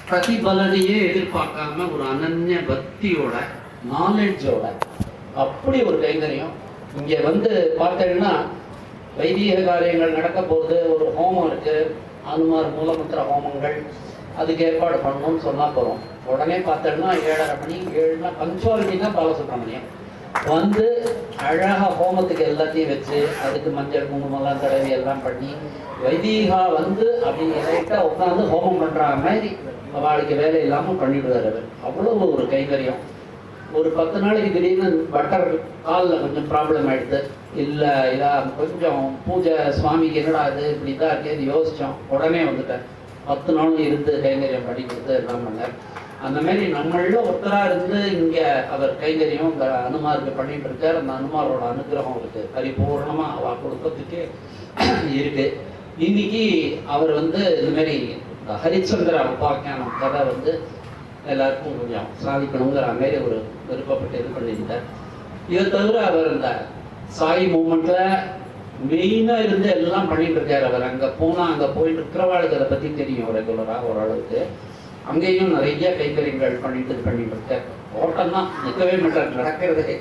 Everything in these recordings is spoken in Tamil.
பிரதிபலனையே எதிர்பார்க்காம ஒரு அனன்ய பக்தியோட நாலேஜோட அப்படி ஒரு கைங்கரியம். இங்கே வந்து பார்த்தீங்கன்னா வைதீக காரியங்கள் நடக்க போகுது, ஒரு ஹோமம் இருக்கு, அனுமார் மூலமந்திர ஹோமங்கள், அதுக்கு ஏற்பாடு பண்ணணும்னு சொன்னால் போகிறோம். உடனே பார்த்தோம்னா 7:30 மணி 7னா பங்க்சுவாலிட்டி தான் பாலசுப்ரமணியம் வந்து அழகாக ஹோமத்துக்கு எல்லாத்தையும் வச்சு அதுக்கு மஞ்சள் குங்குமம்லாம் தடவி எல்லாம் பண்ணி வைதீகா வந்து அப்படி லைட்டாக உட்காந்து ஹோமம் பண்ணுற மாதிரி அவளுக்கு வேலை இல்லாமல் பண்ணிவிடுவார் அவர். அவ்வளோ ஒரு கைங்கரியம். ஒரு 10 நாளைக்கு திடீர்னு பட்டர் காலில் கொஞ்சம் ப்ராப்ளம் ஆகிடுது. இல்லை இதாக கொஞ்சம் பூஜை சுவாமிக்கு என்னடா அது இப்படி தான் இருக்கேன்னு யோசித்தோம். உடனே வந்துட்டேன். 10 நாளும் இருந்து கைங்கரியம் பண்ணி கொடுத்து எல்லாம் பண்ணார். அந்த மாதிரி நம்மள ஒருத்தராக இருந்து இங்கே அவர் கைங்கரியம் இந்த அனுமாருக்கு பண்ணிட்டு இருக்கார். அந்த அனுமாரோட அனுகிரகம் அவருக்கு பரிபூர்ணமாக அவ கொடுக்கறதுக்கு இருக்கு. இன்னைக்கு அவர் வந்து இதுமாரி ஹரிச்சந்திர உபாக்கியானம் கதை வந்து எல்லாருக்கும் கொஞ்சம் சாதிக்கணுங்கிற மாதிரி ஒரு விருப்பப்பட்டு இது பண்ணியிருந்தார். இதை தவிர அவர் இந்த சாய் மூமெண்ட்ல மெயினாக இருந்து எல்லாம் பண்ணிட்டு இருக்கார். அவர் அங்கே போனால் அங்கே போயிட்டு இருக்கிறவாளுக்கு அதை பற்றி தெரியும் ரெகுலராக ஓரளவுக்கு. அங்கேயும் நிறைய கைங்கரியங்கள் பண்ணிட்டு இருக்கார். ஓட்டம் தான், நிற்கவே மாட்டார், நடக்கிறதே.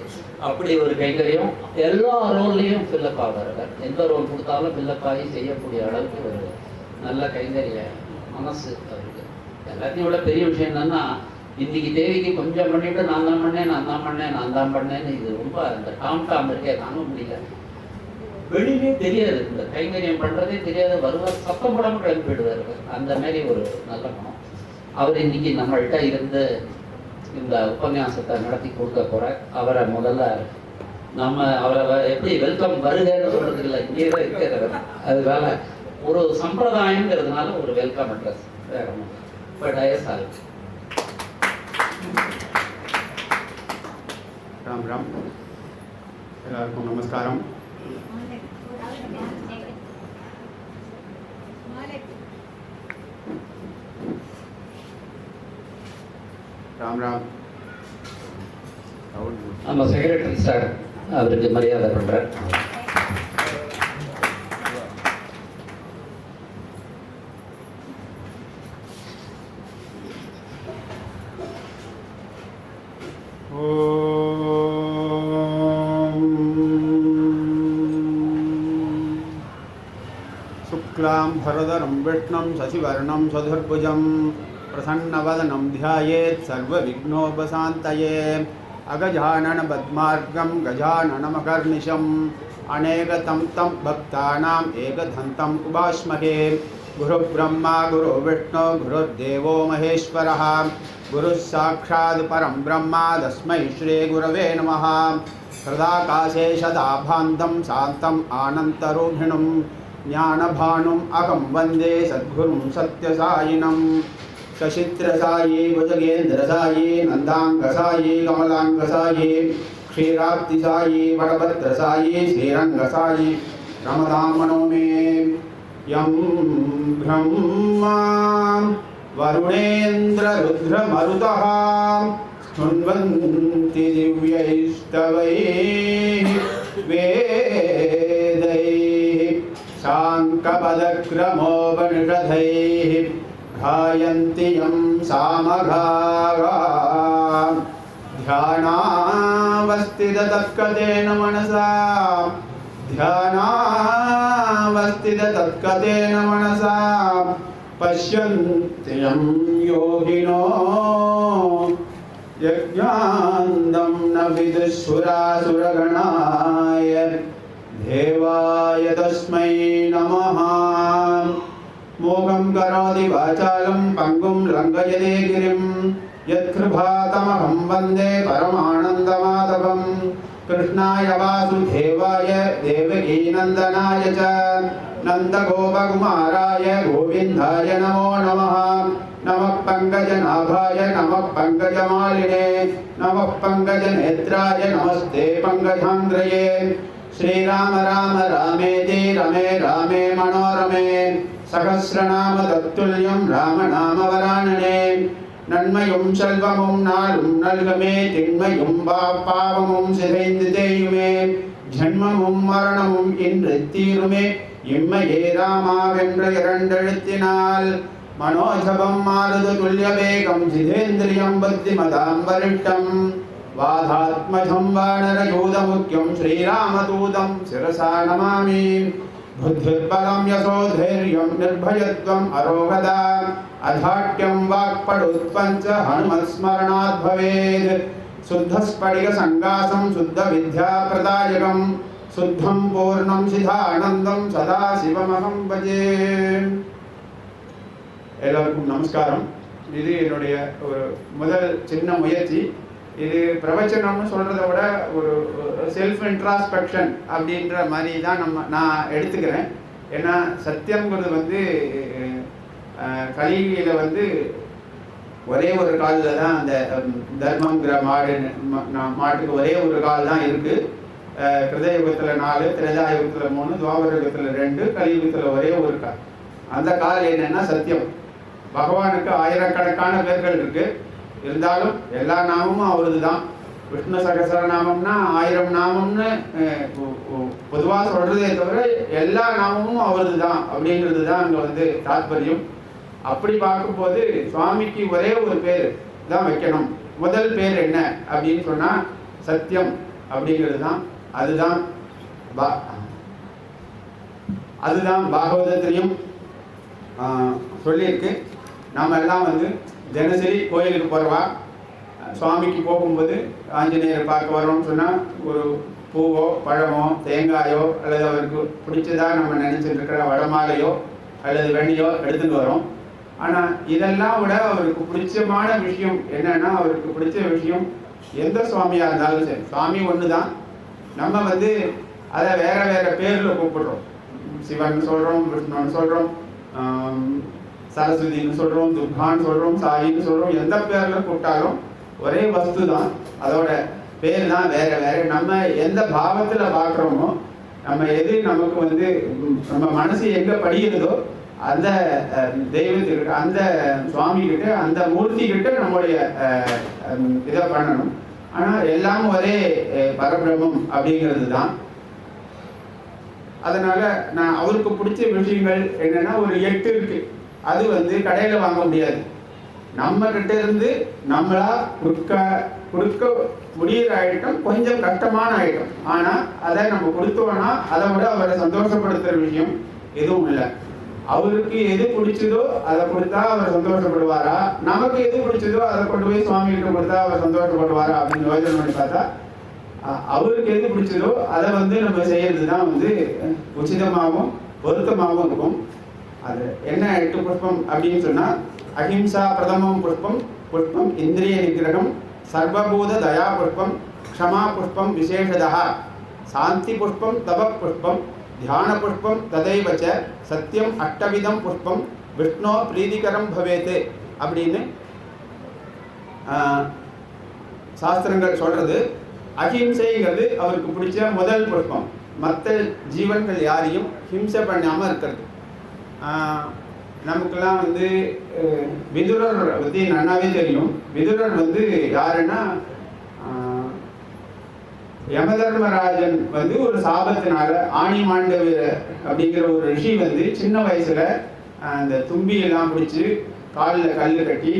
அப்படி ஒரு கைங்கரியம். எல்லா ரோல்லையும் ஃபில்லப் ஆகிறார். எந்த ரோல் கொடுத்தாலும் ஃபில்லப் ஆகி செய்யக்கூடிய அளவுக்கு ஒரு நல்ல கைங்கரிய மனசு அவருக்கு. எல்லாத்தையும் விட பெரிய விஷயம் என்னன்னா, இன்னைக்கு தேவிக்கு கொஞ்சம் பண்ணிவிட்டு நான் தான் பண்ணேன்னு இது ரொம்ப இந்த டாம் இருக்கே தாங்க முடியல. வெளியிலே தெரியாது, இந்த கைங்கரியம் பண்ணுறதே தெரியாது. வருவார், சத்தம் போடாமல் கிளம்பி போயிடுவார். அந்த மாதிரி ஒரு நல்ல குணம். அவர் இன்னைக்கு நம்மள்கிட்ட இருந்து இந்த உபன்யாசத்தை நடத்தி கொடுக்க போகிறார். அவரை முதல்ல அவரை எப்படி வெல்கம் வருகன்னு சொல்றதுக்கு இல்லை, இங்கே தான் இருக்கிறவர். அதனால ஒரு சம்பிரதாயங்கிறதுனால ஒரு வெல்கம் அட்ரஸ் வேற இப்போ டயசால். ராம் ராம், எல்லாருக்கும் நமஸ்காரம். ராம் ராம். நம்ம செக்ரட்டரி சார் அவருக்கு மரியாதை பண்றார். शुक्लां भरधरं विष्णुं शशिवर्णं चतुर्भुजं प्रसन्नवदनं ध्यायेत् सर्वविघ्नोपशान्तये। अगजाननपद्मार्गं गजाननमकर्निशम् अनेकतं तं भक्तानाम् एकदन्तं उपास्महे। गुरुब्रह्मा गुरुविष्णु गुरुर्देवो महेश्वरः, गुरुः साक्षात् परं ब्रह्म तस्मै श्रीगुरवे नमः। हृदाकाशे सदाभान्तं शान्तम् आनन्तरूपिणं ज्ञानभानुम् अहं वन्दे सद्गुरुं सत्यसायिनं। शशित्रसायी भुजगेन्द्रसायी नन्दाङ्गसायी कमलाङ्गसायी क्षीराब्धिसायी वटभद्रसायी श्रीरङ्गसायी रमदामनो मे। यं ब्रह्मा वरुणेन्द्ररुद्रमरुतः स्तुन्वन्ति दिव्यैस्तवैः वेदैः शाङ्खपदक्रमोपनिषदैः ध्यायन्ति यं सामगाः। ध्यानावस्थिततत्कतेन मनसा ध्यानावस्थिततत्कतेन मनसा पश्यन्ति यं योगिनो यज्ञान्तं न विदुःसुरासुरगणाय देवाय तस्मै नमः। मोघं करोति वाचालं पङ्गुं लङ्घयते गिरिं यत्कृपातमहं वन्दे परमानन्दमाधवम्। कृष्णाय वासुदेवाय देवकीनन्दनाय च नन्दगोपकुमाराय गोविन्दाय नमो नमः। नमः पङ्कजनाभाय नमः पङ्कजमालिने नमः पङ्कजनेत्राय नमस्ते पङ्कजाङ्ग्रये। श्रीराम राम रामेति रमे रामे मनोरमे सहस्रनाम तत्तुल्यं रामनामवरानने। நன்மையும் செல்வமும் நாளும் நல்கமே திண்மையும் பாவமும் சிதைந்து தேயுமே ஜன்மமும் மரணமும் இன்று தீருமே இம்மையே ராமாவென்ற இரண்டெழுத்தினால் மனோஜபம் மாருத துல்லிய வேகம் ஜிதேந்திரியம் பக்திமதாம் வரிஷ்டம் வாதாத்மஜம் வானரயூத முக்கியம் ஸ்ரீராமதூதம் சிரசா நமாமி புத்திர்பலம் யசோதைர்யம் நிர்பயத்வம் அரோகதா அதாட்யம் வாக்படுத்வஞ்ச ஹனுமஸ்மரணாத் பவேத் சுத்தஸ்படிக சங்காசம் சுத்த வித்யா பிரதாயகம் சுத்தம் பூர்ணம் சிதானந்தம் சதா சிவமகம் பஜே. எல்லாருக்கும் நமஸ்காரம். இது என்னுடைய ஒரு முதல் சின்ன முயற்சி. இது பிரவச்சனம்னு சொல்கிறத விட ஒரு செல்ஃப் இன்ட்ராஸ்பெக்ஷன் அப்படின்ற மாதிரி தான் நான் எடுத்துக்கிறேன். ஏன்னா சத்தியம்ங்கிறது வந்து கலிகையில் வந்து ஒரே ஒரு காலில் தான் அந்த தர்மங்கிற மாட்டுக்கு ஒரே ஒரு கால் தான் இருக்குது. கிருதயுகத்தில் 4, திரேதாயுகத்தில் 3, துவாபர யுகத்தில் 2, கலியுகத்தில் ஒரே ஒரு கால். அந்த கால் என்னன்னா சத்தியம். பகவானுக்கு ஆயிரக்கணக்கான பேர்கள் இருக்கு. இருந்தாலும் எல்லா நாமமும் அவரது தான். விஷ்ணு சகசரநாமம்னா 1000 நாமம்னு பொதுவாக சொல்றதே தவிர எல்லா நாமமும் அவரது தான் அப்படிங்கிறது தான் அங்கே வந்து தாத்பரியம். அப்படி பார்க்கும்போது சுவாமிக்கு ஒரே ஒரு பேர் தான் வைக்கணும். முதல் பேர் என்ன அப்படின்னு சொன்னா சத்தியம் அப்படிங்கிறது தான். அதுதான் பாகவதத்திலையும் சொல்லியிருக்கு. நாம் எல்லாம் வந்து தினசரி கோயிலுக்கு போகிறவா. சுவாமிக்கு போகும்போது ஆஞ்சநேயரை பார்க்க வரோம்னு சொன்னால் ஒரு பூவோ பழமோ தேங்காயோ அல்லது அவருக்கு பிடிச்சதா நம்ம நினச்சிட்டு இருக்கிற வடமாலையோ அல்லது வெண்ணியோ எடுத்துகிட்டு வரோம். ஆனால் இதெல்லாம் விட அவருக்கு பிடிச்சமான விஷயம் என்னன்னா, அவருக்கு பிடிச்ச விஷயம் எந்த சுவாமியாக இருந்தாலும் சரி, சுவாமி ஒன்று தான். நம்ம வந்து அதை வேற வேற பேரில் கூப்பிடுறோம். சிவன் சொல்கிறோம், விஷ்ணுன்னு சொல்கிறோம், சரஸ்வதினு சொல்கிறோம், துர்கான்னு சொல்கிறோம், சாயின்னு சொல்கிறோம். எந்த பேரில் கூப்பிட்டாலும் ஒரே வஸ்து தான். அதோட பேர் தான் வேற வேற. நம்ம எந்த பாவத்தில் பார்க்குறோமோ, நம்ம எது நமக்கு வந்து நம்ம மனசு எங்கே படிக்கிறதோ அந்த தெய்வத்துக்கிட்ட, அந்த சுவாமி கிட்ட, அந்த மூர்த்தி கிட்ட நம்முடைய இதை பண்ணணும். ஆனால் எல்லாம் ஒரே பரபிரமம் அப்படிங்கிறது தான். அதனால நான் அவருக்கு பிடிச்ச விஷயங்கள் என்னன்னா ஒரு 8 இருக்கு. அது வந்து கடையில் வாங்க முடியாது. நம்ம கிட்ட இருந்து நம்மளா கொடுக்க முடியிற ஐட்டம் கொஞ்சம் கஷ்டமான ஐட்டம். ஆனால் அதை நம்ம கொடுத்தோம்னா அதை விட அவரை சந்தோஷப்படுத்துகிற விஷயம் எதுவும் இல்லை. அவருக்கு எது பிடிச்சதோ அதை கொடுத்தா அவர் சந்தோஷப்படுவாரா, நமக்கு எது பிடிச்சதோ அதை கொண்டு போய் சுவாமி கிட்ட கொடுத்தா அவர் சந்தோஷப்படுவாரா அப்படின்னு யோசனை பண்ணி பார்த்தா அவருக்கு எது பிடிச்சதோ அதை வந்து நம்ம செய்யறது தான் வந்து உச்சிதமாகவும் பொருத்தமாகவும் இருக்கும். அது என்ன 8 புஷ்பம் அப்படின்னு சொன்னால், அஹிம்சா பிரதமம் புஷ்பம், புஷ்பம் இந்திரிய நிகிரகம், சர்வபூத தயா புஷ்பம், க்ஷமா புஷ்பம் விசேஷதா, சாந்தி புஷ்பம் தப புஷ்பம், தியான புஷ்பம் ததைவச்ச, சத்தியம் அஷ்டவிதம் புஷ்பம், விஷ்ணோ பிரீதிகரம் பவேத் அப்படின்னு சாஸ்திரங்கள் சொல்றது. அஹிம்சைங்கிறது அவருக்கு பிடிச்ச முதல் புஷ்பம். மற்ற ஜீவன்கள் யாரையும் ஹிம்சை பண்ணாமல் இருக்கிறது. நமக்கெல்லாம் வந்து விதுரர் பற்றி நன்னாவே தெரியும். விதுரர் வந்து யாருன்னா, யமதர்மராஜன் வந்து ஒரு சாபத்தினால ஆணிமாண்டவ அப்படிங்கிற ஒரு ரிஷி வந்து சின்ன வயசுல அந்த தும்பியெல்லாம் பிடிச்சி காலில் கல் கட்டி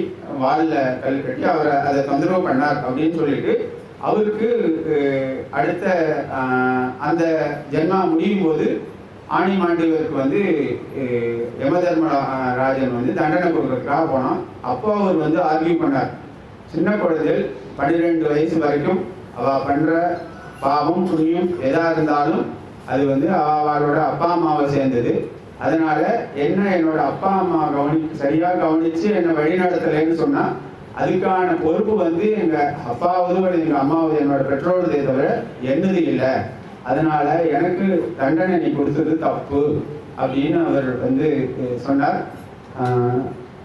வாலில் கல் கட்டி அவரை அதை தொந்தரவு பண்ணார் அப்படின்னு சொல்லிட்டு அவருக்கு அடுத்த அந்த ஜென்மா முடியும் போது ஆணிமாண்டவருக்கு வந்து யமதர்மராஜன் வந்து தண்டனை கொடுக்கறதுக்காக போனோம். அப்போ அவர் வந்து ஆர்கியூ பண்ணார். சின்ன குழந்தைகள் 12 வயசு வரைக்கும் அவள் பண்ணுற பாவம் புண்ணியம் எதா இருந்தாலும் அது வந்து அவளோட அப்பா அம்மாவை சேர்ந்தது. அதனால என்னோட அப்பா அம்மா சரியாக கவனித்து என்னை வழிநடத்தலைன்னு சொன்னால் அதுக்கான பொறுப்பு வந்து எங்கள் அப்பாவது எங்கள் அம்மாவது என்னோட பெற்றோருதே தவிர என்னது இல்லை. அதனால எனக்கு தண்டனை நீ கொடுத்தது தப்பு அப்படின்னு அவர் வந்து சொன்னார்.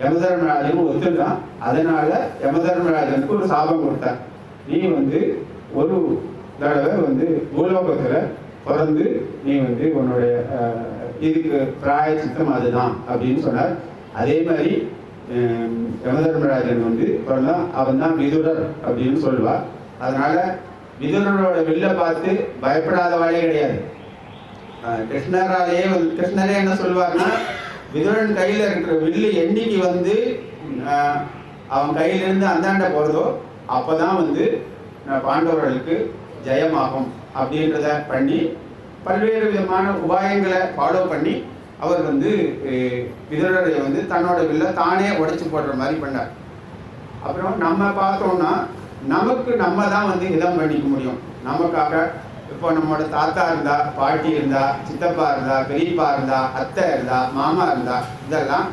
யமதர்மராஜன் ஒத்துதான். அதனால யமதர்மராஜனுக்கு ஒரு சாபம் கொடுத்தார். நீ வந்து ஒரு தடவை வந்து பூலோகத்தில் பிறந்து நீ வந்து உன்னுடைய இதுக்கு பிராயச்சித்தம் அதுதான் அப்படின்னு சொன்னார். அதே மாதிரி யமதர்மராஜன் வந்து பிறந்தான். அவன் தான் விதுரர் அப்படின்னு சொல்லுவார். அதனால விதுரனோட வில்லை பார்த்து பயப்படாதவாளே கிடையாது. கிருஷ்ணராலேயே வந்து கிருஷ்ணரே என்ன சொல்லுவார்னா, விதுரன் கையில் இருக்கிற வில்லு என்னைக்கு வந்து அவன் கையிலிருந்து அந்தாண்ட போகிறதோ அப்போ தான் வந்து பாண்டவர்களுக்கு ஜெயமாகும் அப்படின்றத பண்ணி பல்வேறு விதமான உபாயங்களை ஃபாலோ பண்ணி அவர் வந்து விதுரரை வந்து தன்னோட வில்லை தானே உடைச்சு போடுற மாதிரி பண்ணார். அப்புறம் நம்ம பார்த்தோம்னா நமக்கு நம்ம தான் வந்து ஹிதம் பண்ணிக்க முடியும். நமக்காக இப்போ நம்மளோட தாத்தா இருந்தா, பாட்டி இருந்தா, சித்தப்பா இருந்தா, பெரியப்பா இருந்தா, அத்தை இருந்தா, மாமா இருந்தா, இதெல்லாம்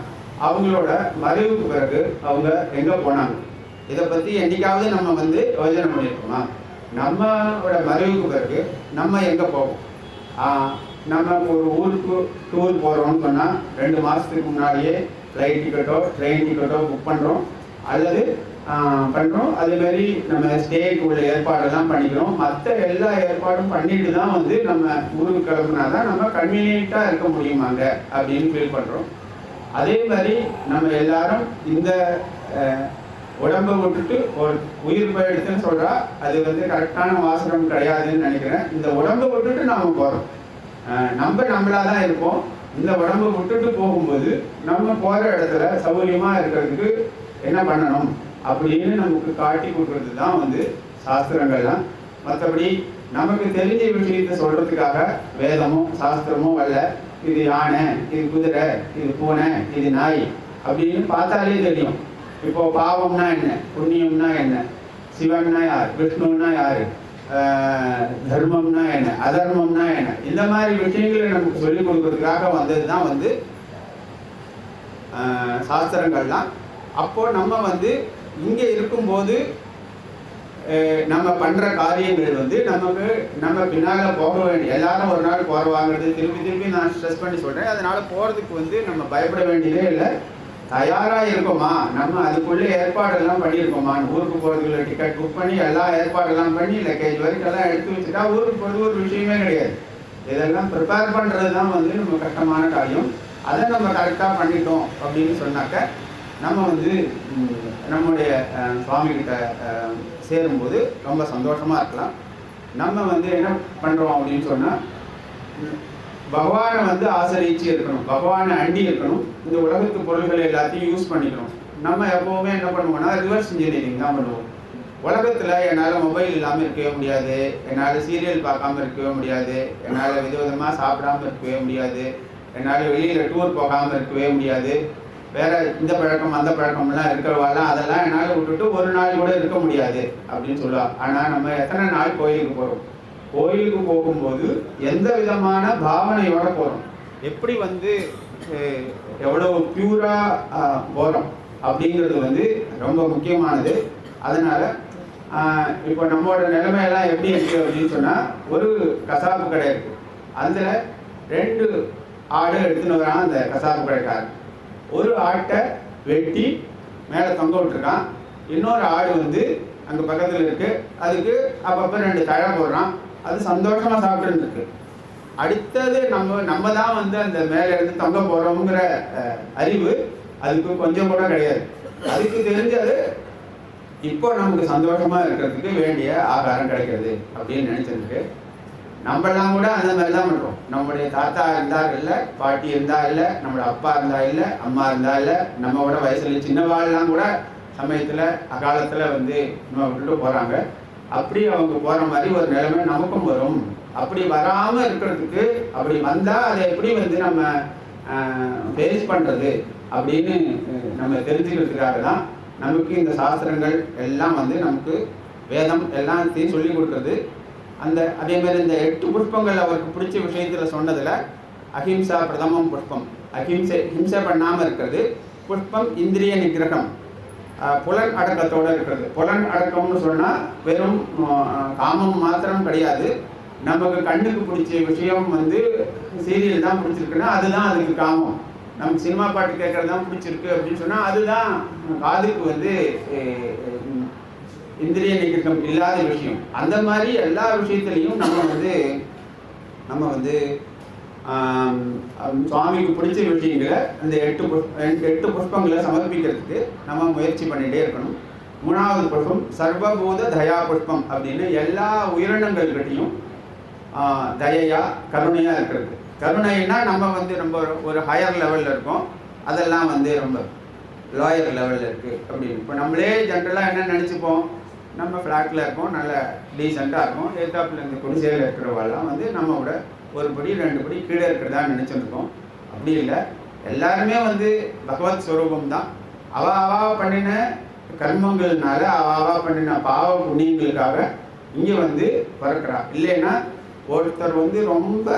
அவங்களோட மறைவுக்கு பிறகு அவங்க எங்கே போனாங்க, இதை பற்றி என்னைக்காவது நம்ம வந்து யோஜனை பண்ணியிருக்கோமா? நம்மளோட மறைவுக்கு பிறகு நம்ம எங்கே போவோம்? நம்ம ஒரு ஊருக்கு டூர் போகிறோம்னு சொன்னால் 2 மாதத்துக்கு முன்னாடியே ஃப்ளைட் டிக்கெட்டோ ட்ரெயின் டிக்கெட்டோ புக் பண்ணுறோம் அல்லது பண்ணுறோம். அதேமாரி நம்ம ஸ்டேக்கு உள்ள ஏற்பாடெல்லாம் பண்ணிக்கிறோம். மற்ற எல்லா ஏற்பாடும் பண்ணிட்டு தான் வந்து நம்ம ஊருக்கு கிளம்புனா தான் நம்ம கன்வீனியண்ட்டாக இருக்க முடியுமாங்க அப்படின்னு ஃபீல் பண்ணுறோம். அதே மாதிரி நம்ம எல்லாரும் இந்த உடம்பை விட்டுட்டு ஒரு உயிர் போயிடுச்சுன்னு சொல்கிறா, அது வந்து கரெக்டான வாசகம் கிடையாதுன்னு நினைக்கிறேன். இந்த உடம்பை விட்டுட்டு நாம் போகிறோம். நம்மளாக தான் இருப்போம். இந்த உடம்பை விட்டுட்டு போகும்போது நம்ம போகிற இடத்துல சௌகரியமாக இருக்கிறதுக்கு என்ன பண்ணணும் அப்படின்னு நமக்கு காட்டி கொடுக்கறது தான் வந்து சாஸ்திரங்கள்லாம். மற்றபடி நமக்கு தெரிஞ்ச விஷயத்தை சொல்கிறதுக்காக வேதமோ சாஸ்திரமோ வரல. இது யானை, இது குதிரை, இது பூனை, இது நாய் அப்படின்னு பார்த்தாலே தெரியும். இப்போ பாவம்னா என்ன, புண்ணியம்னா என்ன, சிவன்னா யார், விஷ்ணுன்னா யார், தர்மம்னா என்ன, அதர்மம்னா என்ன, இந்த மாதிரி விஷயங்களை நமக்கு சொல்லிக் கொடுக்கறதுக்காக வந்தது தான் வந்து சாஸ்திரங்கள்லாம். அப்போ நம்ம வந்து இங்கே இருக்கும்போது நம்ம பண்ணுற காரியங்கள் வந்து நம்ம பின்னால் போக வேண்டிய எல்லாரும் ஒரு நாள் போகிறவாங்கிறது திருப்பி நான் ஸ்ட்ரெஸ் பண்ணி சொல்கிறேன். அதனால் போகிறதுக்கு வந்து நம்ம பயப்பட வேண்டியதே இல்லை. தயாராக இருக்கோமா, நம்ம அதுக்குள்ளே ஏற்பாடெல்லாம் பண்ணியிருக்கோமா, ஊருக்கு போகிறதுக்குள்ள டிக்கெட் புக் பண்ணி எல்லா ஏற்பாடெல்லாம் பண்ணி லக்கேஜ் வரைக்கும் எல்லாம் எடுத்து வச்சுட்டா ஊருக்கு போகிறது ஒரு விஷயமே கிடையாது. இதெல்லாம் ப்ரிப்பேர் பண்ணுறது தான் வந்து நம்ம கஷ்டமான காரியம். அதை நம்ம கரெக்டாக பண்ணிட்டோம் அப்படின்னு சொன்னாக்க நம்ம வந்து நம்முடைய சுவாமிகிட்ட சேரும்போது ரொம்ப சந்தோஷமாக இருக்கலாம். நம்ம வந்து என்ன பண்ணுறோம் அப்படின்னு சொன்னால், பகவானை வந்து ஆசிரியிச்சு இருக்கணும், பகவானை அண்டி இருக்கணும். இந்த உலகத்து பொருள்கள் எல்லாத்தையும் யூஸ் பண்ணிக்கணும். நம்ம எப்போவுமே என்ன பண்ணுவோம்னா ரிவர்ஸ் இன்ஜினியரிங் தான் பண்ணுவோம். உலகத்தில் என்னால் மொபைல் இல்லாமல் இருக்கவே முடியாது, என்னால் சீரியல் பார்க்காம இருக்கவே முடியாது, என்னால் விதவிதமாக சாப்பிடாமல் இருக்கவே முடியாது, என்னால் வெளியில் டூர் போகாமல் இருக்கவே முடியாது, வேறு இந்த பழக்கம் அந்த பழக்கம்லாம் இருக்கிறவாலாம் அதெல்லாம் என்னால் விட்டுட்டு ஒரு நாள் கூட இருக்க முடியாது அப்படின்னு சொல்லுவாள். ஆனால் நம்ம எத்தனை நாள் கோயிலுக்கு போகிறோம்? கோயிலுக்கு போகும்போது எந்த விதமான பாவனையோட போகிறோம், எப்படி வந்து எவ்வளோ பியூராக போகிறோம் அப்படிங்கிறது வந்து ரொம்ப முக்கியமானது. அதனால் இப்போ நம்மளோட நிலைமையெல்லாம் எப்படி இருக்குது அப்படின்னு சொன்னால், ஒரு கசாப்பு கடை இருக்குது, அதில் 2 ஆடு எடுத்துன்னு வரான் அந்த கசாப்பு கடைக்காரன். ஒரு ஆட்டை வெட்டி மேலே தொங்க விட்டுருக்கான், இன்னொரு ஆடு வந்து அங்கே பக்கத்தில் இருக்குது, அதுக்கு அப்பப்போ 2 தழை போடுறான், அது சந்தோஷமாக சாப்பிட்டுன்னு இருக்கு. அடுத்தது நம்ம தான் வந்து அந்த மேலே இருந்து தொங்க போகிறோங்கிற அறிவு அதுக்கு கொஞ்சம் கூட கிடையாது. அதுக்கு தெரிஞ்சது இப்போ நமக்கு சந்தோஷமாக இருக்கிறதுக்கு வேண்டிய ஆகாரம் கிடைக்கிறது அப்படின்னு நினச்சிருக்கு. நம்மளாம் கூட அந்த மாதிரி தான் பண்ணுறோம். நம்மளுடைய தாத்தா இருந்தால் இல்லை, பாட்டி இருந்தால் இல்லை, நம்மளோட அப்பா இருந்தால் இல்லை, அம்மா இருந்தால் இல்லை, நம்மளோட வயசில் சின்னவாள்லாம் கூட சமயத்தில் அகாலத்தில் வந்து நம்ம விட்டுட்டு போகிறாங்க. அப்படி அவங்க போகிற மாதிரி ஒரு நிலைமை நமக்கும் வரும். அப்படி வராமல் இருக்கிறதுக்கு, அப்படி வந்தால் அதை எப்படி வந்து நம்ம ஃபேஸ் பண்ணுறது அப்படின்னு நம்ம தெரிஞ்சுக்கிறதுக்காக தான் நமக்கு இந்த சாஸ்திரங்கள் எல்லாம் வந்து நமக்கு வேதம் எல்லாத்தையும் சொல்லி கொடுக்குறது. அதே மாதிரி இந்த 8 புஷ்பங்கள் அவருக்கு பிடிச்ச விஷயத்தில் சொன்னதில் அஹிம்சா பிரதமம் புஷ்பம், ஹிம்சை பண்ணாமல் இருக்கிறது. புஷ்பம் இந்திரிய நிகிரகம், புலன் அடக்கத்தோடு இருக்கிறது. புலன் அடக்கம்னு சொன்னால் வெறும் காமம் மாத்திரம் கிடையாது. நமக்கு கண்ணுக்கு பிடிச்ச விஷயம் வந்து சீரியல் தான் பிடிச்சிருக்குன்னா அதுதான் அதுக்கு காமம். நமக்கு சினிமா பாட்டு கேட்கறது தான் பிடிச்சிருக்கு அப்படின்னு சொன்னால் அதுதான் காதுக்கு வந்து இந்திரிய நிகிரகம் இல்லாத விஷயம். அந்த மாதிரி எல்லா விஷயத்துலையும் நம்ம வந்து சுவாமிக்கு பிடிச்ச விஷயங்களை அந்த 8 புஷ்பங்களை சமர்ப்பிக்கிறதுக்கு நம்ம முயற்சி பண்ணிகிட்டே இருக்கணும். 3வது புஷ்பம் சர்வபூத தயா புஷ்பம் அப்படின்னு எல்லா உயிரினங்கள்கிட்டையும் தயையா கருணையாக இருக்கிறது. கருணைன்னா நம்ம வந்து ரொம்ப ஒரு ஹையர் லெவலில் இருக்கோம், அதெல்லாம் வந்து ரொம்ப லோயர் லெவலில் இருக்குது அப்படின்னு. இப்போ நம்மளே ஜென்ரலாக என்ன நினச்சிப்போம், நம்ம ஃப்ளாட்டில் இருக்கோம், நல்ல டீசெண்டாக இருக்கும், ஏத்தாப்பில் இந்த குடிசையில் இருக்கிறவெல்லாம் வந்து நம்ம விட ஒரு படி 2 படி கீழே இருக்கிறதா நினச்சிருக்கோம். அப்படி இல்லை, எல்லாருமே வந்து பகவத் ஸ்வரூபம் தான். அவா பண்ணின கர்மங்கள்னால அவா பண்ணின பாவ புண்ணியங்களுக்காக இங்கே வந்து பிறக்கிறா. இல்லைன்னா ஒருத்தர் வந்து ரொம்ப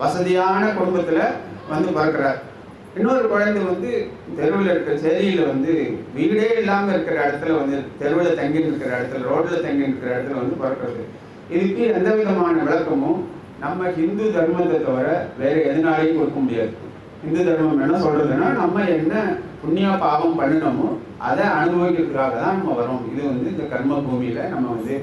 வசதியான குடும்பத்தில் வந்து பிறக்கிறார், இன்னொரு குழந்தை வந்து தெருவில் இருக்கிற சேரியில் வந்து வீடே இல்லாமல் இருக்கிற இடத்துல வந்து தெருவில் தங்கிட்டு இருக்கிற இடத்துல, ரோட்டில் தங்கி இருக்கிற இடத்துல வந்து பிறக்கிறது. இதுக்கு எந்த விதமான விளக்கமும் நம்ம ஹிந்து தர்மத்தை தவிர வேறு எதனாலையும் கொடுக்க முடியாது. இந்து தர்மம் என்ன சொல்றதுன்னா, நம்ம என்ன புண்ணிய பாவம் பண்ணினோமோ அதை அனுபவிக்கிறதுக்காக தான் நம்ம வரோம். இது வந்து இந்த கர்ம பூமியில நம்ம வந்து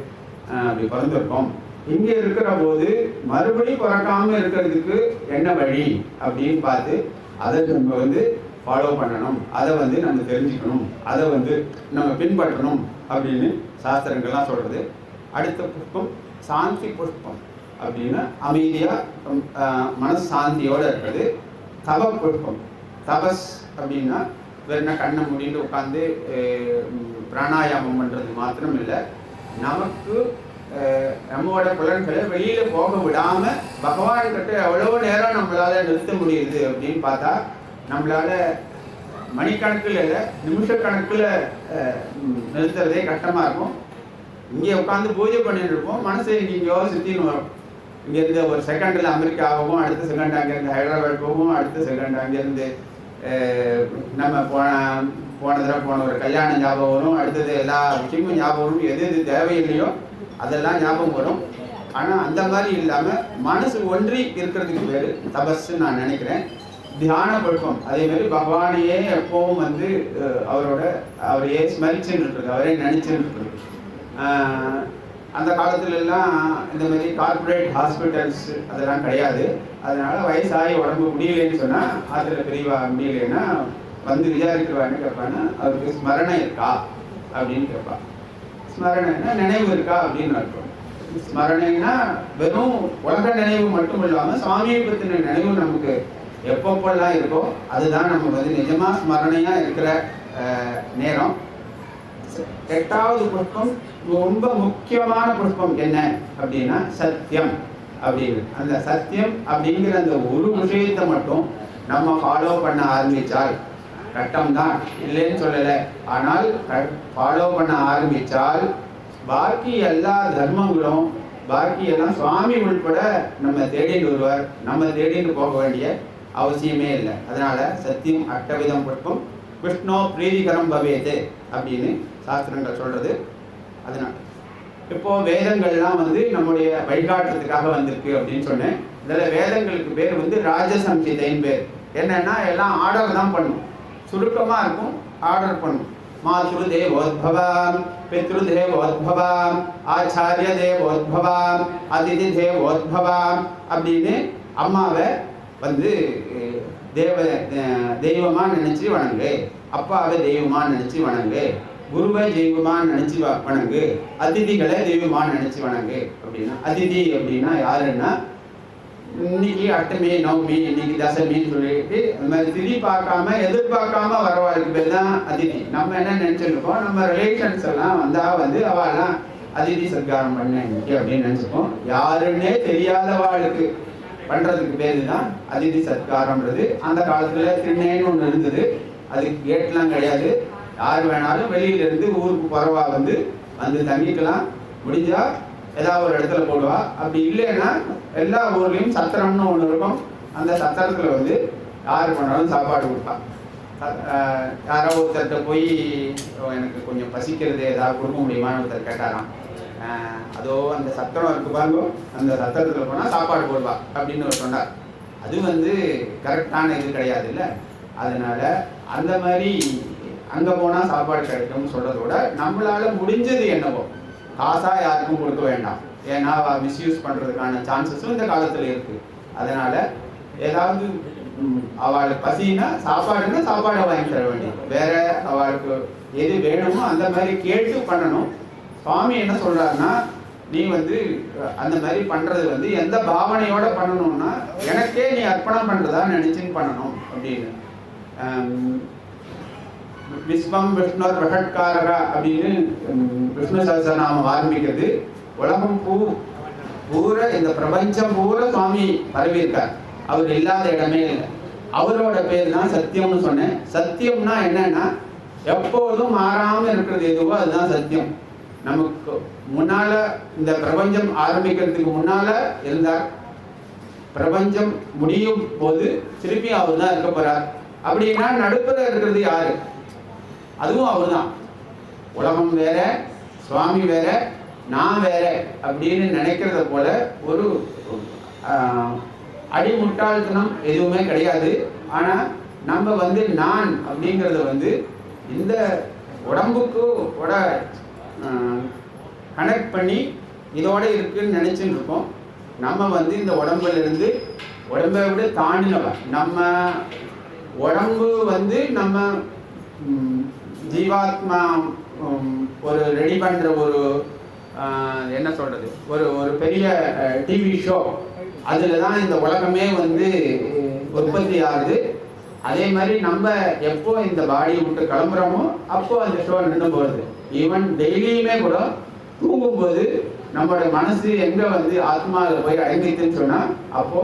அப்படி பிறந்திருக்கோம். இங்கே இருக்கிற போது மறுபடி பிறக்காம இருக்கிறதுக்கு என்ன வழி அப்படின்னு பார்த்து அதை நம்ம வந்து ஃபாலோ பண்ணணும், அதை வந்து நம்ம தெரிஞ்சுக்கணும், அதை வந்து நம்ம பின்பற்றணும் அப்படின்னு சாஸ்திரங்கள்லாம் சொல்றது. அடுத்த புஷ்பம் சாந்தி புஷ்பம் அப்படின்னா அமைதியாக மனசு சாந்தியோடு இருக்கிறது. தப புஷ்பம், தபஸ் அப்படின்னா வேறுனா கண்ணை மூடிட்டு உட்காந்து பிராணாயாமம் பண்ணுறது மாத்திரம் இல்லை, நமக்கு நம்மளோட புலன்களை வெளியில் போக விடாமல் பகவான்கிட்ட எவ்வளோ நேரம் நம்மளால் நிறுத்த முடியுது அப்படின்னு பார்த்தா, நம்மளால் மணிக்கணக்கில் இல்லை நிமிஷக்கணக்கில் நிறுத்துறதே கஷ்டமாக இருக்கும். இங்கே உட்காந்து பூஜை பண்ணிட்டு இருப்போம், மனசு எங்கேயோ சுற்றின்னு வரும். இங்கேருந்து ஒரு செகண்டில் அமெரிக்கா ஆகும், அடுத்த செகண்ட் அங்கேருந்து ஹைதராபாத் போகும், அடுத்த செகண்ட் அங்கேருந்து நம்ம போன தடவை போன ஒரு கல்யாணம் ஞாபகம் வரும், அடுத்தது எல்லா விஷயமும் ஞாபகம் வரும், எது எது தேவையில்லையோ அதெல்லாம் ஞாபகம் வரும். ஆனால் அந்த மாதிரி இல்லாமல் மனசு ஒன்றி இருக்கிறதுக்கு பேர் தபஸ்ன்னு நான் நினைக்கிறேன். தியான பழக்கம் அதே மாதிரி பகவானையே எப்பவும் வந்து அவரையே ஸ்மரிச்சுன்னு இருக்குது, அவரே நினைச்சுன்னு இருக்குது. அந்த காலத்துல எல்லாம் இந்த மாதிரி கார்பரேட் ஹாஸ்பிட்டல்ஸ் அதெல்லாம் கிடையாது. அதனால வயசாகி உடம்பு முடியலன்னு சொன்னா, ஆத்துல பெரியவா முடியலன்னா வந்து விசாரிக்கிறவான்னு கேட்பான்னு, அவருக்கு ஸ்மரணை இருக்கா அப்படின்னு கேட்பா. ஸ்மரணைன்னா நினைவு இருக்கா அப்படின்னு அர்த்தம். ஸ்மரணைன்னா வெறும் உலக நினைவு மட்டும் இல்லாமல் சுவாமியை பற்றின நினைவு நமக்கு எப்பப்பெல்லாம் இருக்கோ அதுதான் நம்ம வந்து நிஜமா ஸ்மரணையா இருக்கிற நேரம். 8வது புஷ்பம் ரொம்ப முக்கியமான புஷ்பம் என்ன அப்படின்னா சத்தியம் அப்படின்னு. அந்த சத்தியம் அப்படிங்கிற அந்த ஒரு விஷயத்தை மட்டும் நம்ம ஃபாலோ பண்ண ஆரம்பித்தால், கட்டம் தான் இல்லைன்னு சொல்லலை, ஆனால் ஃபாலோ பண்ண ஆரம்பித்தால் பாக்கி எல்லா தர்மங்களும் பாக்கி எல்லாம் சுவாமி உள்பட நம்ம தேடிட்டு வருவார், நம்ம தேடிட்டு போக வேண்டிய அவசியமே இல்லை. அதனால சத்தியம் அட்டவிதம் புஷ்பம் விஷ்ணு பிரீதிகரம் பவேது அப்படின்னு சாஸ்திரங்கள் சொல்றது. அதனால இப்போ வேதங்கள்லாம் வந்து நம்முடைய வழிகாட்டுறதுக்காக வந்திருக்கு அப்படின்னு சொன்னேன். இதில் வேதங்களுக்கு பேர் வந்து ராஜசம்ஹிதைன்னு பேர். என்னன்னா எல்லாம் ஆர்டர் தான் பண்ணும், சுருக்கமாக இருக்கும், ஆர்டர் பண்ணும். மாத்ரு தேவோத்பவாம், பித்ரு தேவோத்பவாம், ஆச்சாரிய தேவோத்பவாம், அதிதி தேவோத்பவாம் அப்படின்னு அம்மாவை வந்து தெய்வமாக நினச்சி வணங்கு, அப்பாவை தெய்வமாக நினச்சி வணங்கு, குருவை தெய்வமாக நினச்சி வணங்கு, அதிதிகளை தெய்வமாக நினச்சி வணங்கு அப்படின்னா. அதிதி அப்படின்னா யாருன்னா, இன்னைக்கு அஷ்டமி நவமி இன்னைக்கு தசமின்னு சொல்லிட்டு அந்த மாதிரி திதி பார்க்காம எதிர்பார்க்காம வரவாளுக்கு பேர் தான் அதிதி. நம்ம என்ன நினச்சிருக்கோம், நம்ம ரிலேஷன்ஸ் எல்லாம் வந்தால் வந்து அவெல்லாம் அதிதி சத்காரம் பண்ண இன்னைக்கு அப்படின்னு நினச்சிப்போம். யாருன்னே தெரியாதவாளுக்கு பண்ணுறதுக்கு பேர் தான் அதிதி சத்காரம்ன்றது. அந்த காலத்தில் திண்ணைன்னு ஒன்று இருந்தது, அதுக்கு கேட்லாம் கிடையாது, யார் வேணாலும் வெளியிலேருந்து ஊருக்கு பரவா வந்து தங்கிக்கலாம், முடிஞ்சால் ஏதாவது ஒரு இடத்துல போடுவா. அப்படி இல்லைன்னா எல்லா ஊர்லேயும் சத்திரம்னு ஒன்று இருக்கும், அந்த சத்திரத்தில் வந்து யார் பண்ணாலும் சாப்பாடு கொடுப்பா. யாரோ ஒருத்தர்கிட்ட போய் எனக்கு கொஞ்சம் பசிக்கிறது ஏதாவது கொடுக்க முடியுமான்னு ஒருத்தர் கேட்டாராம். அதோ அந்த சத்திரம் இருக்கு பாருங்க, அந்த சத்திரத்தில் போனால் சாப்பாடு போடுவா அப்படின்னு சொன்னார். அது வந்து கரெக்டான இது கிடையாது இல்லை. அதனால அந்த மாதிரி அங்கே போனால் சாப்பாடு கிடைக்கும்னு சொல்கிறதோட நம்மளால் முடிஞ்சது என்னவோ காசாக யாருக்கும் கொடுக்க வேண்டாம், ஏன்னா மிஸ்யூஸ் பண்ணுறதுக்கான சான்சஸும் இந்த காலத்தில் இருக்குது. அதனால் ஏதாவது அவளுக்கு பசின்னா சாப்பாடுன்னா சாப்பாடை வாங்கி தர வேண்டியது, வேற அவளுக்கு எது வேணுமோ அந்த மாதிரி கேட்டு பண்ணணும். சுவாமி என்ன சொல்கிறாருன்னா, நீ வந்து அந்த மாதிரி பண்றது வந்து எந்த பாவனையோட பண்ணணும்னா எனக்கே நீ அர்ப்பணம் பண்றதா நினைச்சுன்னு பண்ணணும் அப்படின்னு. விஸ்வம் விஷ்ணு பிரகட்காரகா அப்படின்னு விஷ்ணு சஹஸ்ரநாமம் ஆரம்பிக்கிறது. உலகம் பூரா இந்த பிரபஞ்சம் பூரா சுவாமி பரவி இருக்கார். அவர் இல்லாத இடமே இல்லை. அவரோட பேர் தான் சத்தியம்னு சொன்னேன். சத்தியம்னா என்னன்னா எப்போதும் மாறாம இருக்கிறது எதுவோ அதுதான் சத்தியம். நமக்கு முன்னால இந்த பிரபஞ்சம் ஆரம்பிக்கிறதுக்கு முன்னால இருந்தார். பிரபஞ்சம் முடியும் போது திருப்பி அவர் தான் இருக்க போறார். அப்படின்னா நடுப்புற இருக்கிறது யாரு? அதுவும் அவர் தான். உலகம் வேற, சுவாமி வேற, நான் வேற அப்படின்னு நினைக்கிறத போல ஒரு அடிமுட்டாள்தனம் எதுவுமே கிடையாது. ஆனா நம்ம வந்து நான் அப்படிங்கிறத வந்து இந்த உடம்புக்கு கனெக்ட் பண்ணி இதோட இருக்குன்னு நினைச்சுட்டு இருக்கோம். நம்ம வந்து இந்த உடம்புல இருந்து உடம்பை விட தாண்டினவன். நம்ம உடம்பு வந்து நம்ம ஜீவாத்மா ஒரு ரெடி பண்ற ஒரு என்ன சொல்றது ஒரு பெரிய டிவி ஷோ. அதுல தான் இந்த உலகமே வந்து உற்பத்தி ஆகுது. அதே மாதிரி நம்ம எப்போ இந்த பாடியை விட்டு கிளம்புறோமோ அப்போ அந்த ஷோ நின்று போகுது. ஈவன் டெய்லியுமே கூட தூங்கும்போது நம்மளோட மனசு எங்க வந்து ஆத்மாவில் போய் அடங்கிட்டுன்னு சொன்னா அப்போ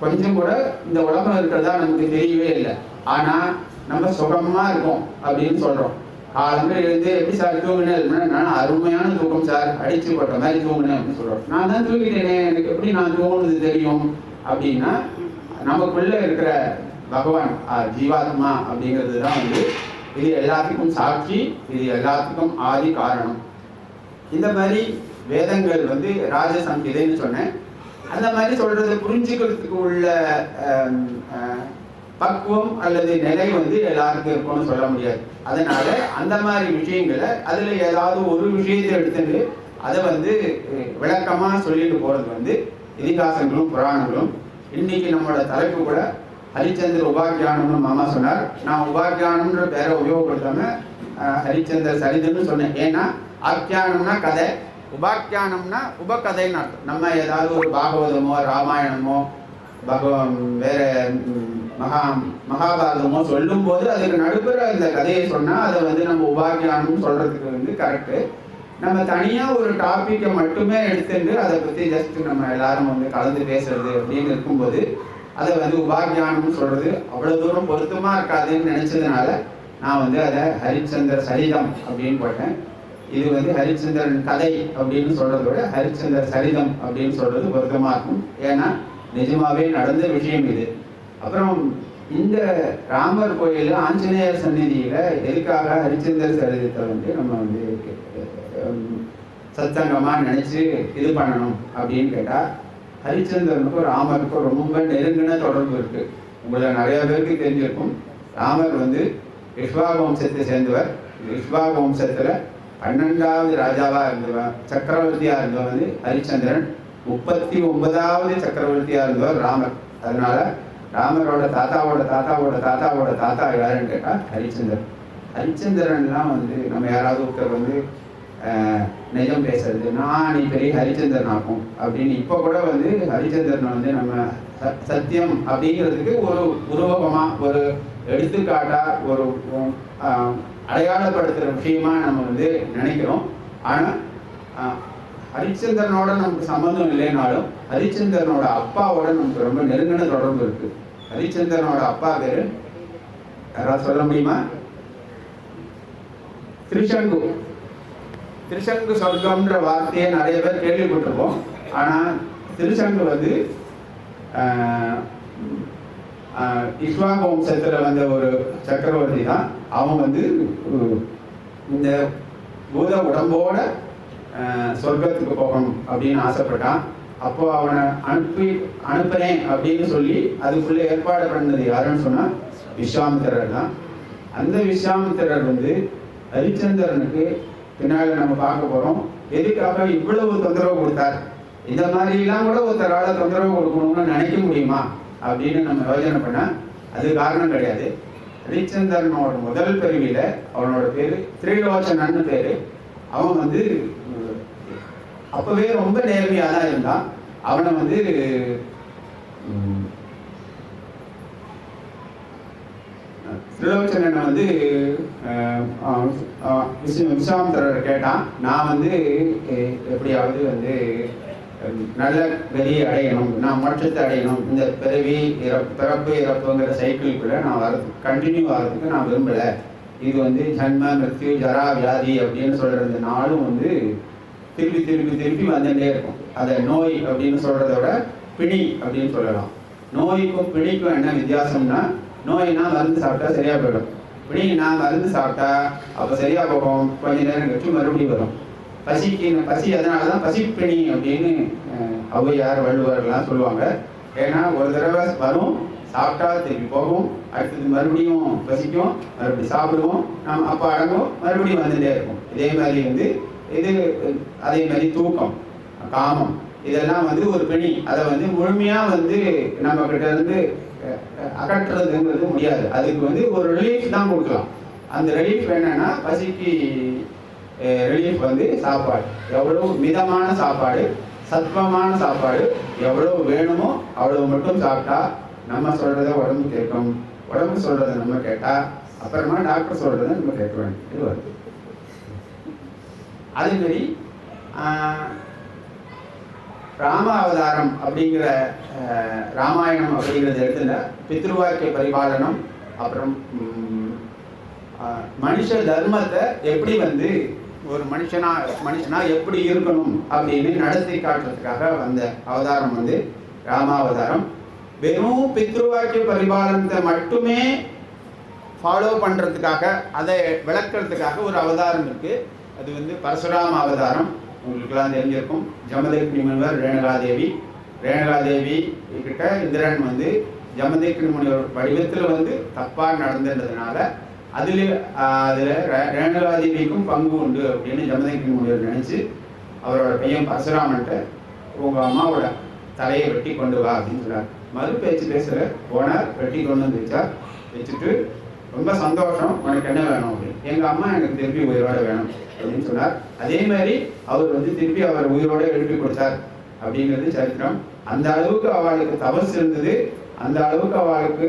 கொஞ்சம் கூட இந்த உலகம் இருக்கிறதா நமக்கு தெரியவே இல்லை. ஆனா நம்ம சுகமா இருக்கோம் அப்படின்னு சொல்றோம். காலங்கள் எழுந்து எப்படி சார் தூங்கினேன்? நான் அருமையான தூக்கம் சார், அடிச்சு போட்ட மாதிரி தூங்கினேன் அப்படின்னு சொல்றோம். நான் தான் தூங்கிட்டேனே, எனக்கு எப்படி நான் தூங்குனது தெரியும் அப்படின்னா நமக்குள்ள இருக்கிற பகவான் ஜீவாத்மா அப்படிங்கிறது தான் வந்து இது எல்லாத்துக்கும் சாட்சி, இது எல்லாத்துக்கும் ஆதி காரணம். இந்த மாதிரி வேதங்கள் வந்து ராஜசம்ஹிதைன்னு சொன்னேன். அந்த மாதிரி சொல்றது புரிஞ்சுக்கிறதுக்கு உள்ள பக்குவம் அல்லது நிலை வந்து எல்லாருக்கும் இருக்கும்னு சொல்ல முடியாது. அதனால அந்த மாதிரி விஷயங்களை அதுல ஏதாவது ஒரு விஷயத்தை எடுத்துட்டு அதை வந்து விளக்கமா சொல்லிட்டு போறது வந்து இதிகாசங்களும் புராணங்களும். இன்னைக்கு நம்மளோட தலைப்பு கூட ஹரிச்சந்திர உபாக்கியானம்னு மாமா சொன்னார். நான் உபாக்கியானம்ன்ற பேரை உபயோகப்படுத்தாம ஹரிச்சந்திர சரிதம்னு சொன்னேன். ஏன்னா ஆக்கியானம்னா கதை, உபாக்கியானம்னா உபகதைன்னு அர்த்தம். நம்ம ஏதாவது ஒரு பாகவதமோ ராமாயணமோ வேற மகாபாரதமோ சொல்லும் போது அதுக்கு நடுப்புற இந்த கதையை சொன்னா அதை வந்து நம்ம உபாக்கியானம் சொல்றதுக்கு வந்து கரெக்டு. நம்ம தனியா ஒரு டாபிக்கை மட்டுமே எடுத்துட்டு அதை பத்தி ஜஸ்ட் நம்ம எல்லாரும் வந்து கலந்து பேசுறது அப்படின்னு இருக்கும்போது அதை வந்து உபாக்கியானம்னு சொல்றது அவ்வளவு தூரம் பொருத்தமா இருக்காதுன்னு நினைச்சதுனால நான் வந்து அதை ஹரிச்சந்திர சரிதம் அப்படின்னு போட்டேன். இது வந்து ஹரிச்சந்திரன் கதை அப்படின்னு சொல்றத விட ஹரிச்சந்திர சரிதம் அப்படின்னு சொல்றது பொருத்தமா இருக்கும். ஏன்னா நிஜமாவே நடந்த விஷயம் இது. அப்புறம் இந்த ராமர் கோயில் ஆஞ்சநேயர் சந்நிதியில எதுக்காக ஹரிச்சந்திர சரிதத்தை வந்து நம்ம வந்து சத்சங்கமா நினைச்சு இது பண்ணணும் அப்படின்னு கேட்டா, ஹரிச்சந்திரனுக்கும் ராமருக்கும் ரொம்ப நெருங்கின தொடர்பு இருக்கு. உங்களை நிறைய பேருக்கு தெரிஞ்சிருக்கும். ராமர் வந்து இக்ஷ்வாகு வம்சத்தை சேர்ந்தவர். இக்ஷ்வாகு வம்சத்துல 12வது ராஜாவா இருந்தவர், சக்கரவர்த்தியா இருந்தவர் வந்து ஹரிச்சந்திரன். 39வது சக்கரவர்த்தியா இருந்தவர் ராமர். அதனால ராமரோட தாத்தாவோட தாத்தாவோட தாத்தாவோட தாத்தா யாருன்னு கேட்டா ஹரிச்சந்திரன். ஹரிச்சந்திரன்லாம் வந்து நம்ம யாராவது ஒருத்தர் வந்து நிஜம் பேசுறது, நான் நீ பெரிய ஹரிச்சந்திரன் ஆகும் அப்படின்னு இப்போ கூட வந்து ஹரிச்சந்திரன் வந்து நம்ம சத்தியம் அப்படிங்கிறதுக்கு ஒரு உருவகமா ஒரு எடுத்துக்காட்டா ஒரு அடையாளப்படுத்துகிற விஷயமா நம்ம வந்து நினைக்கிறோம். ஆனால் ஹரிச்சந்திரனோட நமக்கு சம்பந்தம் இல்லைனாலும் ஹரிச்சந்திரனோட அப்பாவோட நமக்கு ரொம்ப நெருங்கின தொடர்பு இருக்கு. ஹரிச்சந்திரனோட அப்பா பேரு யாராவது சொல்ல முடியுமா? திரிசங்கு. திரிசங்கு சொர்க்கம்ன்ற வார்த்தையை நிறைய பேர் கேள்விப்பட்டிருக்கோம். ஆனால் திரிசங்கு வந்து இக்ஷ்வாகு வம்சத்துல வந்த ஒரு சக்கரவர்த்தி தான். அவன் வந்து இந்த பூத உடம்போட சொர்க்கத்துக்கு போகணும் அப்படின்னு ஆசைப்பட்டான். அப்போ அவனை அனுப்புறேன் அப்படின்னு சொல்லி அதுக்குள்ள ஏற்பாடு பண்ணது யாருன்னு சொன்னா விஸ்வாமித்திரர் தான். அந்த விஸ்வாமித்திரர் வந்து ஹரிச்சந்திரனுக்கு பின்னால நம்ம பார்க்க போறோம் எதுக்காக இவ்வளவு தொந்தரவு கொடுத்தார். இந்த மாதிரி எல்லாம் கூட ஒருத்தரால தொந்தரவு கொடுக்கணும்னு நினைக்க முடியுமா அப்படின்னு நம்ம யோசனை பண்ண அது காரணம் கிடையாது. ஹரிச்சந்திரனோட முதல் பிரிவில அவனோட பேரு திரிலோச்சனன்னு பேரு. அவன் வந்து அப்பவே ரொம்ப நேர்மையாக தான் இருந்தான். அவனை வந்து திருலோச்சனனை வந்து விஸ்வாமித்திரர் கேட்டான், நான் வந்து எப்படியாவது வந்து நல்ல வெளியே அடையணும், நான் மோட்சத்தை அடையணும், இந்த பிறப்பு இறப்புங்கிற சைக்கிளுக்குள்ள நான் கண்டினியூ ஆகிறதுக்கு நான் விரும்பலை. இது வந்து ஜன்ம மிருத்யு ஜரா வியாதி அப்படின்னு சொல்கிற இந்த நாளும் வந்து திருப்பி திருப்பி திருப்பி வந்துட்டே இருக்கும். அதை நோய் அப்படின்னு சொல்கிறதோட பிணி அப்படின்னு சொல்லலாம். நோய்க்கும் பிணிக்கும் என்ன வித்தியாசம்னா, நோய்னா மருந்து சாப்பிட்டா சரியாக போயிடும், பிணினா மருந்து சாப்பிட்டா அப்போ சரியாக போகும், கொஞ்ச நேரம் கழிச்சு மறுபடியும் வரும். பசி அதனால தான் பசிப்பிணி அப்படின்னு ஔவையார் வள்ளுவர்லாம் சொல்லுவாங்க. ஏன்னா ஒரு தடவை வரும், சாப்பிட்டா திருப்பி போகும், அடுத்தது மறுபடியும் பசிக்கும், மறுபடியும் சாப்பிடுவோம், நம்ம அப்போ அடங்கும், மறுபடியும் வந்துட்டே இருக்கும். இதே மாதிரி வந்து அதே மாதிரி தூக்கம், காமம், இதெல்லாம் வந்து ஒரு பிணி. அதை வந்து முழுமையாக வந்து நம்ம கிட்ட இருந்து அகற்றுறதுங்கிறது முடியாது. அதுக்கு வந்து ஒரு ரிலீஃப் தான் கொடுக்கலாம். அந்த ரிலீஃப் என்னன்னா, பசிக்கு ரிலீஃப் வந்து சாப்பாடு, எவ்வளோ மிதமான சாப்பாடு, சத்வமான சாப்பாடு எவ்வளோ வேணுமோ அவ்வளோ மட்டும் சாப்பிட்டா நம்ம சொல்கிறத உடம்பு கேட்கும், உடம்பு சொல்கிறத நம்ம கேட்டால் அப்புறமா டாக்டர் சொல்கிறத நம்ம கேட்க வேண்டியது வருது. அதேமாரி ராம அவதாரம் அப்படிங்கிற ராமாயணம் அப்படிங்கிறது இடத்துல பித்ருவாக்கிய பரிபாலனம், அப்புறம் மனுஷ தர்மத்தை எப்படி வந்து ஒரு மனுஷனா எப்படி இருக்கணும் அப்படின்னு நடத்தி காட்டுறதுக்காக வந்த அவதாரம் வந்து ராமாவதாரம். வெறும் பித்ருவாக்கிய பரிபாலனத்தை மட்டுமே ஃபாலோ பண்ணுறதுக்காக, அதை விளக்கிறதுக்காக ஒரு அவதாரம் இருக்குது. அது வந்து பரசுராம அவதாரம். உங்களுக்கெல்லாம் தெரிஞ்சிருக்கும். ஜமதக்னி முனிவர் ரேணுகாதேவி கிட்ட இந்திரன் வந்து ஜமதக்னி முனிவர் வடிவத்தில் வந்து தப்பாக நடந்துன்றதுனால அதில் ரேணுகாதேவிக்கும் பங்கு உண்டு அப்படின்னு ஜமதக்னி முனிவர் நினச்சி அவரோட பையன் பரசுராமன்ட்ட உங்கள் அம்மாவோட தலையை வெட்டி கொண்டு வா அப்படின்னு சொன்னார். மறு பேச்சு பேசுகிற போனார், வெட்டி கொண்டு வந்து வச்சுட்டு ரொம்ப சந்தோஷம், உனக்கு என்ன வேணும் அப்படின்னு. எங்கள் அம்மா எனக்கு திருப்பி உயிரோட வேணும் அப்படின்னு சொன்னார். அதே மாதிரி அவர் வந்து திருப்பி அவர் உயிரோட எழுப்பி கொடுத்தார் அப்படிங்கிறது சரித்திரம். அந்த அளவுக்கு அவளுக்கு தபஸ் இருந்தது, அந்த அளவுக்கு அவளுக்கு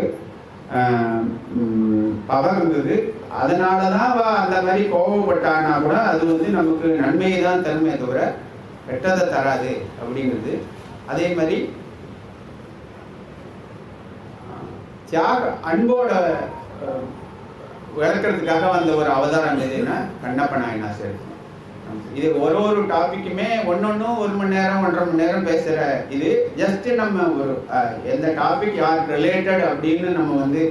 பவர் இருந்தது. அதனால தான் அவள் அந்த மாதிரி கோபப்பட்டானா கூட அது வந்து நமக்கு நன்மையை தான் தருமே தவிர கெட்டதை தராது அப்படிங்கிறது. அதே மாதிரி தியாக அன்போட விளக்கிறதுக்காக வந்த ஒரு அவதாரம் எதுன்னா கண்ணப்ப நாயனார் சரித்திரம். இது ஒரு டாபிக்குமே ஒன்னொன்னும் 1 மணி நேரம் 1.5 மணி நேரம் பேசுகிற இது ஜஸ்ட் நம்ம ஒரு எந்த டாபிக் யாருக்கு ரிலேட்டட் அப்படின்னு நம்ம வந்து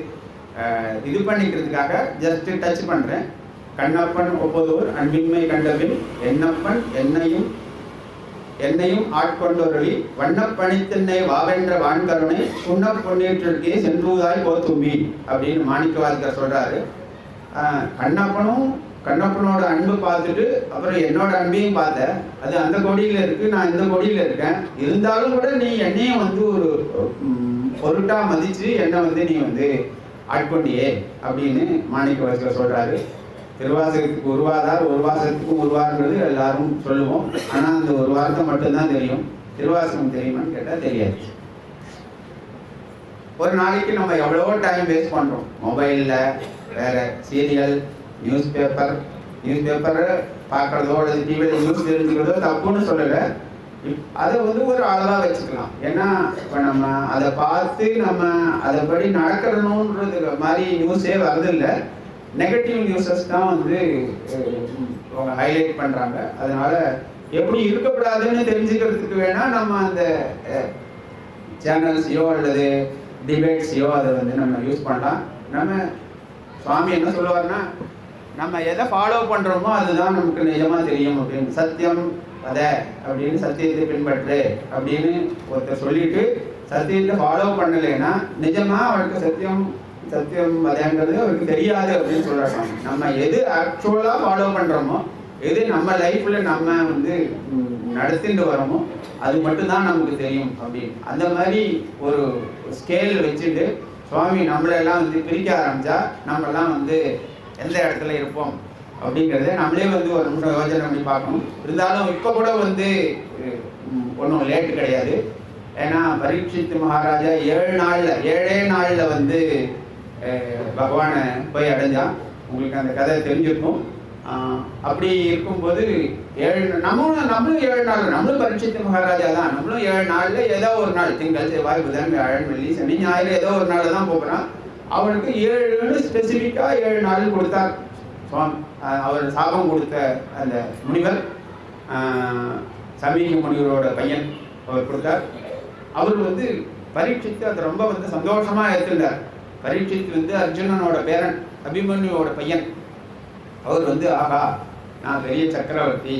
இது பண்ணிக்கிறதுக்காக ஜஸ்ட் டச் பண்ணுறேன். கண்ணப்பன் ஒப்பதோர் அன்பின்மை கண்டபின் என்னப்பன் என்னையும் ஆட்கொண்டொருளி வண்ணப்பணித்தென்னை வாவென்ற வான்கருணை சுண்ண பொன்னேற்றிற்கே சென்றுவதாய் போத்தும்பி அப்படின்னு மாணிக்கவாதிகர் சொல்றாரு. கண்ணப்பனோட அன்பு பார்த்துட்டு அப்புறம் என்னோட அன்பையும் பார்த்தேன். அது அந்த கொடியில் இருக்கு, நான் இந்த கொடியில் இருக்கேன். இருந்தாலும் கூட நீ என்னையும் வந்து ஒரு பொருட்டா மதிச்சு என்னை வந்து நீ வந்து ஆட்கொண்டியே அப்படின்னு மாணிக்கவாதிகர் சொல்றாரு. திருவாசகத்துக்கு உருவாதார், ஒரு வாசகத்துக்கும் உருவாருங்கிறது எல்லாரும் சொல்லுவோம். ஆனால் அந்த ஒரு வார்த்தை மட்டும்தான் தெரியும். திருவாசகம் தெரியுமான்னு கேட்டால் தெரியாது. ஒரு நாளைக்கு நம்ம எவ்வளவோ டைம் வேஸ்ட் பண்ணுறோம் மொபைலில், வேறு சீரியல், நியூஸ் பேப்பர் பார்க்குறதோ அல்லது டிவியில் நியூஸ் தெரிஞ்சுக்கிறதோ தப்புன்னு சொல்லலை. அதை வந்து ஒரு அளவாக வச்சுக்கலாம். ஏன்னா இப்போ நம்ம அதை பார்த்து நம்ம அதைப்படி நடக்கணுன்றது மாதிரி நியூஸே வரதில்லை. நெகட்டிவ் நியூஸஸ் தான் வந்து அவங்க ஹைலைட் பண்ணுறாங்க. அதனால எப்படி இருக்கக்கூடாதுன்னு தெரிஞ்சுக்கிறதுக்கு வேணால் நம்ம அந்த சேனல்ஸையோ அல்லது டிபேட்ஸையோ அதை வந்து நம்ம யூஸ் பண்ணலாம். நம்ம சுவாமி என்ன சொல்லுவார்னா, நம்ம எதை ஃபாலோ பண்ணுறோமோ அதுதான் நமக்கு நிஜமாக தெரியும் அப்படின்னு. சத்தியம் அதை அப்படின்னு சத்தியத்தை பின்பற்று அப்படின்னு ஒருத்தர் சொல்லிட்டு சத்தியத்தை ஃபாலோ பண்ணலைன்னா நிஜமாக அவருக்கு சத்தியம் அதேங்கிறது அவருக்கு தெரியாது அப்படின்னு சொல்கிறாங்க. நம்ம எது ஆக்சுவலாக ஃபாலோ பண்ணுறோமோ, எது நம்ம லைஃப்பில் நம்ம வந்து நடத்திட்டு வரோமோ அது மட்டும்தான் நமக்கு தெரியும் அப்படின்னு. அந்த மாதிரி ஒரு ஸ்கேல் வச்சுட்டு சுவாமி நம்மளெல்லாம் வந்து பிரிக்க ஆரம்பித்தா நம்மளாம் வந்து எந்த இடத்துல இருப்போம் அப்படிங்கிறத நம்மளே வந்து ஒரு நிமிஷம் யோசனை பண்ணி பார்க்கணும். இருந்தாலும் இப்போ கூட வந்து ஒன்றும் லேட்டு கிடையாது. ஏன்னா பரீட்சித் மகாராஜா 7 நாளில் வந்து பகவானை போய் அடைஞ்சான். உங்களுக்கு அந்த கதை தெரிஞ்சிருக்கும். அப்படி இருக்கும்போது நம்மளும் 7 நாள், நம்மளும் பரீட்சித் மகாராஜா தான். நம்மளும் 7 நாளில் ஏதோ ஒரு நாள், திங்கள் செவ்வாய் புதன் வியாழன் வெள்ளி சனி ஞாயிறு ஏதோ ஒரு நாள் தான் போகிறான். அவனுக்கு 7 ஸ்பெசிஃபிக்காக 7 நாள் கொடுத்தார் சுவாமி. அவர் சாபம் கொடுத்த அந்த முனிவர் சமீக முனிவரோட பையன் அவர் கொடுத்தார். அவர் வந்து பரீட்சித்து அது ரொம்ப வந்து சந்தோஷமாக எடுத்துட்டார். பரீட்சித்து வந்து அர்ஜுனனோட பேரன், அபிமன்யுவோட பையன். அவர் வந்து ஆகா நான் பெரிய சக்கரவர்த்தி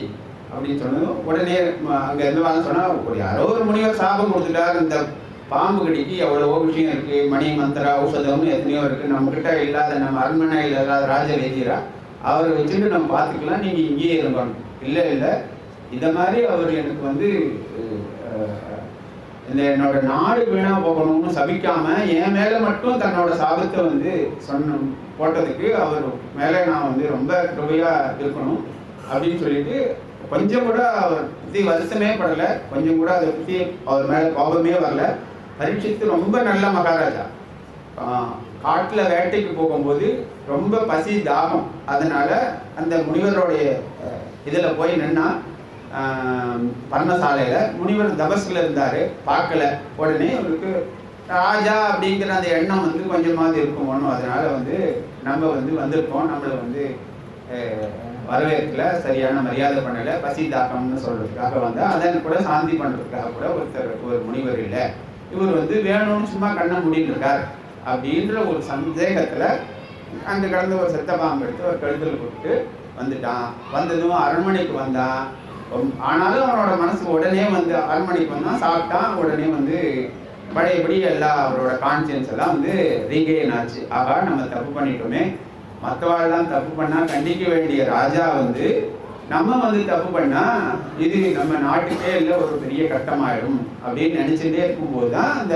அப்படின்னு சொன்னதும் உடனே அங்கே இருந்து சொன்னால் யாரோ ஒரு முனிவர் சாபம் கொடுத்துட்டார். இந்த பாம்பு கடிக்கு எவ்வளவோ விஷயம் இருக்குது, மணி மந்திர ஔஷதம்னு எத்தனையோ இருக்குது. நம்மக்கிட்ட இல்லாத, நம்ம அரண்மனையில் இல்லாத ராஜ வைத்தியரா அவரை வச்சுட்டு நம்ம பார்த்துக்கலாம், நீங்கள் இங்கேயே இருக்கணும். இல்லை இந்த மாதிரி அவர் எனக்கு வந்து இந்த என்னோட நாடு வீணாக போகணும்னு சபிக்காமல் என் மேலே மட்டும் தன்னோட சாபத்தை வந்து போட்டதுக்கு அவர் மேலே நான் வந்து ரொம்ப கிருபையாக இருக்கணும் அப்படின்னு சொல்லிட்டு கொஞ்சம் கூட அவர் பற்றி வருத்தமே படலை, கொஞ்சம் கூட அதை பற்றி அவர் மேலே கோபமே வரல. பரீட்சித்து ரொம்ப நல்ல மகாராஜா. காட்டில் வேட்டைக்கு போகும்போது ரொம்ப பசி தாகம், அதனால அந்த முனிவருடைய இதில் போய் நின்னா பர்ணசாலையில் முனிவர் தபஸில் இருந்தார், பார்க்கல. உடனே அவருக்கு ராஜா அப்படிங்கிற அந்த எண்ணம் வந்து கொஞ்சமாவது இருக்கும் ஒன்றும். அதனால வந்து நம்ம வந்து வந்திருக்கோம், நம்மளை வந்து வரவேற்கல, சரியான மரியாதை பண்ணலை, பசி தாக்கம்னு சொல்கிறதுக்காக வந்து அதன் கூட சாந்தி பண்ணுறதுக்காக கூட ஒரு முனிவர் இல்லை, இவர் வந்து வேணும்னு சும்மா கண்ணை மூடின்னு இருக்கார் அப்படின்ற ஒரு சந்தேகத்தில் அங்கே கடந்த ஒரு செத்த பாம்பு எடுத்து ஒரு கழுத்தில் போட்டு வந்துட்டான். வந்ததும் அரண்மனைக்கு வந்தான். ஆனாலும் அவனோட மனசு உடனே வந்து அரண்மனைக்கு வந்தான், சாப்பிட்டான். உடனே வந்து பழையபடி எல்லா அவரோட கான்சியன்ஸ் எல்லாம் வந்து ரீகெயின் ஆச்சு. ஆகா நம்ம தப்பு பண்ணிட்டோமே, மற்றவாழ்லாம் தப்பு பண்ணால் கண்டிக்க வேண்டிய ராஜா வந்து நம்ம வந்து தப்பு பண்ணால் இது நம்ம நாட்டுக்கே இல்லை ஒரு பெரிய கட்டமாயிடும் அப்படின்னு நினச்சிட்டே இருக்கும்போது தான் அந்த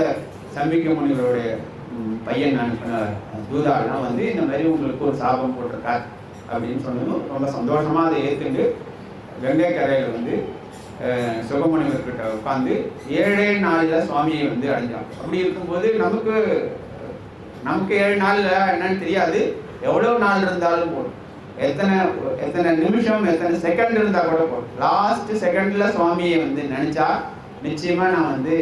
சம்பிக்க முனிவருடைய பையன் அனுப்பின தூதாலாம் வந்து இந்த மாதிரி உங்களுக்கு ஒரு சாபம் போட்டிருக்கார் அப்படின்னு சொன்னதும் ரொம்ப சந்தோஷமாக அதை ஏற்றுண்டு கங்கை கரையில் வந்து சுகமுனிவர்கிட்ட உட்காந்து 7 நாளில் சுவாமியை வந்து அடைஞ்சாங்க. அப்படி இருக்கும்போது நமக்கு 7 நாளில் என்னன்னு தெரியாது, எவ்வளோ நாள் இருந்தாலும் போடும், எத்தனை நிமிஷம் எத்தனை செகண்ட் இருந்தால் கூட போடும். லாஸ்ட் செகண்டில் சுவாமியை வந்து நினச்சா நிச்சயமாக நான் வந்து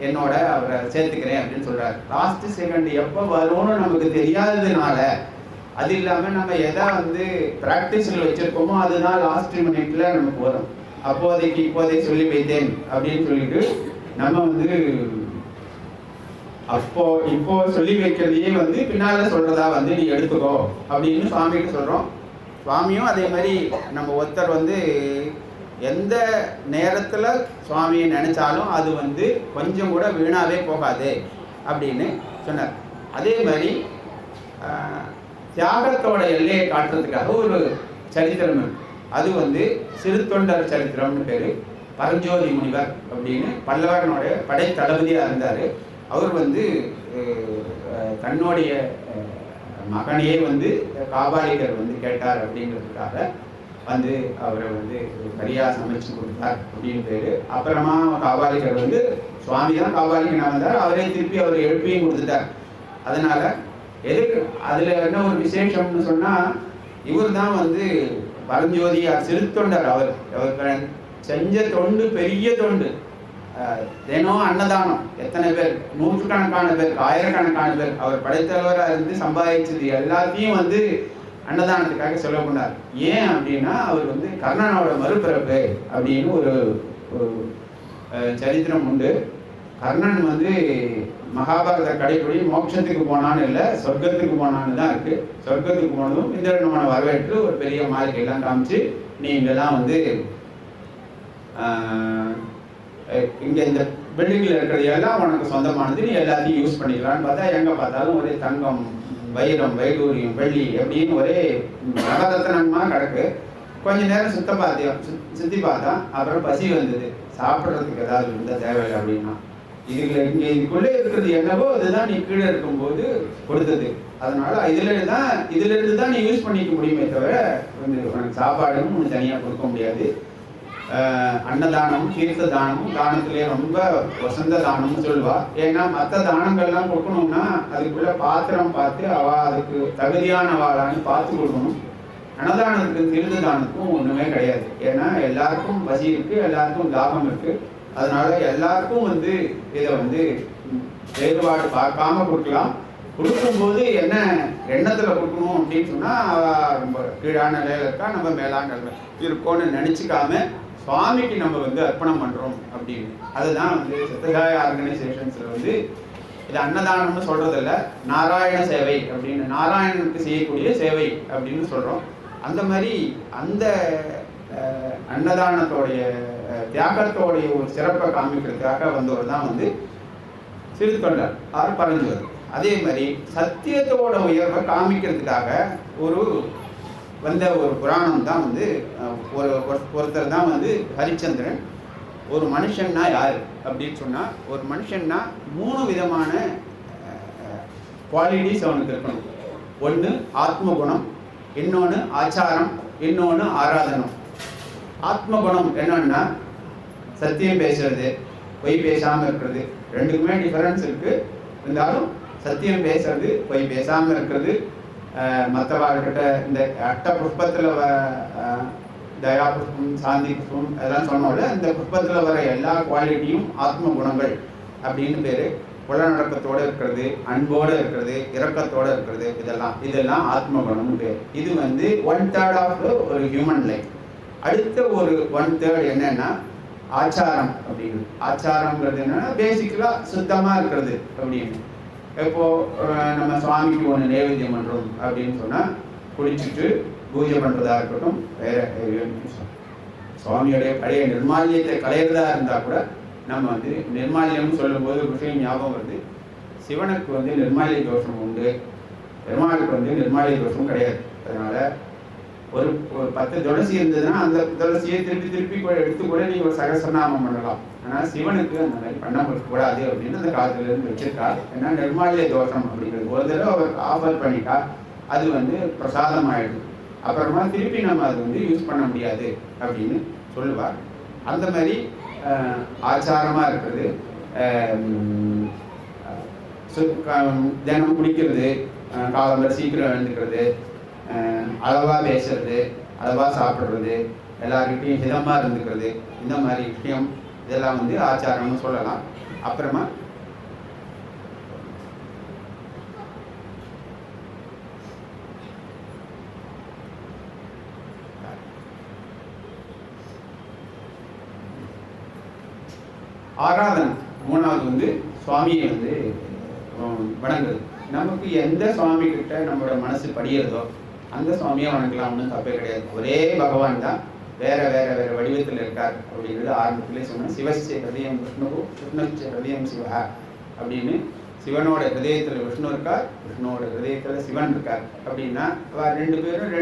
என்னோட அவரை சேர்த்துக்கிறேன் அப்படின்னு சொல்கிறார். லாஸ்ட் செகண்ட் எப்போ வரும்னு நமக்கு தெரியாததுனால, அது இல்லாமல் நம்ம எதை வந்து ப்ராக்டிஸில் வச்சுருக்கோமோ அதுதான் லாஸ்ட் மினிட்ல நமக்கு வரும். இப்போதை சொல்லி வைத்தேன் அப்படின்னு சொல்லிட்டு நம்ம வந்து இப்போ சொல்லி வைக்கிறதையே வந்து பின்னால் சொல்கிறதா வந்து நீ எடுத்துக்கோ அப்படின்னு சுவாமிகிட்ட சொல்கிறோம். சுவாமியும் அதே மாதிரி நம்ம ஒருத்தர் வந்து எந்த நேரத்தில் சுவாமியை நினச்சாலும் அது வந்து கொஞ்சம் கூட வீணாகவே போகாது அப்படின்னு சொன்னார். அதே மாதிரி தியாகத்தோட எல்லையை காட்டுறதுக்காக ஒரு சரித்திரம் இருக்கு. அது வந்து சிறு தொண்டர் சரித்திரம்னு பேர். பரஞ்சோதி முனிவர் அப்படின்னு பல்லவனுடைய படை தளபதியாக இருந்தார். அவர் வந்து தன்னுடைய மகனையே வந்து காபாலிகர் வந்து கேட்டார் அப்படிங்கிறதுக்காக வந்து அவரை வந்து சரியாக சமைச்சு கொடுத்தார் அப்படின்னு பேர். அப்புறமா காபாலிகர் வந்து சுவாமி தான் காபாலிகனாக வந்தார், அவரே திருப்பி அவர் எழுப்பியும் கொடுத்துட்டார். அதனால எதுக்கு அதில் என்ன ஒரு விசேஷம்னு சொன்னால், இவர் தான் வந்து பரஞ்சோதியார் சிறுத்தொண்டர். அவர் செஞ்ச தொண்டு பெரிய தொண்டு. தினம் அன்னதானம், எத்தனை பேர், நூற்றுக்கணக்கான பேர், ஆயிரக்கணக்கான பேர் அவர் படைத்தலைவராக இருந்து சம்பாதிச்சது எல்லாத்தையும் வந்து அன்னதானத்துக்காக செலவு பண்ணார். ஏன் அப்படின்னா அவர் வந்து கர்ணனோட மறுபிறப்பு அப்படின்னு ஒரு சரித்திரம் உண்டு. கர்ணன் வந்து மகாபாரத கடைப்படி மோட்சத்துக்கு போனான்னு இல்லை, சொர்க்கத்துக்கு போனான்னு தான் இருக்கு. சொர்க்கத்துக்கு போனதும் இந்திரனோட வரவேற்று ஒரு பெரிய மாளிகையெல்லாம் காமிச்சு, நீ இங்கெல்லாம் வந்து இங்கே இந்த பில்டிங்கில் இருக்கிறது எல்லாம் உனக்கு சொந்தமானது, நீ எல்லாத்தையும் யூஸ் பண்ணிக்கலான்னு பார்த்தா எங்கே பார்த்தாலும் ஒரே தங்கம், வைரம், வைடூரியம், வெள்ளி அப்படின்னு ஒரே நகரத்தனமாக கிடக்கு. கொஞ்ச நேரம் சுற்றி பார்த்தா அப்புறம் பசி வந்தது, சாப்பிட்றதுக்கு ஏதாவது இருந்தால் தேவையில்லை அப்படின்னா இதுக்குள்ளே இருக்கிறது என்னவோ அதுதான் நீ கீழே இருக்கும்போது கொடுத்தது. அதனால இதுல இருந்து தான் நீ யூஸ் பண்ணிக்க முடியுமே தவிர வந்து உனக்கு சாப்பாடுன்னு ஒன்று தனியாக கொடுக்க முடியாது. அன்னதானமும் தீர்த்த தானமும் தானத்திலே ரொம்ப வசந்த தானம்னு சொல்லுவா. ஏன்னா மற்ற தானங்கள்லாம் கொடுக்கணும்னா அதுக்குள்ள பாத்திரம் பார்த்து அதுக்கு தகுதியானவாளான்னு பார்த்து கொடுக்கணும். அன்னதானத்துக்கு தீர்த்த தானத்துக்கும் ஒண்ணுமே கிடையாது. ஏன்னா எல்லாருக்கும் பசி இருக்கு, எல்லாருக்கும் தாகம் இருக்கு. அதனால எல்லாருக்கும் வந்து இதை வந்து வேறுபாடு பார்க்காம கொடுக்கலாம். கொடுக்கும்போது என்ன எண்ணத்துல கொடுக்கணும் அப்படின்னு சொன்னா ரொம்ப கீழான நிலையில இருக்கா, நம்ம மேலான இருக்கோன்னு நினைச்சுக்காம சுவாமிக்கு நம்ம வந்து அர்ப்பணம் பண்றோம் அப்படின்னு. அதுதான் வந்து சத்யசாய் ஆர்கனைசேஷன்ஸ்ல வந்து இது அன்னதானம்னு சொல்றதில்ல, நாராயண சேவை அப்படின்னு, நாராயணனுக்கு செய்யக்கூடிய சேவை அப்படின்னு சொல்றோம். அந்த மாதிரி அந்த அன்னதானத்தோடைய தியாகத்தோடைய ஒரு சிறப்பை காமிக்கிறதுக்காக வந்தவர் தான் வந்து சிறுத்தொண்டர் ஆர் பரஞ்சோதி. அதே மாதிரி சத்தியத்தோட உயர்வை காமிக்கிறதுக்காக வந்த ஒரு புராணம் தான் வந்து ஒருத்தர் தான் வந்து ஹரிச்சந்திரன். ஒரு மனுஷன்னா யார் அப்படின்னு சொன்னா, ஒரு மனுஷன்னா 3 விதமான குவாலிட்டிஸ் அவனுக்கு இருக்கணும். ஒன்று ஆத்ம குணம், இன்னொன்று ஆச்சாரம், இன்னொன்று ஆராதனம். ஆத்ம குணம் என்னன்னா சத்தியம் பேசுறது, பொய் பேசாம இருக்கிறது. ரெண்டுக்குமே டிஃபரன்ஸ் இருக்கு. இருந்தாலும் சத்தியம் பேசுறது, பொய் பேசாம இருக்கிறது, மற்றவர்கிட்ட இந்த அட்ட புஷ்பத்துல தயா புஷ்பம், சாந்தி புஷ்பம் அதெல்லாம் சொன்னோம்ல, இந்த புஷ்பத்துல வர எல்லா குவாலிட்டியும் ஆத்ம குணங்கள் அப்படின்னு பேரு. புலநடக்கத்தோடு இருக்கிறது, அன்போடு இருக்கிறது, இரக்கத்தோடு இருக்கிறது, இதெல்லாம் ஆத்ம குணம்னு பேர். இது வந்து 1/3 ஆஃப் ஒரு ஹியூமன் லைஃப். அடுத்த ஒரு 1/3 என்னன்னா ஆச்சாரம் அப்படின்னு. ஆச்சாரம்ங்கிறது என்னன்னா பேசிக்கலா சுத்தமா இருக்கிறது அப்படின்னு. இப்போ நம்ம சுவாமிக்கு ஒன்று நைவேத்தியம் பண்றோம் அப்படின்னு சொன்னா குளிச்சுட்டு பூஜை பண்றதா இருக்கட்டும், வேற சுவாமியோடைய பழைய நிர்மால்யத்தை களையிறதா இருந்தா கூட நம்ம வந்து நிர்மால்யம்னு சொல்லும்போது ஒரு விஷயம் ஞாபகம் வருது. சிவனுக்கு வந்து நிர்மால்ய தோஷம் உண்டு, பெருமாளுக்கு வந்து நிர்மால்ய தோஷம் கிடையாது. அதனால ஒரு 10 துளசி இருந்ததுன்னா அந்த துளசியை திருப்பி எடுத்து கூட நீங்க ஒரு சகசரநாமம் பண்ணலாம். ஆனா சிவனுக்கு அந்த மாதிரி பண்ண கூடாது அப்படின்னு அந்த காலத்துல இருந்து வச்சிருக்காரு. ஏன்னா நிர்மால்ய தோஷம் அப்படிங்கிறது ஒரு தடவை அவர் ஆஃபர் பண்ணிட்டா அது வந்து பிரசாதம் ஆயிடுது. அப்புறமா திருப்பி நம்ம அது வந்து யூஸ் பண்ண முடியாது அப்படின்னு சொல்லுவார். அந்த மாதிரி ஆச்சாரமா இருக்கிறது, தினம் குடிக்கிறது, காலம்பர சீக்கிரம் எழுந்துக்கிறது, அளவா பேசுறது, அளவா சாப்பிட்றது, எல்லாருக்கிட்டையும் ஹிதமா இருந்துக்கிறது, இந்த மாதிரி விஷயம் இதெல்லாம் வந்து ஆச்சாரம்னு சொல்லலாம். அப்புறமா ஆராதனை, 3வது வந்து சுவாமியை வந்து வணங்குறது. நமக்கு எந்த சுவாமி கிட்ட நம்மளோட மனசு படிகிறதோ அந்த சுவாமியை வணங்கலாம்னு தப்பே கிடையாது. ஒரே பகவான் தான் வேற வேற வேற வடிவத்தில் இருக்கார் அப்படிங்கிறது ஆரம்பத்திலே சொன்னோம். சிவஸ்ய ஹிருதயம் விஷ்ணுவோ விஷ்ணுச்ச ஹிருதயம் சிவா அப்படின்னு. சிவனோட ஹிருதயத்தில் விஷ்ணு இருக்கார், விஷ்ணுவோட ஹிருதயத்தில் சிவன் இருக்கார். அப்படின்னா 2 பேரும்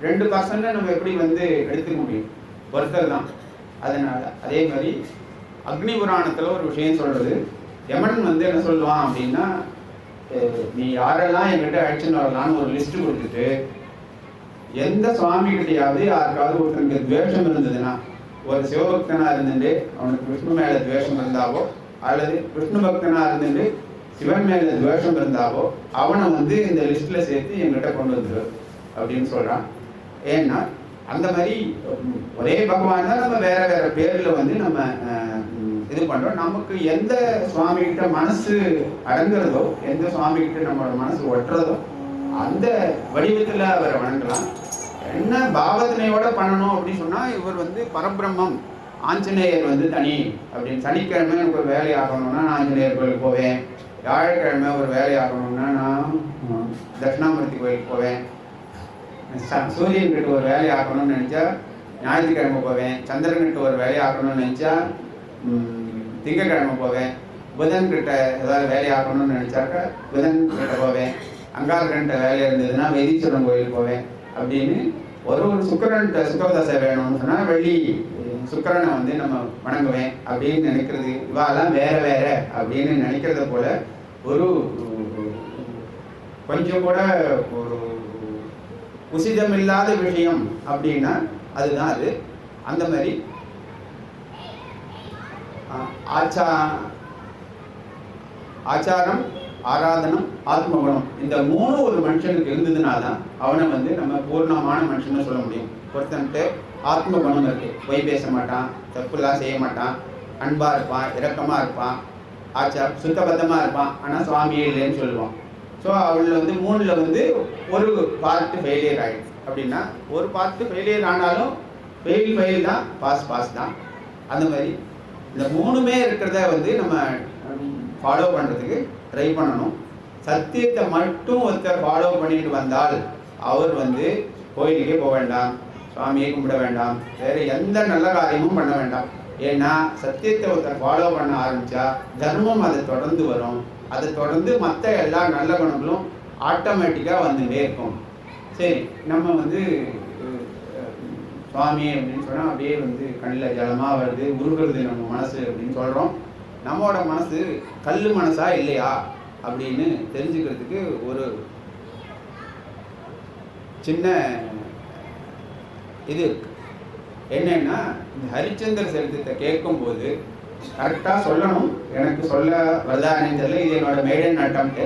2 பர்சன்ட் நம்ம எப்படி வந்து எடுத்துக்க முடியும்? ஒருத்தர் தான். அதனால அதே மாதிரி அக்னி புராணத்துல ஒரு விஷயம் சொல்றது, யமன் வந்து என்ன சொல்லுவான் அப்படின்னா, நீ யாரெல்லாம் என்கிட்ட அழைச்சுன்னு வரலான்னு ஒரு லிஸ்ட் கொடுத்துட்டு எந்த சுவாமி கிட்டையாவது யாருக்காவது ஒருத்தனுக்கு துவேஷம் இருந்ததுன்னா, ஒரு சிவபக்தனா இருந்துட்டு அவனுக்கு விஷ்ணு மேல துவேஷம் இருந்தாவோ அல்லது விஷ்ணு பக்தனா இருந்துட்டு சிவன் மேல துவேஷம் இருந்தாவோ அவனை வந்து இந்த லிஸ்ட்ல சேர்த்து என்கிட்ட கொண்டு வந்துரு அப்படின்னு சொல்றான். ஏன்னா அந்த மாதிரி ஒரே பகவான் தான் நம்ம வேற வேற பேர்ல வந்து நம்ம இது பண்றோம். நமக்கு எந்த சுவாமி கிட்ட மனசு அடங்குறதோ, எந்த சுவாமி கிட்ட நம்மளோட மனசு ஒட்டுறதோ அந்த வடிவத்துல அவரை வணங்கலாம். என்ன பாவத்தினையோட பண்ணணும் அப்படின்னு சொன்னா, இவர் வந்து பரபிரம்மம், ஆஞ்சநேயர் வந்து தனி அப்படின்னு. சனிக்கிழமை எனக்கு ஒரு வேலை ஆகணும்னா நான் ஆஞ்சநேயர் கோயிலுக்கு போவேன். வியாழக்கிழமை ஒரு வேலை ஆகணும்னா நான் தட்சிணாமூர்த்தி கோயிலுக்கு போவேன். சூரியன் கிட்ட ஒரு வேலை ஆக்கணும்னு நினைச்சா ஞாயிற்றுக்கிழமை போவேன். சந்திரன் கிட்ட ஒரு வேலை ஆக்கணும்னு நினைச்சா திங்கக்கிழமை போவேன். புதன் கிட்ட ஏதாவது வேலை ஆக்கணும்னு நினைச்சாக்க புதன் கிட்ட போவேன். அங்காரகன்ட்ட வேலை இருந்ததுன்னா வைத்தீஸ்வரன் கோயில் போவேன் அப்படின்னு. ஒரு சுக்கிரன்ட்ட சுக்கரதசை வேணும்னு சொன்னா வெள்ளி சுக்கிரனை வந்து நம்ம வணங்குவேன் அப்படின்னு நினைக்கிறது, இவாலாம் வேற வேற அப்படின்னு நினைக்கிறத போல ஒரு கொஞ்சம் கூட ஒரு உசிதமில்லாத விஷயம் அப்படின்னா அதுதான் அது. அந்த மாதிரி ஆச்சாரம், ஆராதனம், ஆத்மகுணம், இந்த 3 ஒரு மனுஷனுக்கு இருந்ததுனால தான் அவனை வந்து நம்ம பூர்ணமான மனுஷன்னு சொல்ல முடியும். ஒருத்தன்ட்டு ஆத்மகுணம் இருக்கு, பொய் பேச மாட்டான், தப்புலாம் செய்ய மாட்டான், அன்பா இருப்பான், இரக்கமாக இருப்பான், சுத்தபத்தமாக இருப்பான், ஆனால் சுவாமியே இல்லைன்னு சொல்லுவான். ஸோ அவளில் வந்து 3ல் வந்து ஒரு பார்ட்டு ஃபெயிலியர் ஆகிடுச்சு. அப்படின்னா ஒரு பார்ட்டு ஃபெயிலியர் ஆனாலும் ஃபெயில் தான், பாஸ் தான். அந்த மாதிரி இந்த 3மே இருக்கிறத வந்து நம்ம ஃபாலோ பண்ணுறதுக்கு ட்ரை பண்ணணும். சத்தியத்தை மட்டும் ஒருத்தர் ஃபாலோ பண்ணிட்டு வந்தால் அவர் வந்து கோயிலுக்கே போக வேண்டாம், சுவாமியை கும்பிட வேண்டாம், வேறு எந்த நல்ல காரியமும் பண்ண வேண்டாம். ஏன்னா சத்தியத்தை ஒருத்தர் ஃபாலோ பண்ண ஆரம்பித்தா தர்மம் அதை தொடர்ந்து வரும். அதை தொடர்ந்து மற்ற எல்லா நல்ல குணங்களும் ஆட்டோமேட்டிக்காக வந்துட்டே இருக்கும். சரி, நம்ம வந்து சுவாமி அப்படின்னு சொன்னால் அப்படியே வந்து கண்ணில் ஜலமாக வருது, உருகிறது நம்ம மனசு அப்படின்னு சொல்கிறோம். நம்மளோட மனசு கல் மனசா இல்லையா அப்படின்னு தெரிஞ்சுக்கிறதுக்கு ஒரு சின்ன இது என்னன்னா, இந்த ஹரிச்சந்திர சரித்திரத்தை கேட்கும்போது கரெக்டாக சொல்லணும். எனக்கு சொல்ல வரதானே தெரியல, இது என்னோட மேடன் அட்டம்ப்ட்.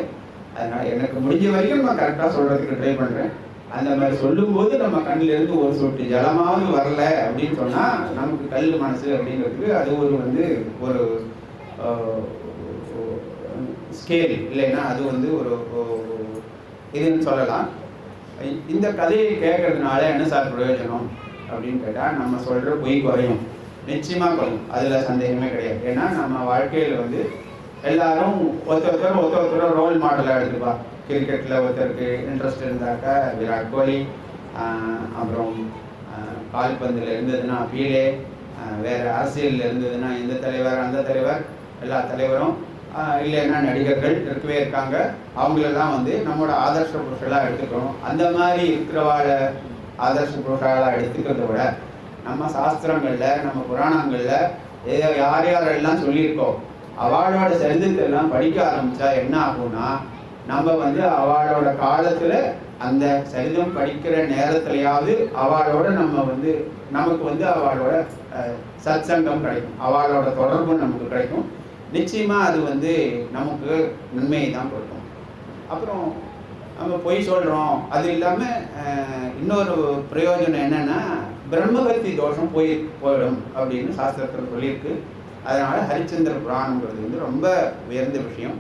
அதனால் எனக்கு முடிஞ்ச வரைக்கும் நான் கரெக்டாக சொல்கிறதுக்கு ட்ரை பண்ணுறேன். அந்த மாதிரி சொல்லும்போது நம்ம கண்ணிலேருந்து ஒரு சொட்டு ஜலமாவது வரல அப்படின்னு சொன்னால் நமக்கு கல் மனசு அப்படிங்கிறதுக்கு அது ஒரு வந்து ஒரு ஸ்கேல் இல்லைன்னா அது வந்து ஒரு இதுன்னு சொல்லலாம். இந்த கதையை கேட்கறதுனால என்ன சார் பிரயோஜனம் அப்படின்னு கேட்டால், நம்ம சொல்கிற பொய் குறையும், நிச்சயமாக குறையும், அதில் சந்தேகமே கிடையாது. ஏன்னா நம்ம வாழ்க்கையில் வந்து எல்லாரும் ஒருத்தர் ரோல் மாடலாக எடுத்துப்பா. கிரிக்கெட்டில் ஒருத்தருக்கு இன்ட்ரெஸ்ட் இருந்தாக்கா விராட் கோலி, அப்புறம் கால்பந்தில் இருந்ததுன்னா பீலே, வேறு அரசியலில் இருந்ததுன்னா இந்த தலைவர் அந்த தலைவர், எல்லா தலைவரும் இல்லைன்னா நடிகர்கள் இருக்கவே இருக்காங்க. அவங்களெல்லாம் வந்து நம்மளோட ஆதர்ஷ புருஷலாக எடுத்துக்கணும். அந்த மாதிரி இருக்கிறவாளை ஆதர்ஷ புருஷலாக எடுத்துக்கிறத விட நம்ம சாஸ்திரங்களில் நம்ம புராணங்களில் யாரெல்லாம் சொல்லியிருக்கோம் அவளோட சரித்திரத்தை எல்லாம் படிக்க ஆரம்பித்தா என்ன ஆகும்னா, நம்ம வந்து அவளோட காலத்தில் அந்த சரிதம் படிக்கிற நேரத்துலையாவது அவளோட நம்ம வந்து நமக்கு வந்து அவளோட சத்சங்கம் கிடைக்கும், அவளோட தொடர்பு நமக்கு கிடைக்கும். நிச்சயமாக அது வந்து நமக்கு நன்மையை தான் கொடுக்கும். அப்புறம் நம்ம பொய் சொல்கிறோம், அது இல்லாமல் இன்னொரு பிரயோஜனம் என்னென்னா பிரம்மகத்தி தோஷம் போயிடும் அப்படின்னு சாஸ்திரத்தில் சொல்லியிருக்கு. அதனால் ஹரிச்சந்திர புராணங்கிறது வந்து ரொம்ப உயர்ந்த விஷயம்.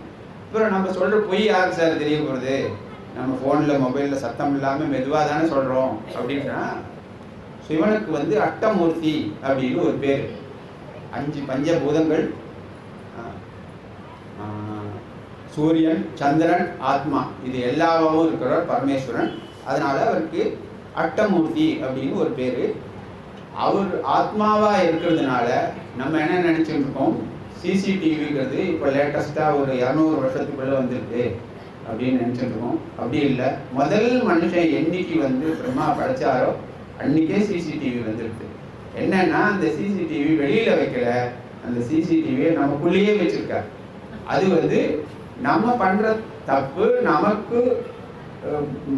அப்புறம் நம்ம சொல்கிற பொய் யாருக்கு சார் தெரிய போகிறது, நம்ம ஃபோனில் மொபைலில் சத்தம் இல்லாமல் மெதுவாக தானே சொல்கிறோம் அப்படின்னா, சிவனுக்கு வந்து அட்டமூர்த்தி அப்படின்னு ஒரு பேர். 5 பஞ்சபூதங்கள், சூரியன், சந்திரன், ஆத்மா, இது எல்லாவும் இருக்கிறவர் பரமேஸ்வரன். அதனால் அவருக்கு அட்டமூர்த்தி அப்படின்னு ஒரு பேர். அவர் ஆத்மாவாக இருக்கிறதுனால நம்ம என்ன நினச்சிட்டு இருக்கோம், சிசிடிவிங்கிறது இப்போ லேட்டஸ்ட்டாக ஒரு 200 வருஷத்துக்குள்ளே வந்துருக்கு அப்படின்னு நினச்சிட்டு இருக்கோம். அப்படி இல்லை, முதல் மனுஷன் என்னைக்கு வந்து பிரம்மா படைச்சாரோ அன்றைக்கே சிசிடிவி வந்துருக்கு. என்னன்னா அந்த சிசிடிவி வெளியில் வைக்கல, அந்த சிசிடிவியை நமக்குள்ளேயே வச்சுருக்கார். அது வந்து நம்ம பண்ணுற தப்பு நமக்கு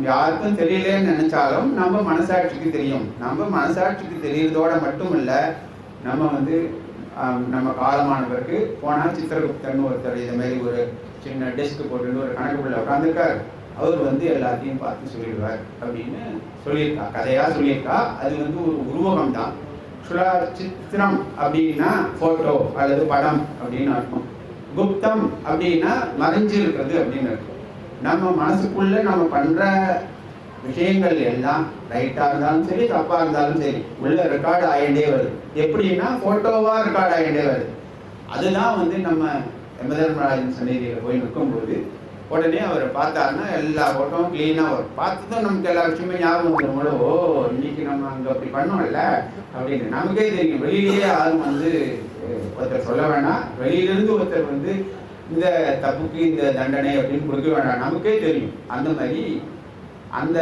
யாருக்கும் தெரியலேன்னு நினைச்சாலும் நம்ம மனசாட்சிக்கு தெரியும். நம்ம மனசாட்சிக்கு தெரியறதோட மட்டும் இல்லை, நம்ம வந்து நம்ம காலமான பிறகு போனால் சித்திரகுப்தன் ஒருத்தர் இதை மாதிரி ஒரு சின்ன டெஸ்க் போட்டு ஒரு கணக்குள்ள உட்காந்துருக்கார். அவர் வந்து எல்லாத்தையும் பார்த்து சொல்லிடுவார் அப்படின்னு சொல்லியிருக்கா, கதையாக சொல்லியிருக்கா. அது வந்து ஒரு உருவகம் தான். சித்திரம் அப்படின்னா ஃபோட்டோ அல்லது படம் அப்படின்னு அர்த்தம். குப்தம் அப்படின்னா மறைஞ்சு இருக்கிறது அப்படின்னு அர்த்தம். நம்ம மனசுக்குள்ள நம்ம பண்ற விஷயங்கள் எல்லாம் ரைட்டா இருந்தாலும் சரி தப்பா இருந்தாலும் சரி உள்ள ரெக்கார்டு ஆகிட்டே வருது. எப்படின்னா போட்டோவா ரெக்கார்டு ஆகிட்டே வருது. அதுதான் வந்து நம்ம யமதர்மராஜன் சந்நிதியில் போய் நிற்கும்போது உடனே அவரை பார்த்தாருன்னா எல்லா போட்டோவும் கிளீனாக வரும். பார்த்ததும் நமக்கு எல்லா விஷயமே ஞாபகம் வந்துடும். ஓ இன்னைக்கு நம்ம அங்கே அப்படி பண்ணோம்ல அப்படின்னு நமக்கே தெரியும். வெளியிலேயே யாரும் வந்து ஒருத்தர் சொல்ல வேணாம், வெளியிலேருந்து ஒருத்தர் வந்து இந்த தப்புக்கு இந்த தண்டனை அப்படின்னு கொடுக்க வேண்டாம், நமக்கே தெரியும். அந்த மாதிரி அந்த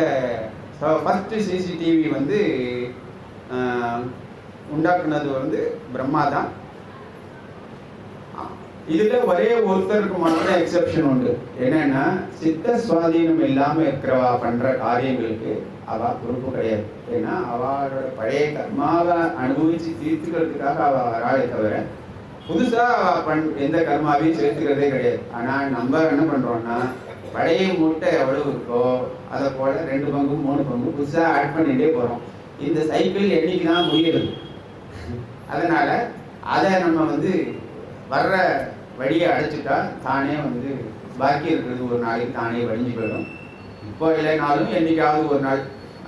ஃபர்ஸ்ட் சிசிடிவி வந்து உண்டாக்குனது வந்து பிரம்மா தான். இதுல ஒரே ஒருத்தருக்கு மட்டும் எக்ஸெப்ஷன் உண்டு. என்னன்னா சித்த சுவாதீனம் இல்லாம இருக்கிறவா பண்ற காரியங்களுக்கு அவ பொறுப்பு கிடையாது. ஏன்னா அவளோட பழைய கர்மாவை அனுபவிச்சு தீர்த்துக்கிறதுக்காக அவ வராளே தவிர புதுசா அவ எந்த கர்மாவையும் சேர்த்துக்கிறதே கிடையாது. ஆனா நம்ம என்ன பண்றோம்னா பழைய மூட்டை எவ்வளவு இருக்கோ அதை போல 2 பங்கு 3 பங்கு புதுசா ஆட் பண்ணிட்டே போறோம். இந்த சைக்கிள் என்னைக்கு தான் முடிகிறது. அதனால அதை நம்ம வந்து வர்ற வழியை அடைச்சிட்டா தானே வந்து பாக்கி இருக்கிறது ஒரு நாளைக்கு தானே வடிஞ்சு போயிடும். இப்போ இல்லைனாலும் என்னைக்காவது ஒரு நாள்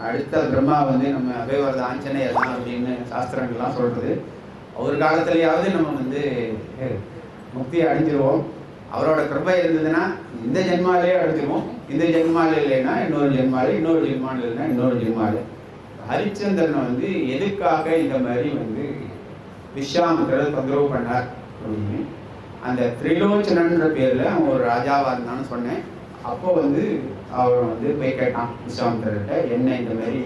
அடுத்த பிரம்மா வந்து நம்ம அபயவரத ஆஞ்சநேயர் தான் அப்படின்னு சாஸ்திரங்கள்லாம் சொல்றது. ஒரு காலத்துலயாவது நம்ம வந்து முக்தியை அடைஞ்சிருவோம். அவரோட கிருபை இருந்ததுன்னா இந்த ஜென்மாலே அடைஞ்சிருவோம். இந்த ஜென்மால இல்லைன்னா இன்னொரு ஜென்மால, இன்னொரு ஜென்மால இல்லைன்னா இன்னொரு ஜென்மால. ஹரிச்சந்திரனை வந்து எதுக்காக இந்த மாதிரி வந்து விஸ்வாமித்திரர் தொந்தரவு பண்ணார் அப்படின்னு அந்த திரிலோச்சனன்ற பேர்ல அவன் ஒரு ராஜாவா இருந்தான்னு சொன்னேன். அப்போ வந்து அவன் வந்து போய் கேட்டான் விஸ்வாமித்திரர்கிட்ட, என்ன இந்த மாதிரி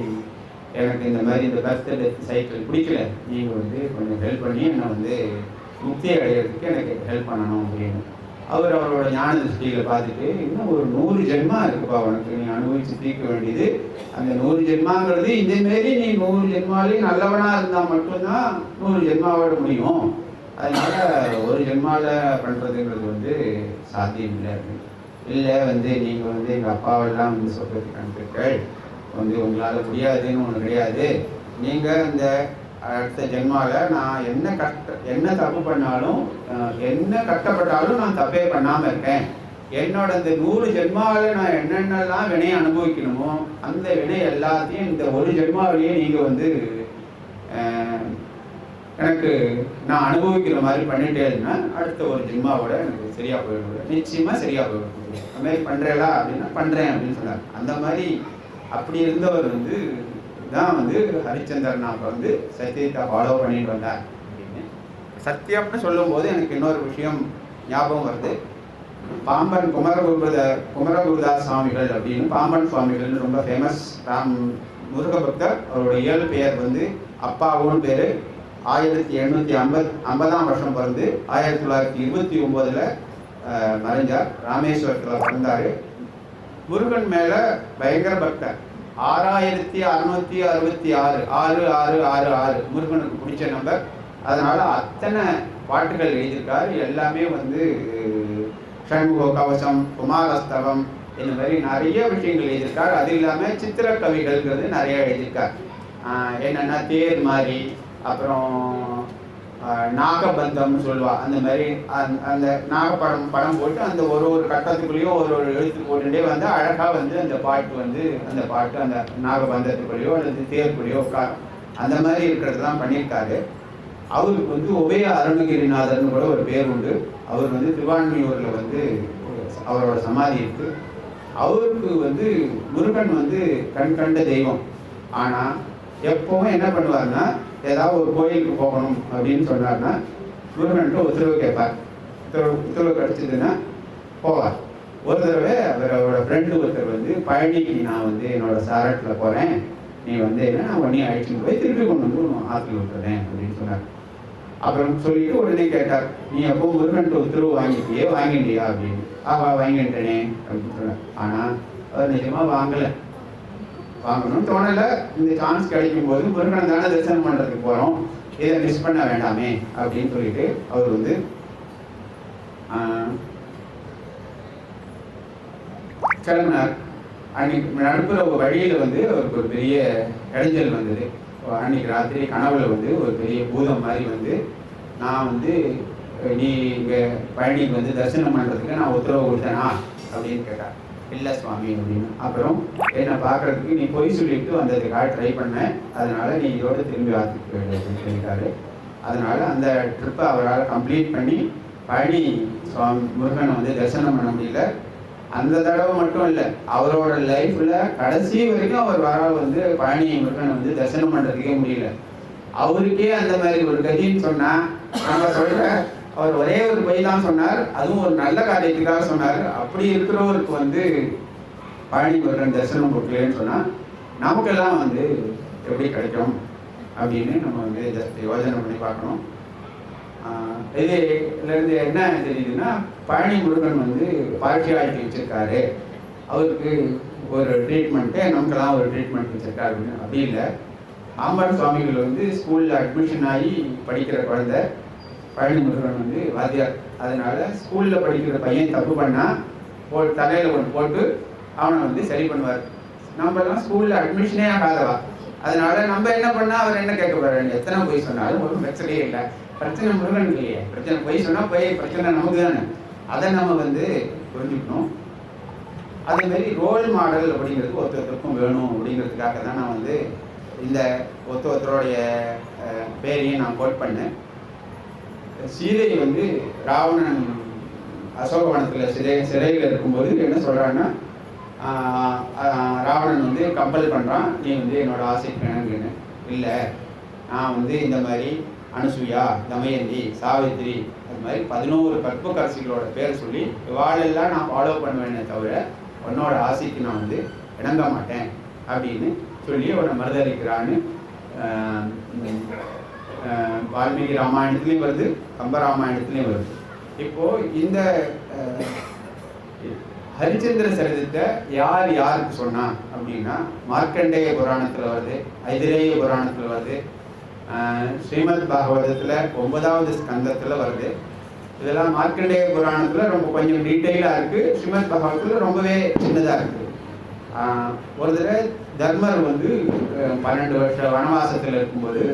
எனக்கு இந்த மாதிரி இந்த பர்த் டெத் சைக்கிள் பிடிக்கல, நீங்க வந்து கொஞ்சம் ஹெல்ப் பண்ணி என்னை வந்து முக்தி அடைகிறதுக்கு எனக்கு ஹெல்ப் பண்ணணும் அப்படின்னு. அவர் அவரோட ஞான திருஷ்டிகளை பார்த்துட்டு, இன்னும் ஒரு 100 ஜென்மா இருக்குப்பா உனக்கு, நீ அனுபவிச்சு தீர்க்க வேண்டியது. அந்த 100 ஜென்மாங்கிறது இதே மாரி நீ 100 ஜென்மாலையும் நல்லவனா இருந்தா மட்டும்தான் 100 ஜென்மாவோட முடியும். அதனால ஒரு ஜென்மால பண்றதுங்கிறது வந்து சாத்தியம் இல்லை. இல்லை வந்து நீங்க வந்து எங்க அப்பாவெல்லாம் வந்து சொல்றதுக்கு அனுப்பிருக்கள் வந்து உங்களால முடியாதுன்னு ஒண்ணு கிடையாது. நீங்க இந்த அடுத்த ஜென்மால நான் என்ன தப்பு பண்ணாலும் என்ன கஷ்டப்பட்டாலும் நான் தப்பே பண்ணாம இருக்கேன். என்னோட இந்த 100 ஜென்மாவில நான் என்னென்னலாம் வினையை அனுபவிக்கணுமோ அந்த வினை எல்லாத்தையும் இந்த ஒரு ஜென்மாவிலேயே நீங்க வந்து எனக்கு நான் அனுபவிக்கிற மாதிரி பண்ணிட்டே இருந்தேன்னா அடுத்த ஒரு ஜென்மாவோட எனக்கு சரியா போயிடும், நிச்சயமா சரியா போயிடும். அந்த மாதிரி பண்றேலா அப்படின்னா பண்றேன் அப்படின்னு சொன்னார். அந்த மாதிரி அப்படி இருந்தவர் வந்து தான் வந்து ஹரிச்சந்திரனாக வந்து சத்தியத்தை ஃபாலோ பண்ணிட்டு வந்தார் அப்படின்னு. சத்தியம்னு சொல்லும் போது எனக்கு இன்னொரு விஷயம் ஞாபகம் வருது. பாம்பன் குமரகுருதாஸ் சுவாமிகள் அப்படின்னு பாம்பன் சுவாமிகள் ரொம்ப ஃபேமஸ் முருக பக்தர். அவரோட இயல் பெயர் வந்து அப்பாவும் பேரு. 1850ஆம் வருஷம் பிறந்து 1929 மறைஞ்சார். ராமேஸ்வரத்தில் பிறந்தாரு. முருகன் மேல பயங்கர பக்தர். 6666 6666 முருகனுக்கு பிடிச்ச நம்பர். அதனால அத்தனை பாட்டுகள் எழுதியிருக்காரு. எல்லாமே வந்து ஷண்முக கவசம், குமாரஸ்தவம், இந்த மாதிரி நிறைய விஷயங்கள் எழுதியிருக்காரு. அது இல்லாமல் சித்திர கவிகள்ங்கிறது நிறைய எழுதியிருக்கார். என்னென்னா தேர் மாதிரி, அப்புறம் நாகபந்தம்னு சொல்லுவா, அந்த மாதிரி அந்த படம் போட்டு அந்த ஒரு கட்டத்துக்குள்ளேயோ ஒரு எழுத்து போட்டுட்டே வந்து அழகாக வந்து அந்த பாட்டு அந்த நாகபந்தத்துக்குள்ளேயோ அல்லது தேர்க்குள்ளேயோ உட்காரும். அந்த மாதிரி இருக்கிறதுலாம் பண்ணியிருக்காரு. அவருக்கு வந்து உபய அருணகிரிநாதர்னு கூட ஒரு பேர் உண்டு. அவர் வந்து திருவான்மியூரில் வந்து அவரோட சமாதி இருக்கு. அவருக்கு வந்து முருகன் வந்து கண்கண்ட தெய்வம். ஆனால் எப்பவும் என்ன பண்ணுவார்னா, ஏதாவது ஒரு கோயிலுக்கு போகணும் அப்படின்னு சொன்னார்னா முருகன்ட்டு உத்தரவு கேட்பார். உத்தரவு கிடைச்சதுன்னா போவார். ஒரு தடவை அவரோட ஃப்ரெண்டு ஒருத்தர் வந்து பழனிக்கு நான் வந்து என்னோட சாரட்டில் போகிறேன், நீ வந்து என்ன நான் உடனே அழைச்சிட்டு போய் திருப்பி கொண்டு வந்து ஆற்றுல விட்டுறேன் அப்படின்னு சொன்னார். அப்புறம் சொல்லிட்டு உடனே கேட்டார், நீ எப்போ முருகன்ட்டு உத்தரவு வாங்கிட்டியா அப்படின்னு. வாங்கிட்டேனே அப்படின்னு சொன்னார். ஆனால் அவர் நிஜமாக வாங்கணும்னு தோணலை. இந்த சான்ஸ் கிடைக்கும் போது முருகனை தானே தரிசனம் பண்ணுறதுக்கு போகிறோம், இதை மிஸ் பண்ண வேண்டாமே அப்படின்னு சொல்லிட்டு அவர் வந்து கிளம்பினார். அன்னைக்கு நடுப்புற ஒரு வழியில் வந்து அவருக்கு ஒரு பெரிய இடைஞ்சல் வந்தது. அன்னைக்கு ராத்திரி கனவுல வந்து ஒரு பெரிய பூதம் மாதிரி வந்து, நான் வந்து நீ இங்கே பழனிக்கு வந்து தரிசனம் பண்ணுறதுக்கு நான் உத்தரவு கொடுத்தேனா அப்படின்னு கேட்டார். இல்லை சுவாமி அப்படின்னு. அப்புறம் என்னை பார்க்கறதுக்கு நீ பொய் சொல்லிட்டு வந்ததுக்காக ட்ரை பண்ணேன், அதனால நீ இதோட திரும்பி ஆற்றுக்கு போயிடு அப்படின்னு சொல்லிட்டாரு. அதனால அந்த ட்ரிப்பை அவரால் கம்ப்ளீட் பண்ணி பழனி சுவாமி முருகனை வந்து தரிசனம் பண்ண முடியல. அந்த தடவை மட்டும் இல்லை, அவரோட லைஃப்ல கடைசி வரைக்கும் அவர் வந்து பழனி முருகனை வந்து தரிசனம் பண்ணுறதுக்கே முடியல. அவருக்கே அந்த மாதிரி ஒரு கதின்னு சொன்னா நம்ம சொல்ற, அவர் ஒரே ஒரு பொய் தான் சொன்னார், அதுவும் ஒரு நல்ல காரியத்துக்காக சொன்னார். அப்படி இருக்கிறவருக்கு வந்து பழனி முருகன் தரிசனம் கொடுக்கலன்னு சொன்னா நமக்கெல்லாம் வந்து எப்படி கிடைக்கும்? அப்படின்னு நம்ம வந்து ஜஸ்ட் யோஜனை பண்ணி பார்க்கணும். இதுலேருந்து என்ன தெரியுதுன்னா, பழனி முருகன் வந்து பார்ட்டியாலிட்டி வச்சுருக்காரு, அவருக்கு ஒரு ட்ரீட்மெண்ட்டு, நமக்கெல்லாம் ஒரு ட்ரீட்மெண்ட் வச்சுருக்காரு அப்படின்னு. அப்படி இல்லை, ஆம்பாள் சுவாமிகள் வந்து ஸ்கூலில் அட்மிஷன் ஆகி படிக்கிற குழந்தை, பழனி முருகன் வந்து வாத்தியார். அதனால ஸ்கூலில் படிக்கிற பையன் தப்பு பண்ணால் தலையில் ஒன்று போட்டு அவனை வந்து சரி பண்ணுவார். நம்மலாம் ஸ்கூலில் அட்மிஷனே ஆகாதவா, அதனால நம்ம என்ன பண்ணால் அவர் என்ன கேட்க போகிறாரு, எத்தனை போய் சொன்னாலும் ஒரு பிரச்சனையே இல்லை, பிரச்சனை முருகன் இல்லையே, பிரச்சனை போய் சொன்னால் போய் பிரச்சனை நமக்கு தானே. அதை நம்ம வந்து புரிஞ்சுக்கணும். அதேமாரி ரோல் மாடல் அப்படிங்கிறது ஒருத்தருக்கும் வேணும் அப்படிங்கிறதுக்காக தான் நான் வந்து இந்த ஒருத்தருடைய பேரையும் நான் கோட் பண்ணேன். சீதை வந்து ராவணன் அசோகவனத்தில் சிறையில் இருக்கும்போது என்ன சொல்கிறான்னா, ராவணன் வந்து கம்பல் பண்ணுறான், நீ வந்து என்னோட ஆசைக்கு வேணுங்கன்னு. இல்லை, நான் வந்து இந்த மாதிரி அனுசுயா, தமயந்தி, சாவித்திரி, அது மாதிரி 11 கற்புக்கரசிகளோட பேர் சொல்லி இவாளெல்லாம் நான் ஃபாலோ பண்ணுவேனே தவிர உன்னோட ஆசைக்கு நான் வந்து இணங்க மாட்டேன் அப்படின்னு சொல்லி அவனை மறுதளிக்கிறான்னு வால்மீகி ராமாயணத்துலேயும் வருது, கம்பராமாயணத்துலேயும் வருது. இப்போது இந்த ஹரிச்சந்திர சரிதத்தை யார் யாருக்கு சொன்னா அப்படின்னா, மார்க்கண்டேய புராணத்தில் வருது, ஐதிரேய புராணத்தில் வருது, ஸ்ரீமத் பாகவதத்தில் 9வது ஸ்கந்தத்தில் வருது. இதெல்லாம் மார்க்கண்டேய புராணத்தில் ரொம்ப கொஞ்சம் டீட்டெயிலாக இருக்குது, ஸ்ரீமத் பாகவதத்தில் ரொம்பவே சின்னதாக இருக்குது. ஒரு தடவை தர்மர் வந்து 12 வருஷ வனவாசத்தில் இருக்கும்போது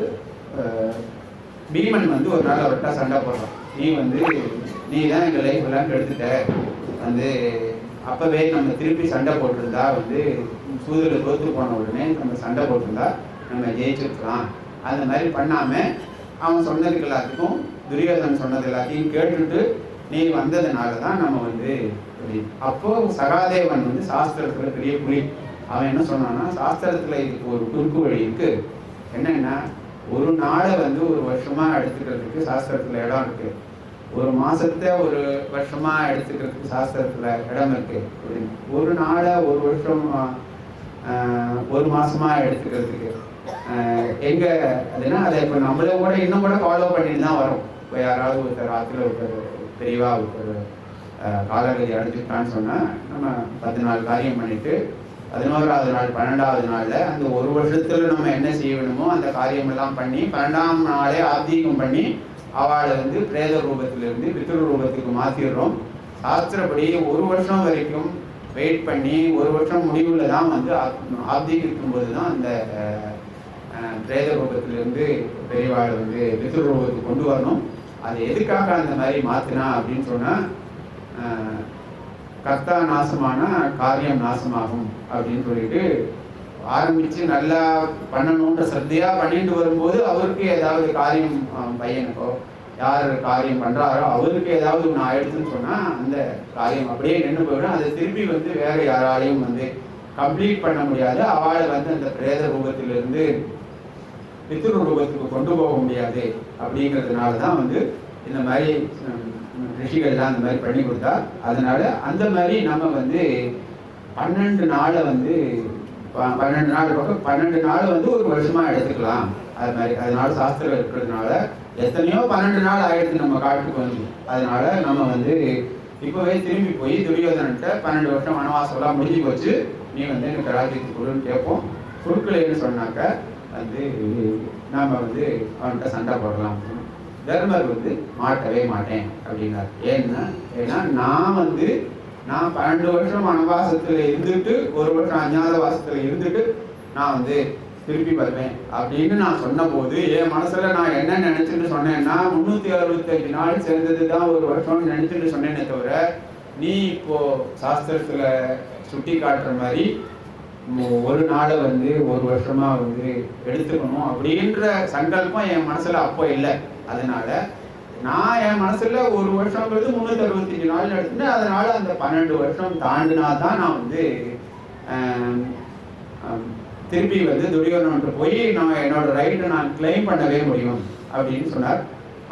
பீமன் வந்து ஒரு நாள் அவர்கிட்ட சண்டை போடுறான், நீ தான் எங்கள் லைஃப் எல்லாம் எடுத்துட்ட, வந்து அப்போவே நம்ம திருப்பி சண்டை போட்டிருந்தா வந்து சூதில் தோற்று போன உடனே நம்ம சண்டை போட்டிருந்தா நம்ம ஜெயிச்சிருக்கலாம். அந்த மாதிரி பண்ணாமல் அவன் சொன்னதுக்கு எல்லாத்துக்கும், துரியோதனன் சொன்னது எல்லாத்தையும் கேட்டுட்டு நீ வந்ததுனால தான் நம்ம வந்து அப்போது சகாதேவன் வந்து சாஸ்திரத்தில் பெரிய புலி. அவன் என்ன சொன்னான்னா, சாஸ்திரத்தில் இதுக்கு ஒரு குறுக்கு வழி இருக்குது. என்னென்னா, ஒரு நாளை வந்து ஒரு வருஷமாக எடுத்துக்கிறதுக்கு சாஸ்திரத்தில் இடம் இருக்குது, ஒரு மாதத்தை ஒரு வருஷமாக எடுத்துக்கிறதுக்கு சாஸ்திரத்தில் இடம் இருக்குது, ஒரு நாளை ஒரு வருஷம் ஒரு மாதமாக எடுத்துக்கிறதுக்கு எங்கே அதுனா, அதை இப்போ நம்மளே கூட இன்னும் கூட ஃபாலோ பண்ணிட்டு தான் வரும். இப்போ யாராவது ஒருத்தர் ராத்திரியில் ஒருத்தர் தெளிவாக ஒருத்தர் காலகதி அடைஞ்சிட்டான்னு சொன்னால், நம்ம 10 நாள் காரியம் பண்ணிவிட்டு 11வது நாள் 12வது நாளில் அந்த ஒரு வருஷத்தில் நம்ம என்ன செய்யணுமோ அந்த காரியமெல்லாம் பண்ணி 12ஆம் நாளே ஆத்தீகம் பண்ணி அவளை வந்து பிரேத ரூபத்திலிருந்து பித்ரு ரூபத்துக்கு மாற்றிடுறோம். சாஸ்திரப்படி ஒரு வருஷம் வரைக்கும் வெயிட் பண்ணி ஒரு வருஷம் முடிவில் தான் வந்து ஆப்தீகிக்கும் போது தான் அந்த பிரேத ரூபத்திலிருந்து பெரியவாளை வந்து பித்ரு ரூபத்துக்கு கொண்டு வரணும். அது எதுக்காக அந்த மாதிரி மாற்றினா அப்படின்னு சொன்னால், கர்த்தா நாசமான காரியம் நாசமாகும் அப்படின்னு சொல்லிட்டு ஆரம்பித்து நல்லா பண்ணணுன்ற சத்தியாக பண்ணிட்டு வரும்போது அவருக்கு ஏதாவது காரியம், பையனுக்கோ யார் காரியம் பண்ணுறாரோ அவருக்கு ஏதாவது ஒன்று ஆயிடுச்சுன்னு சொன்னால் அந்த காரியம் அப்படியே நின்று போயிடும். அதை திருப்பி வந்து வேறு யாராலையும் வந்து கம்ப்ளீட் பண்ண முடியாது. அவளை வந்து அந்த பிரேத ரூபத்திலிருந்து பித்ரு ரூபத்துக்கு கொண்டு போக முடியாது. அப்படிங்கிறதுனால தான் வந்து இந்த மாதிரி ரிஷிகள்லாம் அந்த மாதிரி பண்ணி கொடுத்தா. அதனால அந்த மாதிரி நம்ம வந்து 12 நாளை வந்து 12 நாள் பக்கம் 12 நாள் வந்து ஒரு வருஷமாக எடுத்துக்கலாம். அது மாதிரி அதனால சாஸ்திரம் இருக்கிறதுனால எத்தனையோ 12 நாள் ஆயிடுச்சு நம்ம காட்டுக்கு வந்து. அதனால நம்ம வந்து இப்போவே திரும்பி போய் துரியோதனன்ட்ட 12 வருஷம் வனவாசம்லாம் முடிஞ்சு போச்சு, நீ வந்து எனக்கு ராஜ்யத்துக்கு கொடுன்னு கேட்போம். கொடுக்கலன்னு சொன்னாக்க வந்து நாம் வந்து அவன்கிட்ட சண்டை போடலாம். தர்மர் வந்து மாட்டவே மாட்டேன் அப்படின்னார். ஏன்னா நான் 12 வருஷம் வனவாசத்தில் இருந்துட்டு ஒரு வருஷம் அஞ்ஞாதவாசத்தில் இருந்துட்டு நான் வந்து திருப்பி வருவேன் அப்படின்னு நான் சொன்ன போது என் மனசுல நான் என்ன நினைச்சுட்டு சொன்னேன்னா, 365 நாள் சேர்ந்தது தான் ஒரு வருஷம்னு நினைச்சுட்டு சொன்னேனே தவிர, நீ இப்போ சாஸ்திரத்துல சுட்டி காட்டுற மாதிரி ஒரு நாளை வந்து ஒரு வருஷமா வந்து எடுத்துக்கணும் அப்படின்ற சங்கல்பம் என் மனசுல அப்போ இல்லை. அதனால நான் என் மனசுல ஒரு வருஷங்கிறது 365 நாள் எடுத்துட்டு, அதனால அந்த 12 வருஷம் தாண்டினா தான் நான் வந்து திருப்பி வந்து துரியோதனன்ட்டு போய் நான் என்னோட ரைட்டை நான் கிளைம் பண்ணவே முடியும் அப்படின்னு சொன்னார்.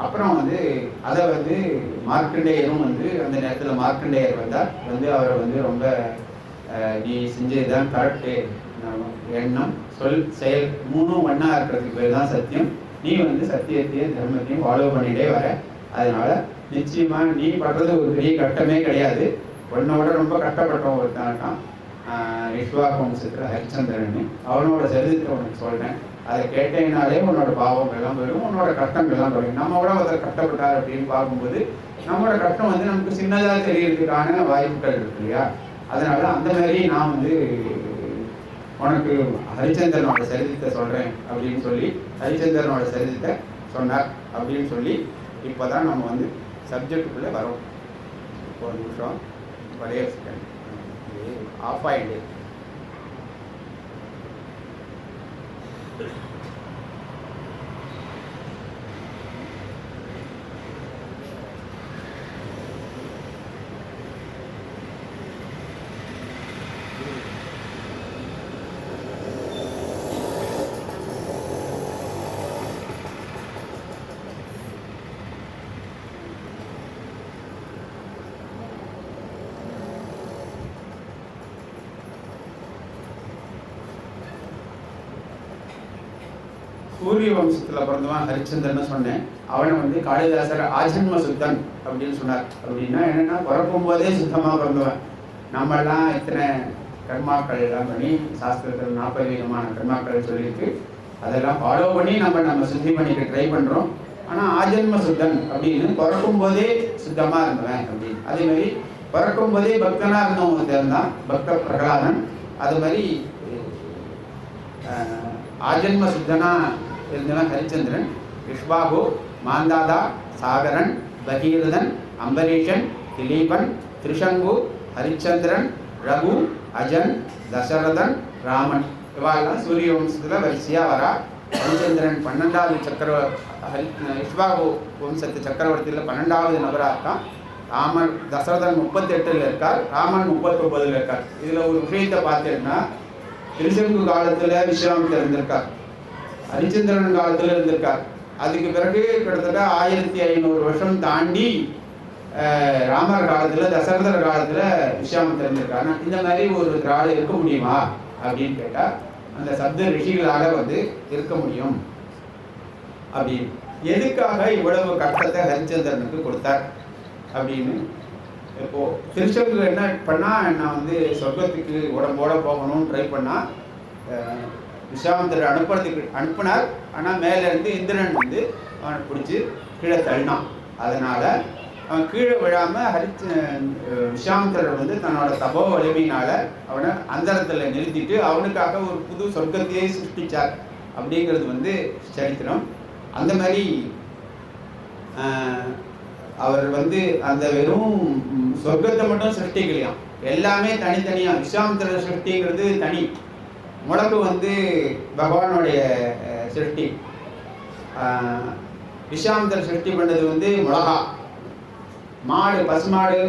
அப்புறம் வந்து அதை வந்து மார்க்கண்டேயரும் வந்து அந்த நேரத்தில் மார்க்கண்டேயர் வந்தார். வந்து அவரை வந்து ரொம்ப நீ செஞ்சதுதான் கரெக்டு, எண்ணம் சொல் செயல் மூணும் ஒன்றா இருக்கிறதுக்கு பேர் தான் சத்தியம். நீ வந்து சத்தியத்தையும் தர்மத்தையும் ஃபாலோ பண்ணிட்டே வர. அதனால நிச்சயமா நீ படுறது ஒரு பெரிய கஷ்டமே கிடையாது. உன்னோட ரொம்ப கஷ்டப்பட்டவன் ஒருத்தான் இருக்கான், விஸ்வாக வம்சத்தில் ஹரிச்சந்திரன். அவனோட சரித்திரத்தை உனக்கு சொல்கிறேன். அதை கேட்டேனாலே உன்னோட பாவம் எல்லாம் போயிடும், உன்னோட கஷ்டங்கள் எல்லாம் போயிடும். நம்மளோட ஒருத்தர் கஷ்டப்பட்டார் அப்படின்னு பார்க்கும்போது நம்மளோட கஷ்டம் வந்து நமக்கு சின்னதாக தெரியறதுக்கான வாய்ப்புகள் இருக்கு இல்லையா? அதனால அந்த மாதிரி நான் வந்து உனக்கு ஹரிச்சந்திரனோட சரித்திரத்தை சொல்கிறேன் அப்படின்னு சொல்லி ஹரிச்சந்திரனோட சரித்திரத்தை சொன்னார் அப்படின்னு சொல்லி இப்போ தான் நம்ம வந்து சப்ஜெக்டுக்குள்ளே வரோம். ஒரு நிமிஷம் ஒரே செகண்ட் ஆஃப் ஆகிட்டு. சூரிய வம்சத்தில் பிறந்தவன் ஹரிச்சந்திரன் சொன்னேன். அவனை வந்து காளிதாசர் ஆஜன்ம சுத்தன் அப்படின்னு சொன்னார். அப்படின்னா என்னன்னா பிறக்கும் போதே சுத்தமாக பிறந்தவன். நம்மெல்லாம் இத்தனை கர்மாக்கள் எல்லாம் பண்ணி சாஸ்திரத்தில் 40 விதமான கர்மாக்கள் சொல்லியிருக்கு. அதெல்லாம் ஃபாலோ பண்ணி நம்ம சுத்தி பண்ணிக்க ட்ரை பண்ணுறோம். ஆனால் ஆஜன்ம சுத்தன் அப்படின்னு பிறக்கும் போதே சுத்தமாக இருந்தவன் அப்படின்னு. அதே மாதிரி பிறக்கும் போதே பக்தனாக இருந்தவங்க தான் பக்த பிரகலாதன். அது மாதிரி ஆஜன்ம சுத்தனா இருந்தவன் ஹரிச்சந்திரன். விஸ்வாகு, மாந்தாதா, சாகரன், பகீரதன், அம்பரீஷன், திலீபன், திரிசங்கு, ஹரிச்சந்திரன், ரகு, அஜன், தசரதன், ராமன் இவாளெல்லாம் சூரிய வம்சத்தில் வரிசையாக வரா. ஹரிச்சந்திரன் 12வது விஸ்வாகு வம்சத்து சக்கரவர்த்தியில் 12வது நபராக இருக்கான். ராமன் தசரதன் 38 இருக்கார், ராமன் 39 இருக்கார். இதில் ஒரு விஷயத்தை பார்த்தீங்கன்னா திருசங்கு காலத்தில் விஸ்வாமித்திரர் இருந்திருக்கார், ஹரிச்சந்திரன் காலத்தில் இருந்திருக்கார். அதுக்கு பிறகு கிட்டத்தட்ட 1500 வருஷம் தாண்டி ராமர் காலத்தில் தசரதர் காலத்தில் விஸ்வாமித்திரர் இருந்திருக்கார். இந்த மாதிரி ஒரு ஆள் இருக்க முடியுமா அப்படின்னு கேட்டால் அந்த சப்த ரிஷிகளால் வந்து இருக்க முடியும் அப்படின்னு. எதுக்காக இவ்வளவு கஷ்டத்தை ஹரிச்சந்திரனுக்கு கொடுத்தார் அப்படின்னு. இப்போ திருச்செங்கு என்ன பண்ணால் நான் வந்து சொர்க்கத்துக்கு உடம்போட போகணும்னு ட்ரை பண்ணால் விஸ்வாமித்திரர் அனுப்பினார். ஆனால் மேலேருந்து இந்திரன் வந்து அவனை பிடிச்சி கீழே தள்ளினான். அதனால் அவன் கீழே விழாமல் விஸ்வாமித்திரர் வந்து தன்னோட தபோ வலிமையினால் அவனை அந்தரத்தில் நிறுத்திட்டு அவனுக்காக ஒரு புது சொர்க்கத்தையே சிருஷ்டித்தார் அப்படிங்கிறது வந்து சரித்திரம். அந்த மாதிரி அவர் வந்து அந்த வெறும் சொர்க்கத்தை மட்டும் சிருஷ்டிக்கலையாம், எல்லாமே தனித்தனியாக. விஸ்வாமித்திரர் சிருஷ்டிங்கிறது தனி, முளக்கு வந்து பகவானுடைய சிருஷ்டி. விஸ்வாமித்திரர் சிருஷ்டி பண்ணது வந்து மிளகா, மாடு, பசுமாடு,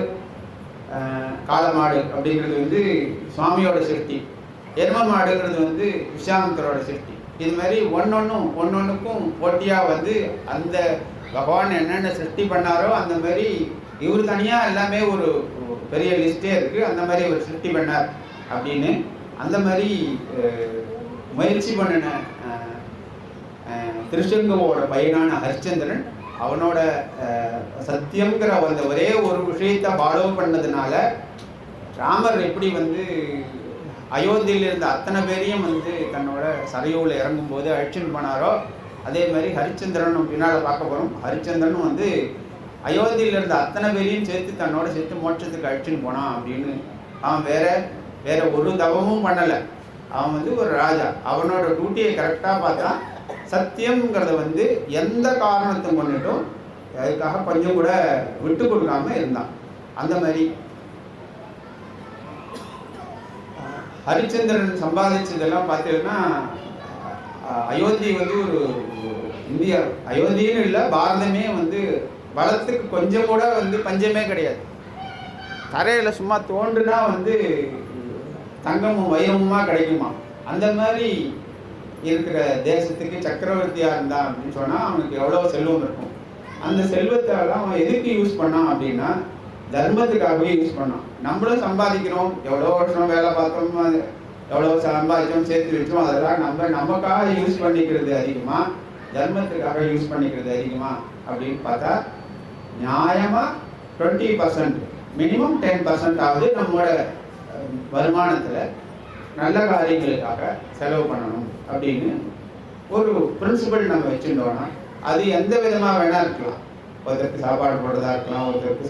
காளமாடு அப்படிங்கிறது வந்து சுவாமியோட சிருஷ்டி. எரும மாடுங்கிறது வந்து விஸ்வாமித்திரோட சிருஷ்டி. இது மாதிரி ஒன்னொன்றுக்கும் போட்டியாக வந்து அந்த பகவான் என்னென்ன சிருஷ்டி பண்ணாரோ அந்த மாதிரி இவர் தனியாக எல்லாமே ஒரு பெரிய லிஸ்டே இருக்குது. அந்த மாதிரி ஒரு சிருஷ்டி பண்ணார் அப்படின்னு அந்த மாதிரி முயற்சி பண்ணின திருச்செங்கோட பையனான ஹரிச்சந்திரன் அவனோட சத்தியம்ங்கிற அந்த ஒரே ஒரு விஷயத்தை ஃபாலோ பண்ணதுனால ராமர் எப்படி வந்து அயோத்தியில் இருந்த அத்தனை பேரையும் வந்து தன்னோட சரையூவில் இறங்கும்போது அழிச்சுன்னு போனாரோ அதே மாதிரி ஹரிச்சந்திரனும் பின்னால் பார்க்க போகிறோம். ஹரிச்சந்திரனும் வந்து அயோத்தியில் இருந்த அத்தனை பேரையும் தன்னோட சேர்த்து மோட்சத்துக்கு அழிச்சுன்னு போனான் அப்படின்னு. அவன் வேற ஒரு தவமும் பண்ணலை. அவன் வந்து ஒரு ராஜா. அவனோட டியூட்டியை கரெக்டாக பார்த்தா சத்தியம்ங்கிறத வந்து எந்த காரணத்தை கொண்டுட்டும் அதுக்காக கொஞ்சம் கூட விட்டு கொடுக்காம இருந்தான். அந்த மாதிரி ஹரிச்சந்திரன் சம்பாதிச்சதெல்லாம் பார்த்தீங்கன்னா அயோத்தி வந்து ஒரு இந்தியா, அயோத்தின்னு இல்லை பாரதமே வந்து வளத்துக்கு கொஞ்சம் கூட வந்து பஞ்சமே கிடையாது. தரையில் சும்மா தோன்றுனா வந்து தங்கமும் வைரமுமா கிடைக்குமா. அந்த மாதிரி இருக்கிற தேசத்துக்கு சக்கரவர்த்தியாக இருந்தான் அப்படின்னு சொன்னால் அவனுக்கு எவ்வளோ செல்வம் இருக்கும். அந்த செல்வத்தால் அவன் எதுக்கு யூஸ் பண்ணான் அப்படின்னா தர்மத்துக்காகவே யூஸ் பண்ணான். நம்மளும் சம்பாதிக்கிறோம், எவ்வளோ வருஷம் வேலை பார்த்தோம், எவ்வளோ சம்பாதிச்சோம் சேர்த்து வச்சோம் அதெல்லாம் நமக்காக யூஸ் பண்ணிக்கிறது அதிகமா, தர்மத்துக்காக யூஸ் பண்ணிக்கிறது அதிகமா அப்படின்னு பார்த்தா நியாயமாக 20%, மினிமம் 10% ஆகுது நம்மளோட வருமானத்தில் நல்ல காரியங்களுக்காக செலவு பண்ணணும் அப்படின்னு ஒரு பிரின்சிபல் நம்ம வச்சுட்டோம்னா அது எந்த விதமாக வேணா இருக்கலாம். ஒருத்தருக்கு சாப்பாடு போடுறதா இருக்கலாம், ஒருத்தருக்கு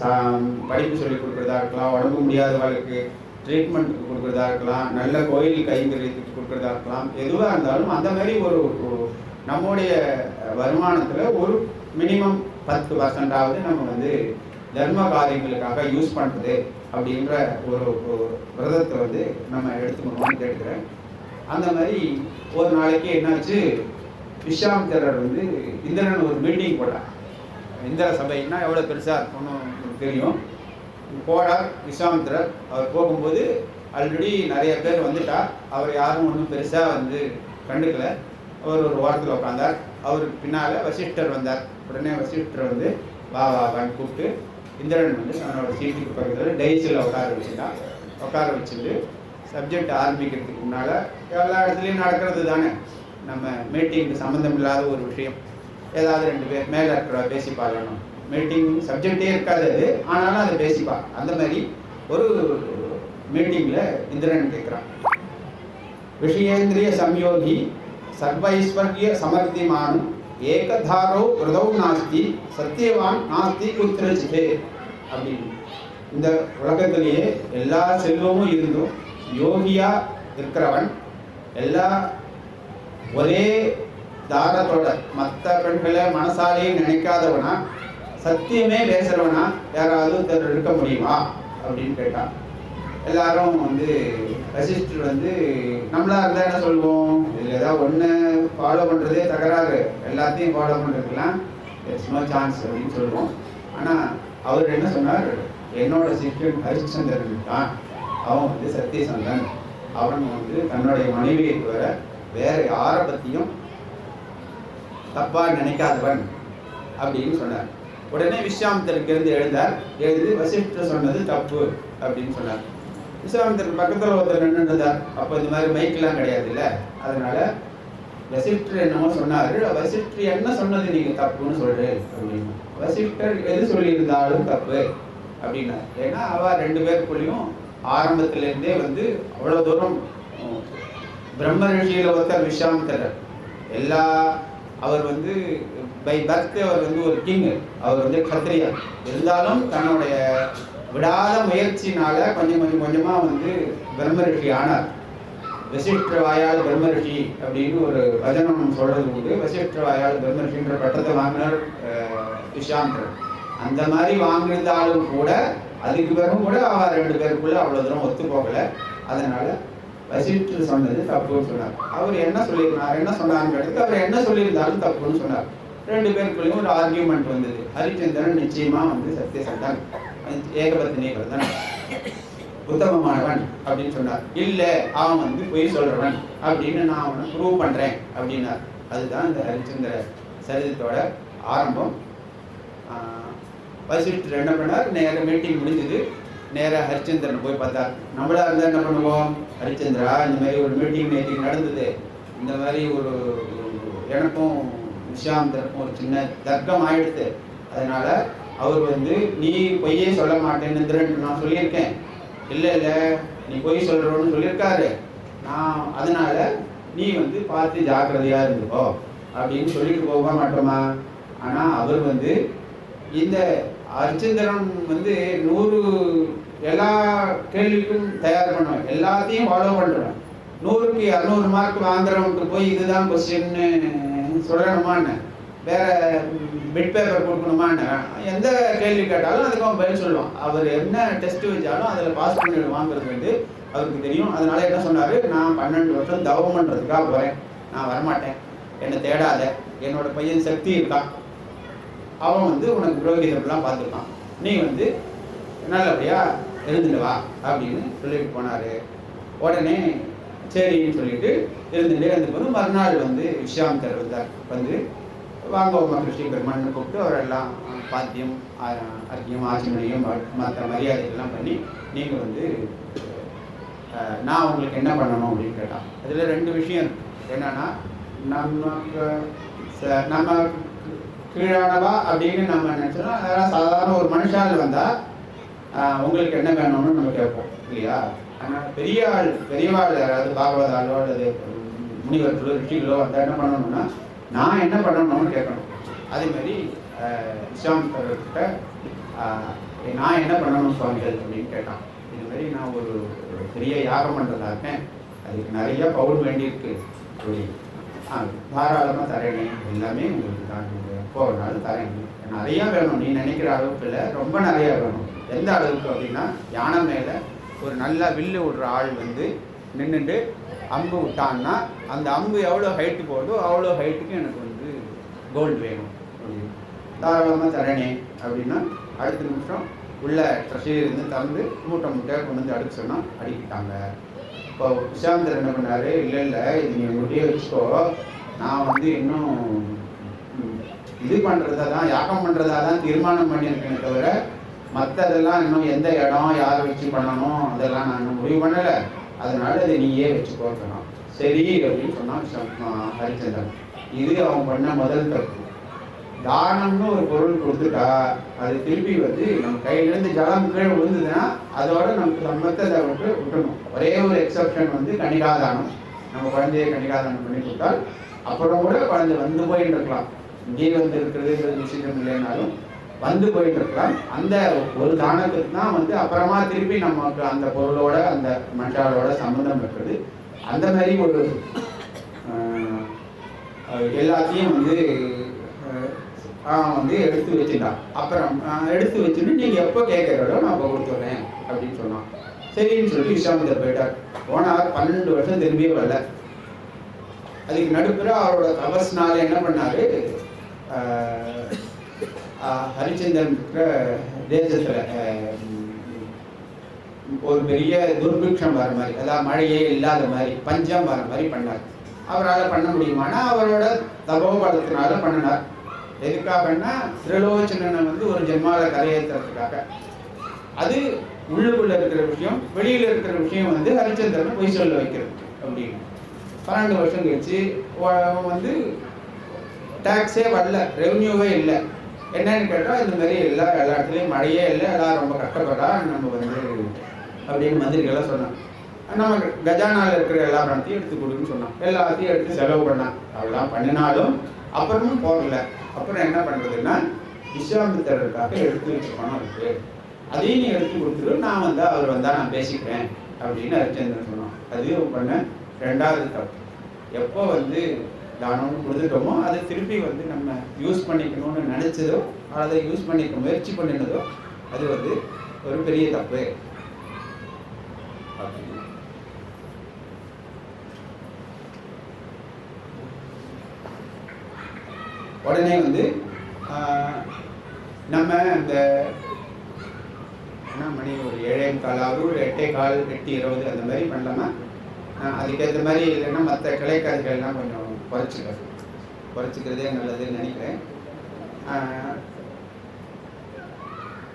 படிப்பு சொல்லி கொடுக்குறதா இருக்கலாம், உடம்பு முடியாதவர்களுக்கு ட்ரீட்மெண்ட்டுக்கு கொடுக்குறதா இருக்கலாம், நல்ல கோயில் கைங்கரியத்துக்கு கொடுக்குறதா இருக்கலாம், எதுவாக இருந்தாலும் அந்த மாதிரி ஒரு நம்முடைய வருமானத்தில் ஒரு மினிமம் 10% நம்ம வந்து தர்ம காரியங்களுக்காக யூஸ் பண்ணுறது அப்படின்ற ஒரு விரதத்தை வந்து நம்ம எடுத்துக்கணும்னு கேட்குறேன். அந்த மாதிரி ஒரு நாளைக்கு என்னாச்சு, விஸ்வாமித்திரர் வந்து இந்திரன் ஒரு மீட்டிங் போட்டார். இந்திர சபைன்னா எவ்வளோ பெருசாக இருக்கும்னு உங்களுக்கு தெரியும். போடார் விஸ்வாமித்திரர். அவர் போகும்போது ஆல்ரெடி நிறைய பேர் வந்துட்டார். அவர் யாரும் ஒன்றும் பெருசாக வந்து கண்டுக்கலை. அவர் ஒரு வாரத்தில் உட்காந்தார். அவருக்கு பின்னால் வசிஷ்டர் வந்தார். உடனே வசிஷ்டர் வந்து வான்னு கூப்பிட்டு இந்திரன் வந்து தன்னோட சீட்டுக்கு பக்கத்தில் டைஸில் உட்கார வச்சுட்டு சப்ஜெக்ட் ஆரம்பிக்கிறதுக்கு முன்னால் எல்லா இடத்துலையும் நடக்கிறது தானே, நம்ம மீட்டிங்கு சம்மந்தம் இல்லாத ஒரு விஷயம் ஏதாவது 2 பேர் மேலே இருக்கிற பேசி பார்க்கணும். மீட்டிங் சப்ஜெக்டே இருக்காது அது, ஆனாலும் அதை பேசிப்பா. அந்த மாதிரி ஒரு மீட்டிங்கில் இந்திரன் கேட்குறான், விஷயேந்திரிய சம்யோகி சர்வைஸ்வர்ய சமர்த்திமானும் ஏகதாரோ விரதௌ நாஸ்தி சத்தியவான் நாஸ்தி குத்திரச்சிதே அப்படின்னு. இந்த உலகத்திலேயே எல்லா செல்வமும் இருந்தும் யோகியா இருக்கிறவன், எல்லா ஒரே தாரத்தோட மற்ற பெண்களை மனசாலேயே நினைக்காதவனா, சத்தியமே பேசுறவனா யாராவது இருக்க முடியுமா அப்படின்னு கேட்டான். எல்லாரும் வந்து வசிஷ்டர் வந்து நம்மளா இருந்தா என்ன சொல்லுவோம், இதில் ஏதாவது ஒன்று ஃபாலோ பண்ணுறதே தகராறு, எல்லாத்தையும் ஃபாலோ பண்ணுறதுலாம் இட்ஸ் நோ சான்ஸ் அப்படின்னு சொல்லுவோம். ஆனால் அவர் என்ன சொன்னார், என்னோட சிஷ்யன் ஹரிச்சந்திரன் தான், அவன் வந்து சத்தியசந்தன், அவன் வந்து தன்னுடைய மனைவியை தவிர வேற யாரை பற்றியும் தப்பா நினைக்காதவன் அப்படின்னு சொன்னார். உடனே விஸ்வாமித்திரருக்கு எழுந்து வசிஷ்டர் சொன்னது தப்பு அப்படின்னு சொன்னார். விஸ்வாமித்திரர் பக்கத்தில் ஒருத்தர் நின்றுதார். அப்போ இந்த மாதிரி மைக்கெல்லாம் கிடையாது இல்லை, அதனால வசிஷ்டர் என்னமோ சொன்னார். வசிஷ்டர் என்ன சொன்னது நீங்க தப்புன்னு சொல்றேன் அப்படின்னு. வசிஷ்டர் எது சொல்லியிருந்தாலும் தப்பு அப்படின்னா, ஏன்னா அவ 2 பேருக்குள்ளேயும் ஆரம்பத்திலேருந்தே வந்து அவ்வளோ தூரம் பிரம்ம ரிஷியில ஒருத்தர் விஸ்வாமித்திரர். அவர் வந்து பை பர்த் அவர் வந்து ஒரு கிங், அவர் வந்து கத்திரியா இருந்தாலும் தன்னுடைய விடாத முயற்சினால கொஞ்சமா வந்து பிரம்ம ரிஷி ஆனார். வசிஷ்டர் வாயால் பிரம்ம ரிஷி அப்படின்னு ஒரு வசனம் சொல்றது உண்டு. வசிஷ்டர் வாயால் பிரம்ம ரிஷின்ற பட்டத்தை வாங்கினார் விஸ்வாமித்திரர். அந்த மாதிரி வாங்கியிருந்தாலும் கூட அதுக்கு பிறகும் கூட அவர் 2 பேருக்குள்ள அவ்வளோ தூரம் ஒத்து போகலை. அதனால வசிஷ்டர் சொன்னது தப்புன்னு சொன்னார். அவர் என்ன சொன்னார்னு கேட்டதுக்கு அவர் என்ன சொல்லியிருந்தாலும் தப்புன்னு சொன்னார். 2 பேருக்குள்ளேயும் ஒரு ஆர்கியூமெண்ட் வந்தது. ஹரிச்சந்திரன் நிச்சயமா வந்து சத்தியசந்தன், ஏகபத்தினி விரதன், உத்தமமானவன் அப்படின்னு சொன்னார். இல்லை அவன் வந்து பொய் சொல்றவன் அப்படின்னு நான் அவனை ப்ரூவ் பண்றேன் அப்படின்னார். அதுதான் இந்த ஹரிச்சந்திர சரிதத்தோட ஆரம்பம். வசிஷ்டர் என்ன பண்ணார், நேராக மீட்டிங் முடிஞ்சது, நேராக ஹரிச்சந்திரன் போய் பார்த்தார். நம்மளா இருந்தால் என்ன பண்ணுவோம், ஹரிச்சந்திரா இந்த மாதிரி ஒரு மீட்டிங் நேற்று நடந்தது, இந்த மாதிரி ஒரு எனக்கும் விஸ்வாமித்திரருக்கும் ஒரு சின்ன தர்க்கம் ஆயிடுது, அதனால அவர் வந்து நீ பொய்யே சொல்ல மாட்டேன்னு நான் சொல்லியிருக்கேன், இல்லை நீ பொய் சொல்றோன்னு சொல்லியிருக்காரு, நான் அதனால நீ வந்து பார்த்து ஜாக்கிரதையா இருந்துக்கோ அப்படின்னு சொல்லிட்டு போக மாட்டோமா. ஆனா அவர் வந்து இந்த ஹரிச்சந்திரன் வந்து 100 எல்லா கேள்விக்கும் தயார் பண்ணுவேன், எல்லாத்தையும் ஃபாலோ பண்ணுறேன், 100க்கு 200 மார்க் வாங்குறவனுக்கு போய் இதுதான் கொஸ்டின்னு சொல்லணுமான்னு, வேற பிட் பேப்பர் கொடுக்கணுமான்னு, எந்த கேள்வி கேட்டாலும் அதுக்கு அவன் பதில் சொல்லுவான். அவர் என்ன டெஸ்ட் வச்சாலும் அதில் பாஸ் பண்ணிடுவாங்கிறது வந்து அவருக்கு தெரியும். அதனால என்ன சொன்னார், நான் 12 வருஷம் தவம் பண்ணுறதுக்காக போகிறேன், நான் வரமாட்டேன், என்னை தேடாத, என்னோட பையன் சக்தி இருக்கான், அவன் வந்து உனக்கு புரோகிதர்கள்லாம் பார்த்துருக்கான், நீ வந்து நல்லபடியா இருந்துட்டு வா அப்படின்னு சொல்லிட்டு போனாரு. உடனே சரின்னு சொல்லிட்டு இருந்துட்டே இருந்தபோது மறுநாள் வந்து விஸ்வாமித்திரர் வந்தார். வந்து வாங்க மகிழ்ச்சி பெருமான்னு கூப்பிட்டு அவரெல்லாம் பாத்தியம் அர்க்கியம் ஆச்சமணியம் மற்ற மரியாதைகள்லாம் பண்ணி நீங்கள் வந்து நான் உங்களுக்கு என்ன பண்ணணும் அப்படின்னு கேட்டான். அதில் 2 விஷயம் இருக்கு. என்னன்னா, நம்ம கீழானவா அப்படின்னு நம்ம நினச்சோன்னா, அதெல்லாம் சாதாரண ஒரு மனுஷால் வந்தால் உங்களுக்கு என்ன வேணும்னு நம்ம கேட்போம் இல்லையா? ஆனால் பெரியவாள் யாராவது பாகவதாலோ அல்லது முனிவர்களோ ரிஷிகளோ வந்தால் என்ன பண்ணணும்னா, நான் என்ன பண்ணணும்னு கேட்கணும். அதேமாதிரி விஸ்வாமித்திரர்கிட்ட நான் என்ன பண்ணணும் சுவாமிகள் அப்படின்னு கேட்டான். இதுமாதிரி நான் ஒரு பெரிய யாகம் பண்ணுறதா இருக்கேன், அதுக்கு நிறைய பவுல் வேண்டியிருக்கு, தாராளமாக தரேனே, எல்லாமே உங்களுக்கு தான், நீங்கள் எப்போ வேணாலும் தரேன், நிறையா வேணும், நீ நினைக்கிற அளவுக்கு இல்லை, ரொம்ப நிறையா வேணும். எந்த அளவுக்கு அப்படின்னா, யானை மேலே ஒரு நல்ல வில்லு விடுற ஆள் வந்து நின்றுட்டு அம்பு விட்டான்னா அந்த அம்பு எவ்வளோ ஹைட்டு போகுதோ அவ்வளோ ஹைட்டுக்கு எனக்கு வந்து கோல்டு வேணும் அப்படின்னு. தாராளமாக தரேனே அப்படின்னா அடுத்த நிமிஷம் உள்ள ட்ரெஷரியிலேருந்து திறந்து மூட்டையாக கொண்டு வந்து அடுக்க சொன்னால் அடிக்கிட்டாங்க. இப்போ விஸ்வாமித்திரர் என்ன பண்ணார், இல்லை இது நீ உங்கள்கிட்டயே வச்சுக்கோ, நான் வந்து இன்னும் இது பண்ணுறதா தான், யாகம் பண்ணுறதா தான் தீர்மானம் பண்ணியிருக்கேனே தவிர மற்றதெல்லாம் இன்னும் எந்த இடம் யாரை வச்சு பண்ணணும் அதெல்லாம் நான் இன்னும் முடிவு பண்ணலை, அதனால அதை நீயே வச்சுக்கோ சொன்னான். சரி அப்படின்னு சொன்னான் ஹரிச்சந்திரன். இது அவன் பண்ண முதல் தப்பு. தானம்னு ஒரு பொருள் கொடுத்துட்டா அது திருப்பி வந்து நம்ம கையிலேருந்து ஜலம் கீழே விழுந்ததுன்னா அதோட நமக்கு சம்பத்தை விட்டுணும். ஒரே ஒரு எக்ஸப்ஷன் வந்து கணிகாதானம். நம்ம குழந்தைய கணிகாதானம் பண்ணி கொடுத்தால் அப்புறம் கூட குழந்தை வந்து போயிட்டு இருக்கலாம், இங்கே வந்து இருக்கிறது விஷயம் இல்லைனாலும் வந்து போயிட்டு இருக்கலாம். அந்த ஒரு தானத்துக்கு தான் வந்து அப்புறமா திருப்பி நமக்கு அந்த பொருளோட அந்த மனுஷாலோட சம்பந்தம் இருக்கிறது. அந்த மாதிரி ஒரு எல்லாத்தையும் வந்து எடுத்து வச்சுட்டான். அப்புறம் எடுத்து வச்சுட்டு நீங்கள் எப்போ கேட்குறதோ நான் அப்போ கொடுத்துட்றேன் அப்படின்னு சொன்னான். சரின்னு சொல்லி விஸ்வாமித்திரர் போயிட்டார். போனார். 12 வருஷம் திரும்பியே வரல. அதுக்கு நடுப்புற அவரோட தபஸ்னால என்ன பண்ணாரு, ஹரிச்சந்திரன் தேசத்தில் ஒரு பெரிய துர்பிக்ஷம் வர மாதிரி, அதாவது மழையே இல்லாத மாதிரி, பஞ்சம் வர மாதிரி பண்ணார். அவரால் பண்ண முடியுமானா அவரோட தபோபலத்தினால பண்ணினார். எதுக்காகன்னா திரிலோச்சனனை வந்து ஒரு ஜென்மால கரையேற்றுறதுக்காக. அது உள்ளுக்குள்ள இருக்கிற விஷயம், வெளியில் இருக்கிற விஷயம் வந்து ஹரிச்சந்திரனை பொய் சொல்ல வைக்கிறது அப்படின்னு. 12 வருஷம் கழிச்சு வந்து டேக்ஸே வரல, ரெவன்யூவே இல்லை. என்னன்னு கேட்டால் இந்த மாதிரி எல்லா இடத்துலையும் மழையே இல்லை, எல்லாம் ரொம்ப கஷ்டப்படுறா, நம்ம வந்து அப்படின்னு மந்திரிகள்லாம் சொன்னான். நம்ம கஜானாவில் இருக்கிற எல்லா பணத்தையும் எடுத்து கொடுன்னு சொன்னான். எல்லாத்தையும் எடுத்து செலவு பண்ணான். அவெல்லாம் பண்ணினாலும் அப்புறமும் போகல. அப்புறம் என்ன பண்ணுறதுன்னா, விஸ்வாமித்திரருக்காக எடுத்து வச்ச பணம் இருக்கு, அதையும் நீ எடுத்து கொடுத்துரு, நான் வந்து அவர் வந்தால் நான் பேசிக்கிறேன் அப்படின்னு ஹரிச்சந்திரன் சொன்னான். அதையும் பண்ண 2வது தப்பு. எப்போ வந்து தானம்னு கொடுத்துட்டோமோ அதை திருப்பி வந்து நம்ம யூஸ் பண்ணிக்கணும்னு நினச்சதோ அதை யூஸ் பண்ணிக்க முயற்சி பண்ணினதோ அது வந்து ஒரு பெரிய தப்பு. உடனே வந்து நம்ம இந்த மணி ஒரு 7:15 ஒரு 8:15 8:20 அந்த மாதிரி பண்ணலாமா? அதுக்கேற்ற மாதிரி இல்லைன்னா மற்ற கிளைக்கதைகள்லாம் கொஞ்சம் குறைச்சிக்கிறதே நல்லதுன்னு நினைக்கிறேன்.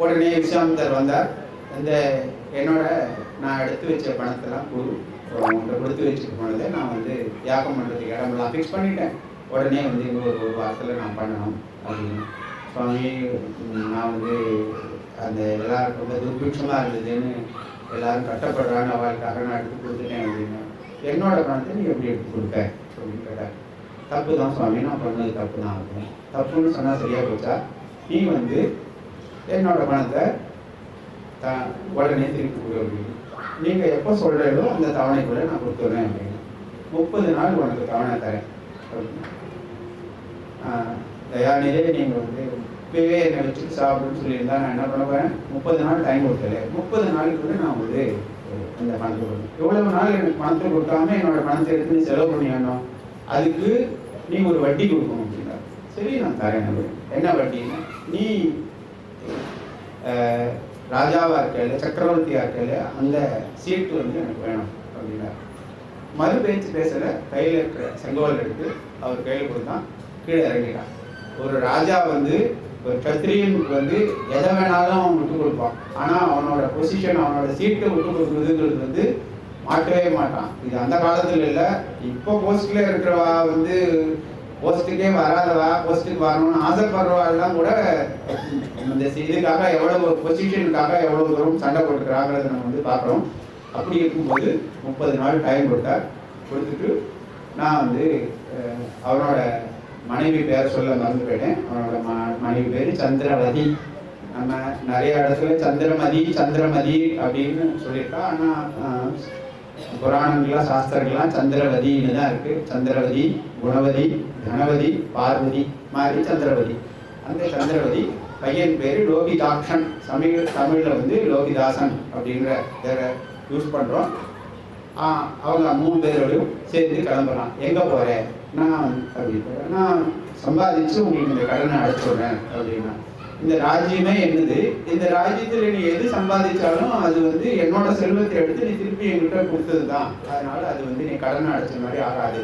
உடனே விஸ்வாமித்திரர் வந்தார். இந்த என்னோட நான் எடுத்து வச்ச பணத்தெல்லாம் உங்கள்கிட்ட கொடுத்து வச்சுட்டு போனதை நான் வந்து யாகம் பண்ணுறதுக்கு இடமெல்லாம் ஃபிக்ஸ் பண்ணிட்டேன். உடனே வந்து இன்னும் ஒரு வாரத்தில் நான் பண்ணணும் அப்படின்னு. சுவாமி நான் வந்து அந்த எல்லாரும் ரொம்ப துர்பிக்ஷமாக இருந்ததுன்னு எல்லாரும் கஷ்டப்படுறான்னு அவளுக்காக நான் எடுத்து கொடுத்துட்டேன் அப்படின்னு. என்னோட பணத்தை நீ எப்படி எடுத்து கொடுக்க அப்படின்னு கேட்டார். தப்பு தான் சுவாமி, நான் பண்ணது தப்பு தான் இருக்கும். தப்புன்னு சொன்னால் சரியாக போச்சா? நீ வந்து என்னோட பணத்தை உடனே திருப்பி கொடு அப்படின்னு. நீங்கள் எப்போ சொல்கிறீங்களோ அந்த தவணைக்குள்ளே நான் கொடுத்துட்றேன் அப்படின்னு. 30 நாள் உனக்கு தவணை தரேன் அப்படின்னு. தயாநிலே நீங்கள் வந்து இப்பவே என்னை வச்சுட்டு சாப்பிடுன்னு சொல்லியிருந்தா நான் என்ன பண்ண போகிறேன், 30 நாள் டைம் கொடுத்தல, 30 நாளுக்குள்ள நான் வந்து இந்த பணத்தை கொடுக்கணும். எவ்வளவு நாள் எனக்கு பணத்தை கொடுக்காம என்னோட பணத்தை எடுத்து நீ செலவு பண்ணிடணும், அதுக்கு நீ ஒரு வட்டி கொடுக்கணும் அப்படின்னா. சரி நான் தரேன். என்ன வட்டின்னா, நீ ராஜாவா இருக்கையில சக்கரவர்த்தியா இருக்கையில அந்த சீட்டு வந்து எனக்கு வேணும் அப்படின்னா. மறு பேச்சு பேசல, கையில் இருக்கிற செங்கோல் எடுத்து அவர் கையில் கொடுத்தான். கீழே இறங்கிட்டான். ஒரு ராஜா வந்து ஒரு கத்திரியனுக்கு வந்து எதை வேணாலும் அவன் விட்டு கொடுப்பான். ஆனால் அவனோட பொசிஷன், அவனோட சீட்டை விட்டு கொடுக்குறதுங்கிறது வந்து மாட்டவே மாட்டான். இது அந்த காலத்துல இல்லை, இப்போ போஸ்ட்ல இருக்கிறவா வந்து போஸ்ட்டுக்கே வராதவா, போஸ்ட்டுக்கு வரணும்னு ஆசைப்படுறவா எல்லாம் கூட இந்த இதுக்காக எவ்வளவு பொசிஷனுக்காக எவ்வளவு தூரம் சண்டை போட்டுக்கிறாங்கிறத நம்ம வந்து பார்க்குறோம். அப்படி இருக்கும்போது 30 நாள் டைம் கொடுத்தார். கொடுத்துட்டு நான் வந்து அவனோட மனைவி பேர் சொல்ல மறந்து போயிட்டேன். அவனோட மனைவி பேர் சந்திரவதி. நம்ம நிறைய இடத்துல சந்திரமதி அப்படின்னு சொல்லியிருக்கா. ஆனால் புராணங்கள்லாம் சாஸ்திரங்கள்லாம் சந்திரவதின்னு தான் இருக்கு. சந்திரவதி, குணவதி, தனவதி, பார்வதி மாதிரி சந்திரவதி. அந்த சந்திரவதி பையன் பேர் லோகிதாக்ஷன். தமிழில் வந்து லோகிதாசன் அப்படிங்கிற பேரை யூஸ் பண்ணுறோம். அவங்க 3 பேரோடையும் சேர்ந்து கிளம்புறான். எங்கே போகிறேன் நான் அப்படின்னு, நான் சம்பாதிச்சு உங்களுக்கு இந்த கடனை அடைச்சுடுறேன் அப்படின்னா, இந்த ராஜ்யமே என்னது, இந்த ராஜ்யத்தில் நீ எது சம்பாதிச்சாலும் அது வந்து என்னோட செல்வத்தை எடுத்து நீ திருப்பி என்கிட்ட கொடுத்தது தான், அதனால அது வந்து நீ கடனை அடைச்ச மாதிரி ஆகாது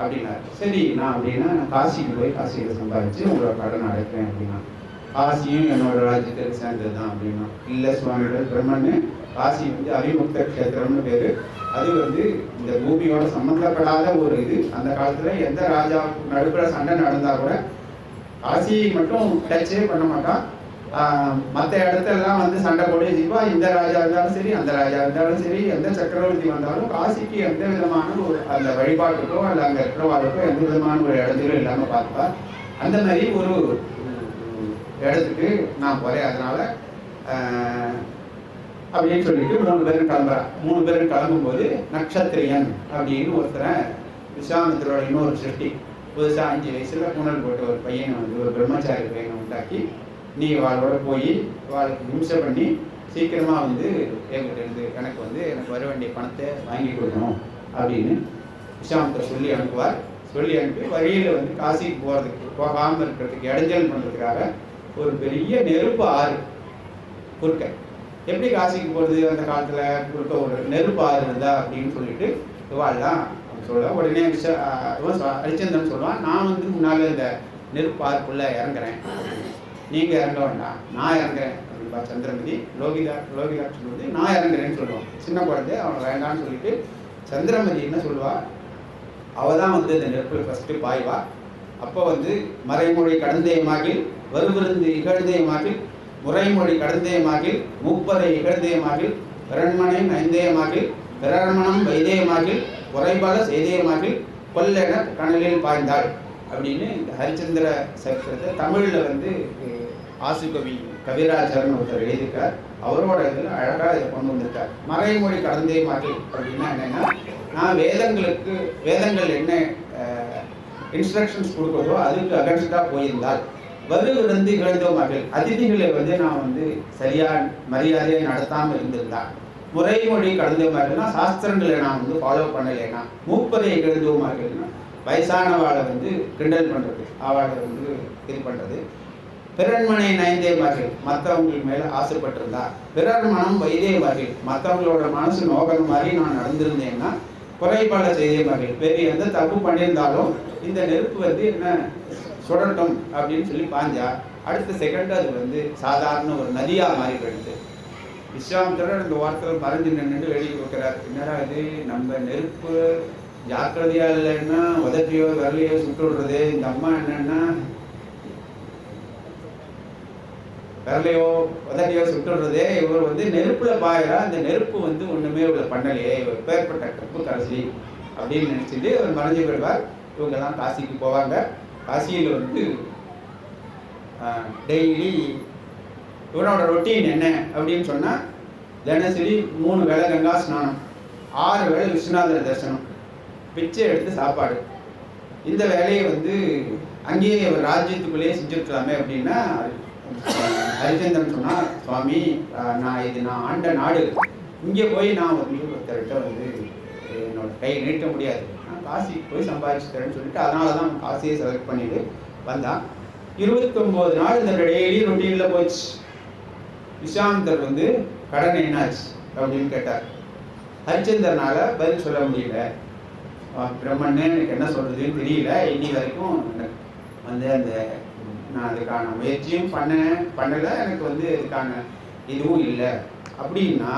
அப்படின்னாரு. சரி நான் அப்படின்னா நான் காசிக்கு போய் காசியில் சம்பாதிச்சு உங்களோட கடனை அடைப்பேன் அப்படின்னா, காசியும் என்னோட ராஜ்யத்துக்கு சேர்ந்தது தான் அப்படின்னா, இல்லை சுவாமிகள் பிரம்மன்னு காசி வந்து அவிமுக்த கஷேத்திரம்னு பேர். அது வந்து இந்த பூமியோட சம்பந்தப்படாத ஒரு இது. அந்த காலத்துல எந்த ராஜா நடுப்புற சண்டை நடந்தா கூட காசியை மட்டும் டச்சே பண்ண மாட்டான். மற்ற இடத்தெல்லாம் வந்து சண்டை போட்டு ஜீவா, இந்த ராஜா இருந்தாலும் சரி, அந்த ராஜா இருந்தாலும் சரி, எந்த சக்கரவர்த்தி வந்தாலும் காசிக்கு எந்த விதமான ஒரு அந்த வழிபாட்டுக்கோ அல்ல அங்கே இருக்கிறவாளுக்கோ எந்த விதமான ஒரு இடத்துலையும் இல்லாமல் பார்ப்பா. அந்த மாதிரி ஒரு இடத்துக்கு நான் போறேன். அதனால அப்படின்னு சொல்லிட்டு 3 பேரும் கிளம்புறான். 3 பேரும் கிளம்பும்போது நட்சத்திரியன் அப்படின்னு ஒருத்தரை விஸ்வாமித்திரோட இன்னொரு சிருஷ்டி புதுசாக 5 வயசுல புனல் போட்ட ஒரு பையனை வந்து ஒரு பிரம்மச்சாரி பையனை உண்டாக்கி, நீ அவளோட போய் அவளுக்கு ஹிம்சை பண்ணி சீக்கிரமா வந்து என்கிட்ட இருந்து எனக்கு வர வேண்டிய பணத்தை வாங்கி கொடுக்கணும் அப்படின்னு விஸ்வாமித்திரர் சொல்லி அனுப்புவார். சொல்லி அனுப்பி வழியில வந்து காசிக்கு போகாமல் இருக்கிறதுக்கு இடைஞ்சல் பண்றதுக்காக ஒரு பெரிய நெருப்பு ஆறு குறுக்க, எப்படி காசிக்கு போகிறது அந்த காலத்துல குறுக்க ஒரு நெருப்பு ஆறு இருந்தா அப்படின்னு சொல்லிட்டு இவாள்லாம் சொல்ல, உடனே ஹரிச்சந்திரன் சொல்லுவான், நான் வந்து முன்னால இந்த நெருப்பு ஆறுக்குள்ள இறங்குறேன், நீங்க இறங்க வேண்டாம், நான் இறங்குறேன் அப்படின்பா. சந்திரமதி லோகிதாட்சன் வந்து நான் இறங்குறேன்னு சொல்லுவான். சின்ன குழந்தை அவனை வேண்டான்னு சொல்லிட்டு சந்திரமதி என்ன சொல்லுவா, அவதான் வந்து இந்த நெருப்புல ஃபர்ஸ்ட் பாய்வா. அப்போ வந்து மறைமொழி கடந்தேயமாகில் வருவிருந்து இகழ்ந்தேயமாகில் முறைமொழி கடந்தேயமாகில் மூப்பரை இகழ்ந்தேயமாகில் பிறன்மனை நைந்தேயமாகில் பிறர்மணம் வைதேயமாகில் குறைபால செய்தேயமாகில் கொல்லென கனலில் பாய்ந்தாள் அப்படின்னு இந்த ஹரிச்சந்திர சரித்திரத்தை தமிழில் வந்து ஆசுகவி கவிராஜர்னு ஒருத்தர் எழுதியிருக்கார். அவரோட இதில் அழகாக இதை கொண்டு வந்திருக்கார். மறைமொழி கடந்தேயமாகில் அப்படின்னா என்னன்னா, நான் வேதங்கள் என்ன இன்ஸ்ட்ரக்ஷன்ஸ் கொடுக்குறதோ அதுக்கு அகன்ஸ்டாக போயிருந்தால், வருவிருந்து இகழ்ந்தோமாகில் அதிதிகளை வந்து நான் வந்து சரியா மரியாதையை நடத்தாமல் இருந்திருந்தான், முறைமொழி கடந்தோமாகனா சாஸ்திரங்களை நான் வந்து ஃபாலோ பண்ணலைன்னா, மூப்பரை இகழ்ந்தோமாகனா வயசானவாளை வந்து கிண்டல் பண்றது, அவளை வந்து இது பண்றது, பிறன்மனை நைந்தேமாகில் மற்றவங்களுக்கு மேல ஆசைப்பட்டிருந்தா, பிறர் மனம் வைதேமாகில் மற்றவங்களோட மனசு நோக்கிற மாதிரி நான் நடந்திருந்தேன்னா, குறைபாட செய்தேமாகில் பெரிய எந்த தப்பு பண்ணியிருந்தாலும் இந்த நெருப்பு வந்து என்ன சுடட்டும் அப்படின்னு சொல்லி பாஞ்சா அடுத்த செகண்ட் அது வந்து சாதாரண ஒரு நதியா மாறி போயிடுது. விஸ்வாமித்திரர் இந்த வார்த்தையில் மறைஞ்சு நின்று வெளியே வைக்கிறார். என்னடா இது, நம்ம நெருப்பு ஜாக்கிரதையா இல்லைன்னா உதட்டியோ வரலையோ சுட்டு விடுறது, இந்த அம்மா என்னன்னா வரலையோ உதட்டியோ சுட்டு விடுறதே, இவர் வந்து நெருப்புல பாயிரா, அந்த நெருப்பு வந்து ஒண்ணுமே இவரை பண்ணலையே, இவர் பேர்பட்ட கப்பு கரைசி அப்படின்னு நினைச்சிட்டு இவர் மறைஞ்சு போயிடுவார். இவங்கெல்லாம் காசிக்கு போவாங்க. காசியில் வந்து டெய்லி இவனோட ரொட்டீன் என்ன அப்படின்னு சொன்னா, தினசரி 3 வேளை கங்கா ஸ்நானம், 6 வேளை விஸ்வநாதர் தரிசனம், பிச்சை எடுத்து சாப்பாடு. இந்த வேலையை வந்து அங்கேயே ஒரு ராஜ்யத்துக்குள்ளேயே செஞ்சுருக்கலாமே அப்படின்னா, ஹரிச்சந்திரன் சொன்னா, சுவாமி நான் ஆண்ட நாடு, இங்கே போய் நான் ஒருத்தர்கிட்ட வந்து என்னோட கை நீட்ட முடியாது, நான் காசிக்கு போய் சம்பாதிச்சு தரேன்னு சொல்லிட்டு அதனால தான் காசியை செலக்ட் பண்ணிட்டு வந்தான். 29 நாள் இந்த டெய்லி ரொட்டீனில் போச்சு. விஸ்வாமித்தர் வந்து கடன் என்னாச்சு அப்படின்னு கேட்டார். ஹரிச்சந்திரனால பதில் சொல்ல முடியல. பிரம்மன்னு எனக்கு என்ன சொல்றதுன்னு தெரியல, இன்னி வரைக்கும் வந்து அந்த நான் அதுக்கான முயற்சியும் பண்ணலை, எனக்கு வந்து இதுக்கான இதுவும் இல்லை அப்படின்னா,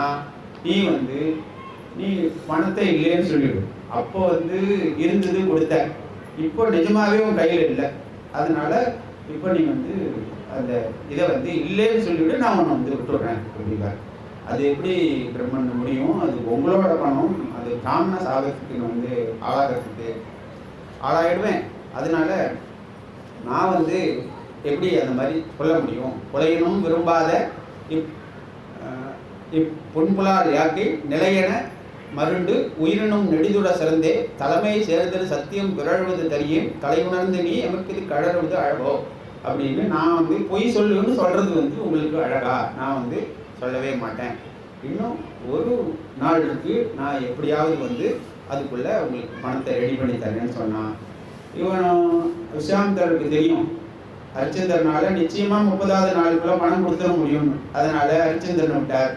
நீ வந்து நீ பணத்தை இல்லைன்னு சொல்லிவிடு. அப்போ வந்து இருந்தது கொடுத்த, இப்போ நிஜமாவே உன் கையில் இல்லை, அதனால இப்போ நீ வந்து அந்த இதை வந்து இல்லைன்னு சொல்லிவிட்டு நான் உன்னை வந்து விட்டுடுறேன் அப்படிங்கிறார். அது எப்படி பிரம்மன் முடியும்? அது உங்களோட பணம், அது காமன சாகத்துக்கு வந்து ஆளாயிடுவேன். அதனால நான் வந்து எப்படி அந்த மாதிரி சொல்ல முடியும்? கொலையினும் விரும்பாத பொன்புலார் யாக்கை நிலையென மருண்டு உயிரினும் நெடிதுட சிறந்தே தலைமை சேர்தல் சத்தியம் பிறழ்வது தரியும் தலையுணர்ந்து நீ எமக்கு இது கழறுவது அழகோ அப்படின்னு நான் வந்து பொய் சொல்லுன்னு சொல்றது வந்து உங்களுக்கு அழகா? நான் வந்து சொல்லவே மாட்டேன். இன்னும் ஒரு நாள் இருக்கு, நான் எப்படியாவது வந்து அதுக்குள்ள உங்களுக்கு பணத்தை ரெடி பண்ணி தரேன்னு சொன்னான். இவனும் விஸ்வாமித்திரருக்கு தெரியும் ஹரிச்சந்திரனால நிச்சயமா 30வது நாளுக்குள்ள பணம் கொடுத்துட முடியும். அதனால ஹரிச்சந்திரன் விட்டார்.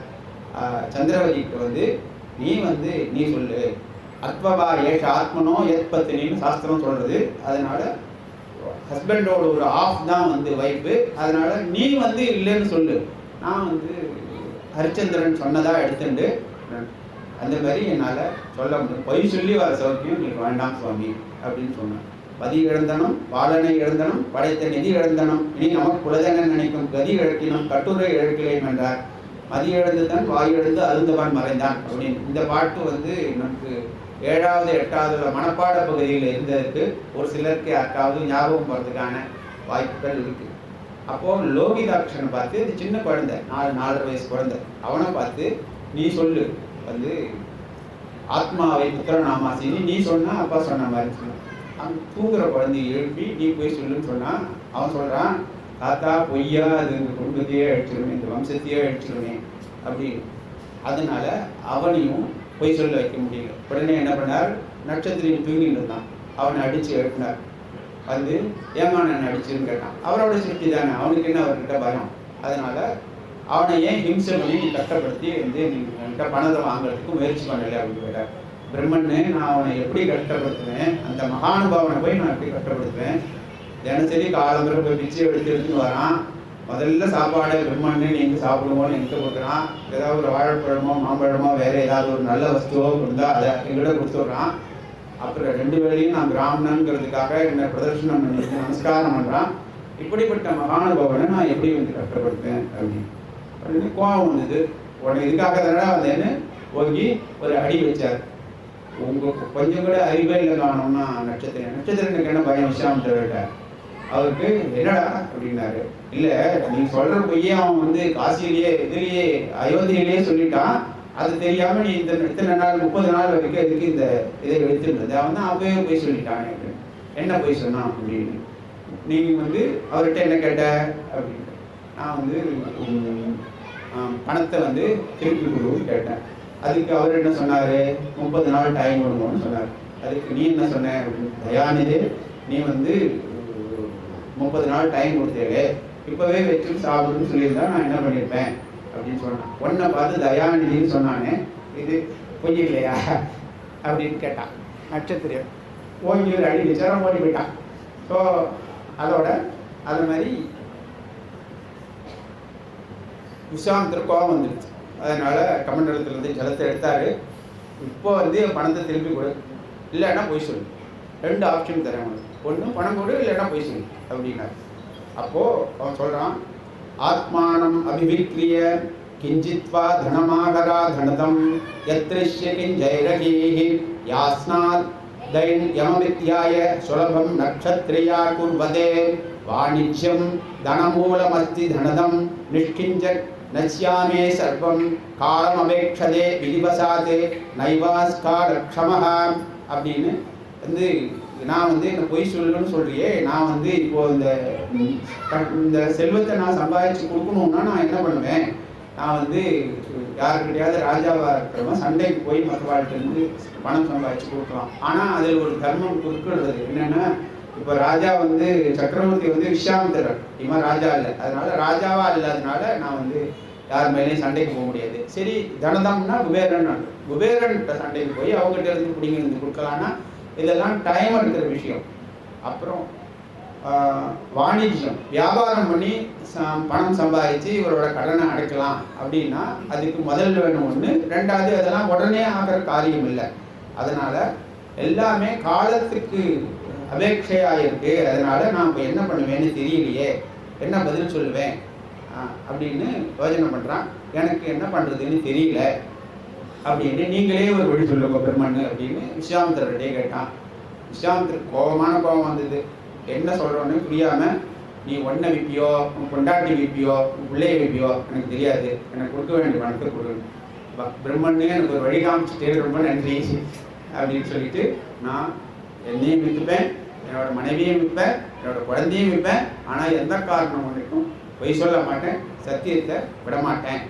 சந்திரவதிக்கு வந்து நீ சொல்லு, அத்வபா ஏஷ ஆத்மனோ எத் பத்தினின்னு சாஸ்திரம் சொல்றது. அதனால ஹஸ்பண்டோட ஒரு ஆஃப் தான் வந்து வைப்பு. அதனால நீ வந்து இல்லைன்னு சொல்லு, நான் வந்து ஹரிச்சந்திரன் சொன்னதா எடுத்துட்டு அந்த மாதிரி என்னால் சொல்ல முடியும். பொய் சொல்லி வர சௌக்கியம் உங்களுக்கு வேண்டாம் சுவாமி அப்படின்னு சொன்னேன். பதி இழந்தனம் பாலனை இழந்தனம் படைத்த நிதி இழந்தனம் இனி நமக்கு குலதன நினைக்கும் கதி இழக்கினும் கட்டுரை இழக்கிறேன் என்றார். மதி இழந்துதான் வாய் எழுந்து அருந்தவன் மறைந்தான் அப்படின்னு இந்த பாட்டு வந்து நமக்கு 7வது 8வது மனப்பாட பகுதியில் இருந்ததுக்கு ஒரு சிலருக்கு யாருக்காவது ஞாபகம் போகிறதுக்கான வாய்ப்புகள் இருக்கு. அப்போ லோகிதாட்சனை பார்த்து, இது சின்ன குழந்தை, 4-4.5 வயசு குழந்தை, அவனை பார்த்து நீ சொல்லு வந்து ஆத்மாவை புத்திரநாமாசின்னு நீ சொன்னா அப்பா சொன்ன மாதிரி சொன்னான். அவன் தூங்குற குழந்தைய எழுப்பி நீ போய் சொல்லுன்னு சொன்னான். அவன் சொல்றான், தாத்தா பொய்யா, அது இந்த குடும்பத்தையே அழிச்சிருமே, இந்த வம்சத்தையே அழிச்சிருமே அப்படி. அதனால அவனையும் பொய் சொல்ல வைக்க முடியல. உடனே என்ன பண்ணார், நட்சத்திரம் தூங்கிட்டு இருந்தான், அவனை அடிச்சு எழுப்பினார். வந்து ஏமா நான் அடிச்சுன்னு கேட்டான். அவரோட சிருஷ்டி தானே, அவனுக்கு என்ன அவர்கிட்ட பயம். அதனால அவனை ஏன் ஹிம்சை பண்ணி நீ கஷ்டப்படுத்தி வந்து நீங்கிட்ட பணத்தை வாங்குறதுக்கு முயற்சி பண்ணலை அப்படின்னு கேட்டார். பிரம்மன்னு நான் அவனை எப்படி கஷ்டப்படுத்துவேன், அந்த மகானுபாவனை போய் நான் எப்படி கஷ்டப்படுத்துவேன்? தினசரி காலம்பரை போய் பிச்சை எடுத்துட்டு வரான். முதல்ல சாப்பாடு பிரம்மன்னு நீங்கள் சாப்பிடுவோன்னு என்கிட்ட கொடுக்குறான். ஏதாவது ஒரு வாழைப்பழமோ மாம்பழமோ வேற ஏதாவது ஒரு நல்ல வஸ்துவோ கொடுத்தா அதை எங்கிட்ட கொடுத்துட்றான். அப்புறம் 2 வேளையும் நான் பிராமணங்கிறதுக்காக என்னை பிரதர்ஷனம் பண்ணி நமஸ்காரம் பண்ணுறான். இப்படிப்பட்ட மகானுபாவனை நான் எப்படி வந்து கஷ்டப்படுத்தேன் அப்படின்னு கோவம் வந்தது. உடனே இதுக்காக தானே வந்தேன்னு ஓங்கி ஒரு அடி வச்சார். உங்களுக்கு கொஞ்சம் கூட அறிவே இல்லை காணோம்னா நட்சத்திரனுக்கு என்ன பயம்? விஸ்வாமித்திரர்கிட்ட அவருக்கு என்னடா அப்படின்னாரு. இல்லை நீ சொல்ற பொய்யே அவன் வந்து காசியிலேயே இதுலேயே அயோத்தியிலேயே சொல்லிட்டான். அது தெரியாம நீ இத்தனை நாள் 30 நாள் வரைக்கும் எதுக்கு இந்த இதை எடுத்துருந்தது? அவன் தான் அப்பவே போய் சொல்லிட்டான். என்ன போய் சொன்னான் அப்படின்னு நீங்க வந்து அவர்கிட்ட என்ன கேட்ட அப்படின்னு. நான் வந்து பணத்தை வந்து திருப்பி கொடுன்னு கேட்டேன். அதுக்கு அவர் என்ன சொன்னாரு, 30 நாள் டைம் கொடுங்கன்னு சொன்னார். அதுக்கு நீ என்ன சொன்ன அப்படின்னு, தயாநிதி நீ வந்து 30 நாள் டைம் கொடுத்தே, இப்பவே வச்சு சாப்பிடுன்னு சொல்லியிருந்தா நான் என்ன பண்ணியிருப்பேன் அப்படின்னு சொன்னான். ஒன்றை பார்த்து தயாநிதின்னு சொன்னானே, இது பொய் இல்லையா அப்படின்னு கேட்டான். நட்சத்திரம் ஓங்கி ஒரு அடி விசாரம் ஓடி போயிட்டான். ஸோ அதோட அது மாதிரி விஸ்வாமித்திரர் கோபம் வந்துடுச்சு. அதனால கமண்டலத்திலேருந்து ஜலத்தை எடுத்தாரு. இப்போ வந்து பணத்தை திருப்பி கொடு, இல்லைன்னா போய் சொல்லு, 2 ஆப்ஷன் தரேன் அவனுக்கு, ஒன்று பணம் கொடு இல்லைன்னா போய் சொல்லு அப்படின்னாரு. அப்போது அவன் சொல்கிறான், ஆத்மானம் அபிவிக்ரிய கிஞ்சித்வா தனமாகரா தனதம் யத்ரிஷ்ய கிஞ்சைரகீஹி யாஸ்னாத் தைன் யமவித்யாய சுலபம் நக்ஷத்ரியா குர்வதே வாணிஜ்யம் தனமூலமஸ்தி தனதம் நிஷ்கிஞ்ச நஸ்யாமே சர்வம் காலம் அபேக்ஷதே விதிவசாதே நைவாஸ்காரக்ஷமஹ அப்படின்னு வந்து நான் வந்து என்ன பொய் சொல்லணும்னு சொல்றியே, நான் வந்து இப்போ இந்த செல்வத்தை நான் சம்பாதிச்சு கொடுக்கணும்னா நான் என்ன பண்ணுவேன்? நான் வந்து யாருக்கிட்டையாவது ராஜாவாக இருக்கிறவன் சண்டைக்கு போய் மற்ற வாழ்க்கையிலேருந்து பணம் சம்பாதிச்சு கொடுக்கலாம். ஆனால் அதில் ஒரு தர்மம் கொடுக்கிறது என்னென்னா, இப்போ ராஜா வந்து சக்கரவர்த்தி வந்து விஸ்வாமித்திரர், இவன் ராஜா இல்லை. அதனால ராஜாவா இல்லாதனால நான் வந்து யார் மேலேயும் சண்டைக்கு போக முடியாது. சரி தனதம்னா குபேரன்கிட்ட சண்டைக்கு போய் அவங்ககிட்ட இருந்து பிடிங்க இருந்து கொடுக்கலான்னா இதெல்லாம் டைம் எடுக்கிற விஷயம். அப்புறம் வாணிஜ்யம் வியாபாரம் பண்ணி பணம் சம்பாதிச்சு இவரோட கடனை அடைக்கலாம் அப்படின்னா அதுக்கு முதல் வேணும் ஒன்று, ரெண்டாவது அதெல்லாம் உடனே ஆகிற காரியம் இல்லை. அதனால எல்லாமே காலத்துக்கு அபேட்சையாக இருக்கு. அதனால நான் இப்போ என்ன பண்ணுவேன்னு தெரியலையே, என்ன பதில் சொல்லுவேன் அப்படின்னு யோஜனை பண்ணுறான். எனக்கு என்ன பண்ணுறதுன்னு தெரியல அப்படின்னு நீங்களே ஒரு வழி சொல்லுங்க பெருமண்ணு அப்படின்னு விஸ்வாமித்திரர்கிட்டே கேட்டான். விஸ்வாமித்திரருக்கு கோபமான கோபம் வந்தது. என்ன சொல்கிறோன்னு புரியாமல், நீ ஒன்றை விற்பியோ, உன் கொண்டாட்டி விற்பியோ, உன் பிள்ளையை விற்பியோ எனக்கு தெரியாது, எனக்கு கொடுக்க வேண்டிய பணத்தை கொடு. பிரம்மன்னு எனக்கு ஒரு வழி காமிச்சிட்டே ரொம்ப நன்றி அப்படின்னு சொல்லிட்டு, நான் என்னையும் விற்றுப்பேன், என்னோட மனைவியும் விற்பேன், என்னோட குழந்தையும் விற்பேன். ஆனால் எந்த காரணம் வரைக்கும் பொய் சொல்ல மாட்டேன், சத்தியத்தை விட மாட்டேன்.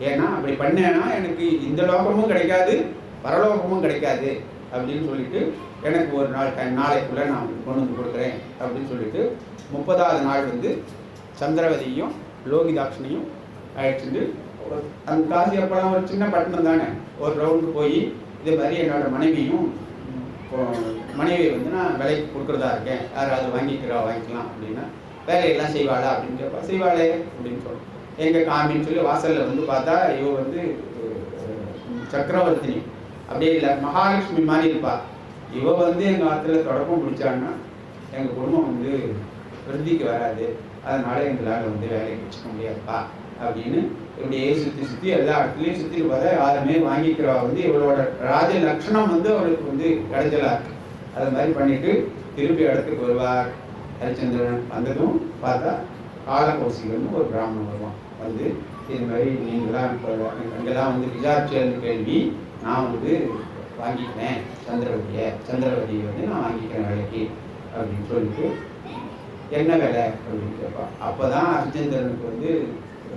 ஏன்னா அப்படி பண்ணேன்னா எனக்கு இந்த லோகமும் கிடைக்காது, பரலோகமும் கிடைக்காது அப்படின்னு சொல்லிட்டு, எனக்கு ஒரு நாளைக்குள்ளே நான் கொண்டு வந்து கொடுக்குறேன் அப்படின்னு சொல்லிட்டு 30வது நாள் வந்து சந்திரவதியும் லோகிதாட்சனையும் அழைச்சிட்டு, அந்த காசி அப்போலாம் ஒரு சின்ன பட்டணம் தானே, ஒரு ரவுண்டு போய் இதே மாதிரி என்னோட மனைவியை வந்து நான் விலைக்கு கொடுக்குறதா இருக்கேன், யாராவது வாங்கிக்கலாம் அப்படின்னா, வேலையெல்லாம் செய்வாளா அப்படின்னு கேட்பா. செய்வாளே அப்படின்னு சொல்லுவோம். எங்கே காமின்னு சொல்லி வாசலில் வந்து பார்த்தா இவ வந்து சக்கரவர்த்தினி அப்படியே இல்லை, மகாலட்சுமி மாதிரி இருப்பா. இவ வந்து எங்கள் ஆற்றுல தொடக்கம் பிடிச்சான்னா எங்கள் குடும்பம் வந்து விருத்திக்கு வராது, அதனால எங்களால் வந்து வேலைக்கு வச்சுக்க முடியாதுப்பா அப்படின்னு இப்படியே சுற்றி எல்லா இடத்துலையும் சுற்றி பார்த்தா யாருமே வாங்கிக்கிறவா வந்து இவளோட ராஜ லட்சணம் வந்து அவளுக்கு வந்து கிடைச்சலா இருக்கு. அது மாதிரி பண்ணிட்டு திருப்பி இடத்துக்கு வருவார். ஹரிச்சந்திரன் வந்ததும் பார்த்தா காலகௌசிகன்னு ஒரு பிராமணன் வருவான். வந்து இது மாதிரி நீங்களாம் இப்போ அங்கெல்லாம் வந்து விசாரிச்சேன்னு கேள்வி, நான் வந்து வாங்கிக்கிறேன் சந்திரவதியை வந்து நான் வாங்கிக்கிறேன் வேலைக்கு அப்படின்னு சொல்லிட்டு, என்ன வேலை அப்படின்னு கேட்பான். அப்போ தான் ஹரிச்சந்திரனுக்கு வந்து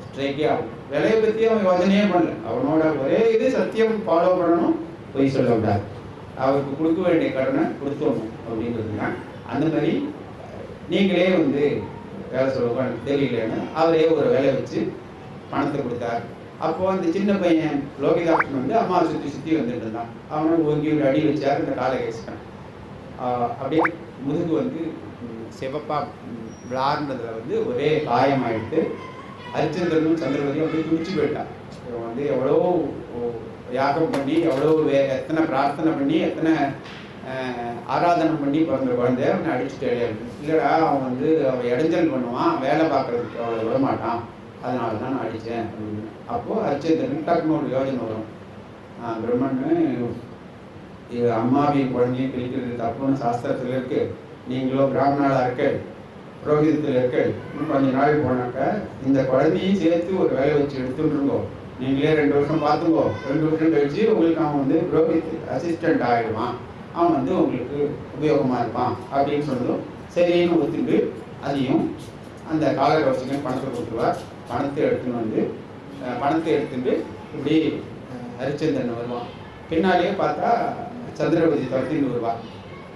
ஸ்ட்ரைக்கே ஆகும். விலையை பற்றி அவன் யோசனையே பண்ணல. அவனோட ஒரே இது சத்தியம் ஃபாலோ பண்ணணும், பொய் சொல்லக்கூடாது, அவருக்கு கொடுக்க வேண்டிய கடனை கொடுத்துடணும் அப்படின்றது தான். அந்த மாதிரி நீங்களே வந்து வேலை சொல்லுவோம் எனக்கு தெரியலன்னு அவரே ஒரு வேலை வச்சு பணத்தை கொடுத்தார். அப்போது அந்த சின்ன பையன் லோகிதாட்சன் வந்து அம்மாவை சுற்றி வந்துட்டு இருந்தான். அவனும் ஓங்கி ஒரு அடி வச்சார் இந்த காலகேசன். அப்படியே முதுகு வந்து சிவப்பா விளாடுறதுல வந்து ஒரே காயமாயிட்டு ஹரிச்சந்திரனும் சந்திரவதியும் அப்படியே துடிச்சு போயிட்டான். இவன் வந்து எவ்வளோ யாகம் பண்ணி, எவ்வளோ எத்தனை பிரார்த்தனை பண்ணி, எத்தனை ஆராதனை பண்ணி பிறந்த குழந்தை அவனை அடிச்சுட்டு இல்லைடா, அவன் வந்து அவன் இடைஞ்சல் பண்ணுவான், வேலை பார்க்கறதுக்கு அவளை விட மாட்டான், அதனால தான் நான் அடித்தேன் அப்படின்னு. அப்போது ஹரிச்சந்திரன் டக்குன்னு ஒரு யோஜனை வரும். பிரம்மன்னு இது அம்மாவையும் குழந்தையும் பிரிக்கிறது தப்புன்னு சாஸ்திரத்தில் இருக்குது, நீங்களோ பிராமணாளாக இருக்க புரோகிதத்தில் இருக்க, இன்னும் கொஞ்ச நாள் போனாக்க இந்த குழந்தையும் சேர்த்து ஒரு வேலை வச்சு எடுத்துட்டுருங்கோ, நீங்களே 2 வருஷம் பார்த்துங்கோ, 2 வருஷம் கழிச்சு உங்களுக்கு அவன் வந்து புரோகித அசிஸ்டண்ட் ஆகிடுவான், அவன் வந்து உங்களுக்கு உபயோகமாக இருப்பான் அப்படின்னு சொன்னதும் சரின்னு ஒத்துட்டு அதையும் அந்த காலகௌசிகன் பணத்தை கொடுத்துருவார். பணத்தை எடுத்துட்டு இப்படி ஹரிச்சந்திரன் வருவான். பின்னாலேயே பார்த்தா சந்திரவதி துரத்தின்னு வருவான்.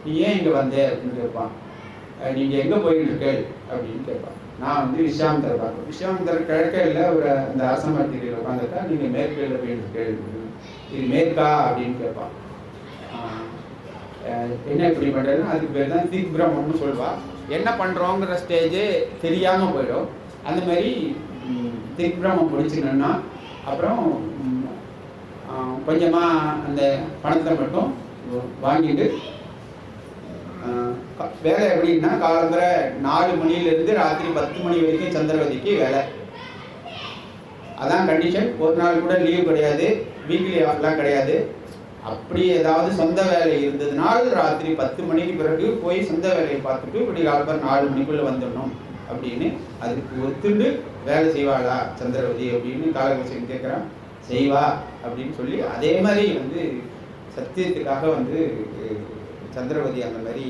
நீ ஏன் இங்கே வந்தே அப்படின்னு கேட்பான். நீங்கள் எங்கே போயிட்டு இருக்க அப்படின்னு கேட்பான். நான் வந்து விஸ்வாமித்திரர் பார்ப்பேன். விஸ்வாமித்திரர் கிழக்கையில் ஒரு அந்த அரசமரத்தில் உட்காந்துருக்கா, நீங்கள் மேற்கையில் போயிட்டு இருக்க, இது மேற்கா அப்படின்னு கேட்பான். என்ன இப்படி பண்ணுறதுன்னா அதுக்கு பேர் தான் திக்பிரமம்னு சொல்லுவாள். என்ன பண்ணுறோங்கிற ஸ்டேஜே தெரியாமல் போயிடும். அந்த மாதிரி திக்பிரமம் பிடிச்சிக்கணுன்னா அப்புறம் கொஞ்சமாக அந்த பணத்தை மட்டும் வாங்கிட்டு வேலை எப்படின்னா காலம்புற 4 மணிலேருந்து ராத்திரி 10 மணி வரைக்கும் சந்திரவதிக்கு வேலை. அதான் கண்டிஷன். ஒரு நாள் கூட லீவு கிடையாது, வீக்லி ஆஃப்லாம் கிடையாது. அப்படி ஏதாவது சொந்த வேலை இருந்ததுனால் ராத்திரி 10 மணிக்கு பிறகு போய் சொந்த வேலையை பார்த்துட்டு இப்படி காலம்புற 4 மணிக்குள்ளே வந்துடணும் அப்படின்னு அதுக்கு ஒத்துண்டு வேலை செய்வாளா சந்திரவதி அப்படின்னு காலகௌசிகன் கேட்குறான். செய்வா அப்படின்னு சொல்லி அதே மாதிரி வந்து சத்தியத்துக்காக வந்து சந்திரவதி அந்த மாதிரி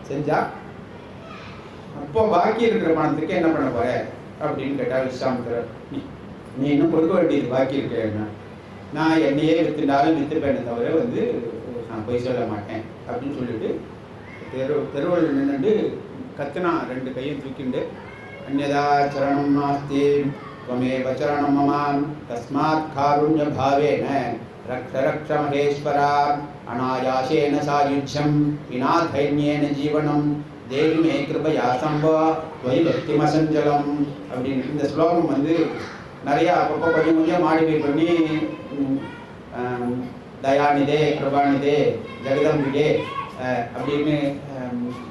செஞ்சா. அப்போ பாக்கி இருக்கிற பணத்துக்கு என்ன பண்ண போற அப்படின்னு கேட்டா விஸ்வாமித்திரர், நீ இன்னும் கொடுக்க வேண்டியது பாக்கி இருக்க, நான் என்னையே வித்துட்டாலும் வித்துப்பேனே தவிர வந்து நான் போய் சொல்ல மாட்டேன் அப்படின்னு சொல்லிட்டு தெருவில் நின்றுட்டு கத்துனா 2 கையும் தூக்கிண்டு, அந்யதா சரணம் நாஸ்தி त्वमेव चरणं मम तस्मात् कारुण्य भावेन रक्ष रक्ष महेश्वरा अनायासेन सायुज्यं विना धैर्येण जीवनं தேவி மே கிருபயா சம்பா துவை பக்திமசஞ்சலம் அப்படின்னு இந்த ஸ்லோகம் வந்து நிறையா அப்பப்போ கொஞ்சம் கொஞ்சம் மாடிஃபை பண்ணி தயாநிதே கிருபாநிதே ஜெகதம்பிகே அப்படின்னு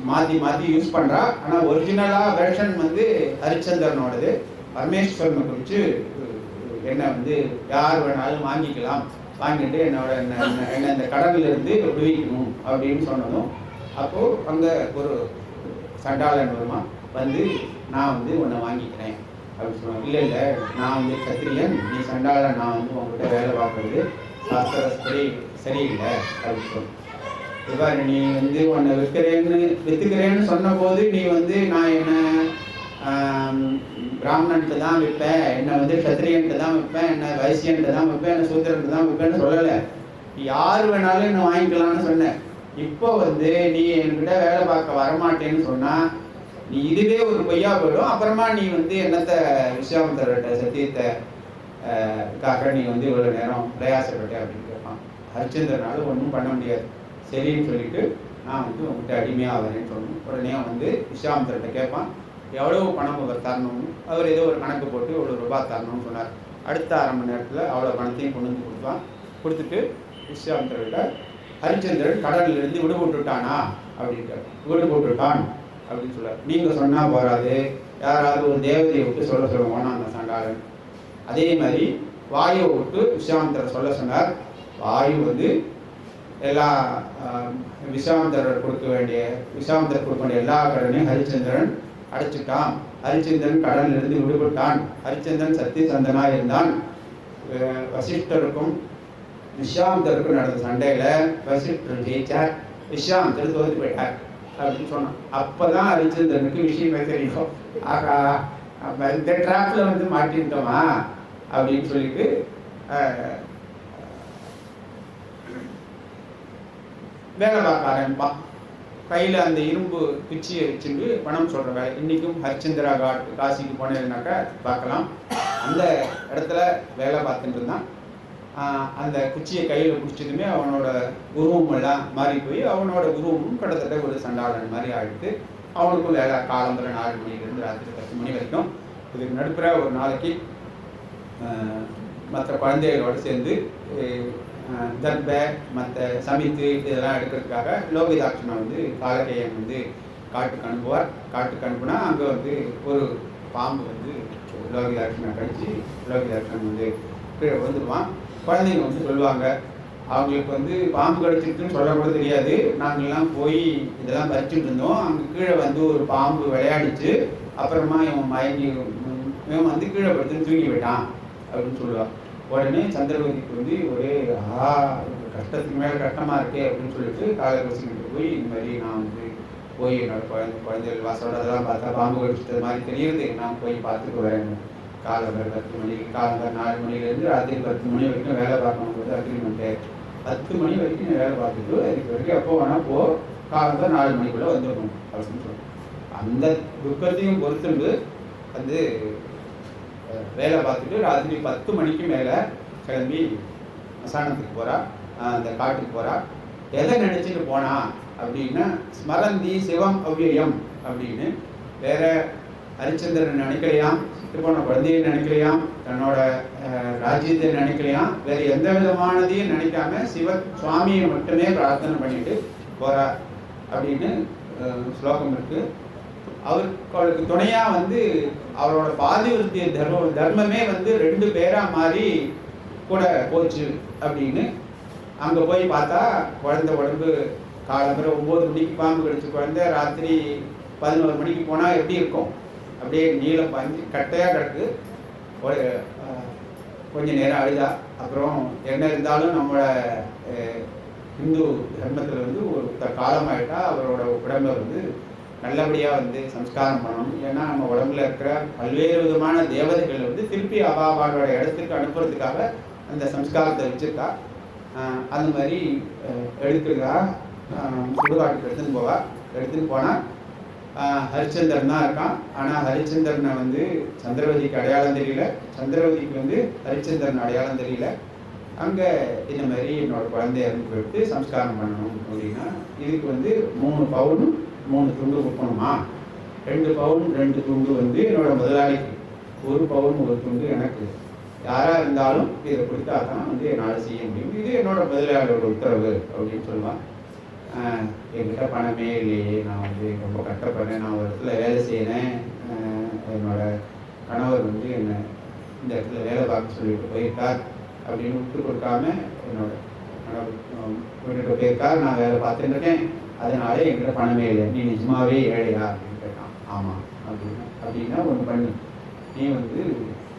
மாற்றி மாற்றி யூஸ் பண்ணுறா. ஆனால் ஒரிஜினலாக வெர்ஷன் வந்து ஹரிச்சந்திரனோடது. பரமேஸ்வரனை குறித்து என்னை வந்து யார் வேணாலும் வாங்கிக்கலாம், வாங்கிட்டு என்னை இந்த கடனில் இருந்து விடுவிக்கணும் அப்படின்னு சொன்னதும் அப்போது அங்கே ஒரு சண்டாளன் வருமா வந்து நான் வந்து உன்னை வாங்கிக்கிறேன் அப்படின்னு சொல்லுவாங்க. இல்லை இல்லை, நான் வந்து கத்திரியன், நீ சண்டாளன், நான் வந்து உங்கள்கிட்ட வேலை பார்க்குறது சாஸ்திரப்படி சரியில்லை அப்படின்னு சொல்லுவேன். இவ்வாறு நீ வந்து உன்னை விற்றுக்கிறேன்னு சொன்ன போது நீ வந்து நான் என்ன பிராமணன்ட்டு தான் விற்பேன், என்னை வந்து கத்திரியன்ட்டு தான் விற்பேன், என்னை வைசியன்ட்டு தான் விற்பேன், என்னை சூத்திரன்ட்டு தான் விற்பேன்னு சொல்லலை. யார் வேணாலும் என்ன வாங்கிக்கலாம்னு சொன்னேன். இப்போ வந்து நீ என்கிட்ட வேலை பார்க்க வரமாட்டேன்னு சொன்னால் நீ இதுவே ஒரு பொய்யா போயிடும். அப்புறமா நீ வந்து என்னத்தை விஸ்வாமித்திரர்கிட்ட சத்தியத்தை காக்க நீ வந்து இவ்வளோ நேரம் பிரயாசப்பட்ட அப்படின்னு கேட்பான். ஹரிச்சந்திரனால ஒன்றும் பண்ண முடியாது. சரின்னு சொல்லிட்டு நான் வந்து உங்கள்கிட்ட அடிமையாக வரேன்னு சொல்லணும். உடனே வந்து விஸ்வாமித்திரர்கிட்ட கேட்பான், எவ்வளவு பணம் அவர் தரணும்னு. அவர் ஏதோ ஒரு கணக்கு போட்டு இவ்வளோ ரூபாய் தரணும்னு சொன்னார். அடுத்த அரை மணி நேரத்தில் அவ்வளோ பணத்தையும் கொண்டு வந்து கொடுப்பான். கொடுத்துட்டு விஸ்வாமித்திரர்கிட்ட ஹரிச்சந்திரன் கடலிலிருந்து விடுபட்டுட்டானா அப்படின்னு கேட்பான். விடுபட்டுட்டான் அப்படின்னு சொல்ல, நீங்கள் சொன்னால் போகாது, யாராவது ஒரு தேவதையை விட்டு சொல்லுவோம்னா அந்த சண்டாளன். அதே மாதிரி வாயுவை விட்டு விஸ்வாமித்திரர் சொல்ல சொன்னார். வாயு வந்து எல்லா விஸ்வாமித்திரர் கொடுக்க வேண்டிய எல்லா கடனையும் ஹரிச்சந்திரன் அடைச்சிட்டான். ஹரிச்சந்திரன் கடலிலிருந்து விடுபட்டான். ஹரிச்சந்திரன் சத்தியசந்தனா இருந்தான். வசிஷ்டருக்கும் விஸ்வாமித்திரருக்கும் நடந்த சண்டையில் வசிஷ்டர் ஜெயிச்சார், விஸ்வாமித்திரர் தோற்று போயிட்டார் அப்படின்னு சொன்னான். அப்போதான் ஹரிச்சந்திரனுக்கு விஷயமே தெரியும். ஆகா, இந்த ட்ராப்பில் வந்து மாட்டிட்டோமா அப்படின்னு சொல்லிட்டு வேலை பார்க்க ஆரம்பிப்பான். கையில் அந்த இரும்பு குச்சியை வச்சுட்டு பணம் சொல்கிற வேலை. இன்றைக்கும் ஹரிச்சந்திரா காட் காசிக்கு போனேன்னாக்கா பார்க்கலாம். அந்த இடத்துல வேலை பார்த்துட்டு இருந்தான். அந்த குச்சியை கையில் பிடிச்சதுமே அவனோட உருவம் எல்லாம் மாறி போய் அவனோட உருவமும் கிட்டத்தட்ட ஒரு சண்டாளன் மாதிரி ஆகிட்டு அவனுக்கும் வேலை காலம்புற 4 மணிலேருந்து ராத்திரி 10 மணி வரைக்கும். இதுக்கு நடுப்புற ஒரு நாளைக்கு மற்ற குழந்தைகளோடு சேர்ந்து தர்பை மற்ற சமைத்து இதெல்லாம் எடுக்கிறதுக்காக லோகிதாட்சனை வந்து காலகேயன் வந்து காட்டுக்கு அனுப்புவார். காட்டுக்கு அனுப்புனா அங்கே வந்து ஒரு பாம்பு வந்து லோகிதாட்சனை கழித்து லோகிதாட்சன் வந்து கீழே வந்துடுவான். குழந்தைங்க வந்து சொல்லுவாங்க, அவங்களுக்கு வந்து பாம்பு கடிச்சிருக்குன்னு சொல்ல கூட தெரியாது, நாங்கள்லாம் போய் இதெல்லாம் பறிச்சுட்டு இருந்தோம், அங்கே கீழே வந்து ஒரு பாம்பு விளையாடிச்சு, அப்புறமா இவன் வந்து கீழே படுத்துன்னு தூங்கி விட்டான் அப்படின்னு சொல்லுவான். உடனே சந்திரவதிக்கு வந்து ஒரே கஷ்டத்துக்கு மேலே கஷ்டமாக இருக்கே அப்படின்னு சொல்லிட்டு காலகோசிக்கிட்டு போய் இந்த மாதிரி நான் வந்து போய் என்னோட குழந்தைகள் வாசோடதெல்லாம் பார்த்தா பாம்பு கடிச்சது மாதிரி தெரியுது, நான் போய் பார்த்துட்டு வரேன். காலம்பர் 10 மணிக்கு காலம்பர் 4 மணிலேருந்து ராத்திரி 10 மணி வரைக்கும் வேலை பார்க்கணும்போது அக்ரிமெண்ட்டு 10 மணி வரைக்கும் வேலை பார்த்துட்டு அதுக்கு வரைக்கும் எப்போ வேணால் போ, காலம்பர் 4 மணிக்குள்ளே வந்துடணும் அப்படின்னு சொல்லுவோம். அந்த துக்கத்தையும் பொறுத்துண்டு வந்து வேலை பார்த்துட்டு ராத்திரி 10 மணிக்கு மேலே கிளம்பி மசானத்துக்கு போகிறா, அந்த காட்டுக்கு போகிறா. எதை நினச்சிட்டு போனா அப்படின்னா ஸ்மரந்தி சிவம் அவ்வியம் அப்படின்னு வேற ஹரிச்சந்திரன் நினைக்கலையாம், போன குழந்தையை நினைக்கலையாம், தன்னோட ராஜ்யத்தை நினைக்கலையாம், வேற எந்த விதமானதையும் நினைக்காம சிவ சுவாமியை மட்டுமே பிரார்த்தனை பண்ணிட்டு போறார் அப்படின்னு ஸ்லோகம் இருக்கு. அவருக்கு துணையா வந்து அவரோட பாதிவிருத்திய தர்மமே வந்து 2 பேரா மாறி கூட போச்சு அப்படின்னு அங்க போய் பார்த்தா குழந்தை உடம்பு காலம்புற 9 மணிக்கு பாம்பு கடிச்ச குழந்தை ராத்திரி 11 மணிக்கு போனா எப்படி இருக்கும், அப்படியே நீளம் பாஞ்சு கட்டையாக கிடக்கு. கொஞ்ச நேரம் அழுதா. அப்புறம் என்ன இருந்தாலும் நம்மளோட இந்து தர்மத்தில் வந்து ஒரு காலமாயிட்டா அவரோட உடம்பை வந்து நல்லபடியாக வந்து சம்ஸ்காரம் பண்ணணும். ஏன்னா நம்ம உடம்புல இருக்கிற பல்வேறு விதமான தேவதைகள் வந்து திருப்பி அவளோட இடத்துக்கு அனுப்புறதுக்காக அந்த சம்ஸ்காரத்தை வச்சுருக்கா. அந்த மாதிரி எடுத்துருக்கா. சுடுகாட்டுக்கு எடுத்துன்னு போனால் ஹரிச்சந்திரன் தான் இருக்கான். ஆனால் ஹரிச்சந்திரனை வந்து சந்திரவதிக்கு அடையாளம் தெரியல, சந்திரவதிக்கு வந்து ஹரிச்சந்திரன் அடையாளம் தெரியல. அங்கே இந்த மாதிரி என்னோட குழந்தைய இருந்து போயிட்டு சம்ஸ்காரம் பண்ணணும் அப்படின்னா இதுக்கு வந்து 3 பவுனும் 3 துண்டு கொடுக்கணுமா, 2 பவுன் 2 துண்டு வந்து என்னோட முதலாளிக்கு, 1 பவுன் 1 துண்டு எனக்கு, யாராக இருந்தாலும் இதை கொடுத்தா தான் வந்து என்னால் செய்ய முடியும், இது என்னோட முதலாளியோட உத்தரவு அப்படின்னு சொல்லுவான். என்கிட்ட பணமே இல்லையே, நான் வந்து ரொம்ப கஷ்டப்படுறேன், நான் ஒரு இடத்துல வேலை செய்கிறேன், என்னோட கணவர் வந்து என்னை இந்த இடத்துல வேலை பார்க்க சொல்லிட்டு போயிருக்கார் அப்படின்னு விட்டு கொடுக்காம என்னோட கணவர் விட்டுட்டு போயிருக்கார், நான் வேலை பார்த்துட்டு இருக்கேன், அதனால என்கிட்ட பணமே இல்லை, நீ நிஜமாவே ஏழையா அப்படின்னு கேட்டான். ஆமாம் அப்படின்னா ஒன்று பண்ணு, நீ வந்து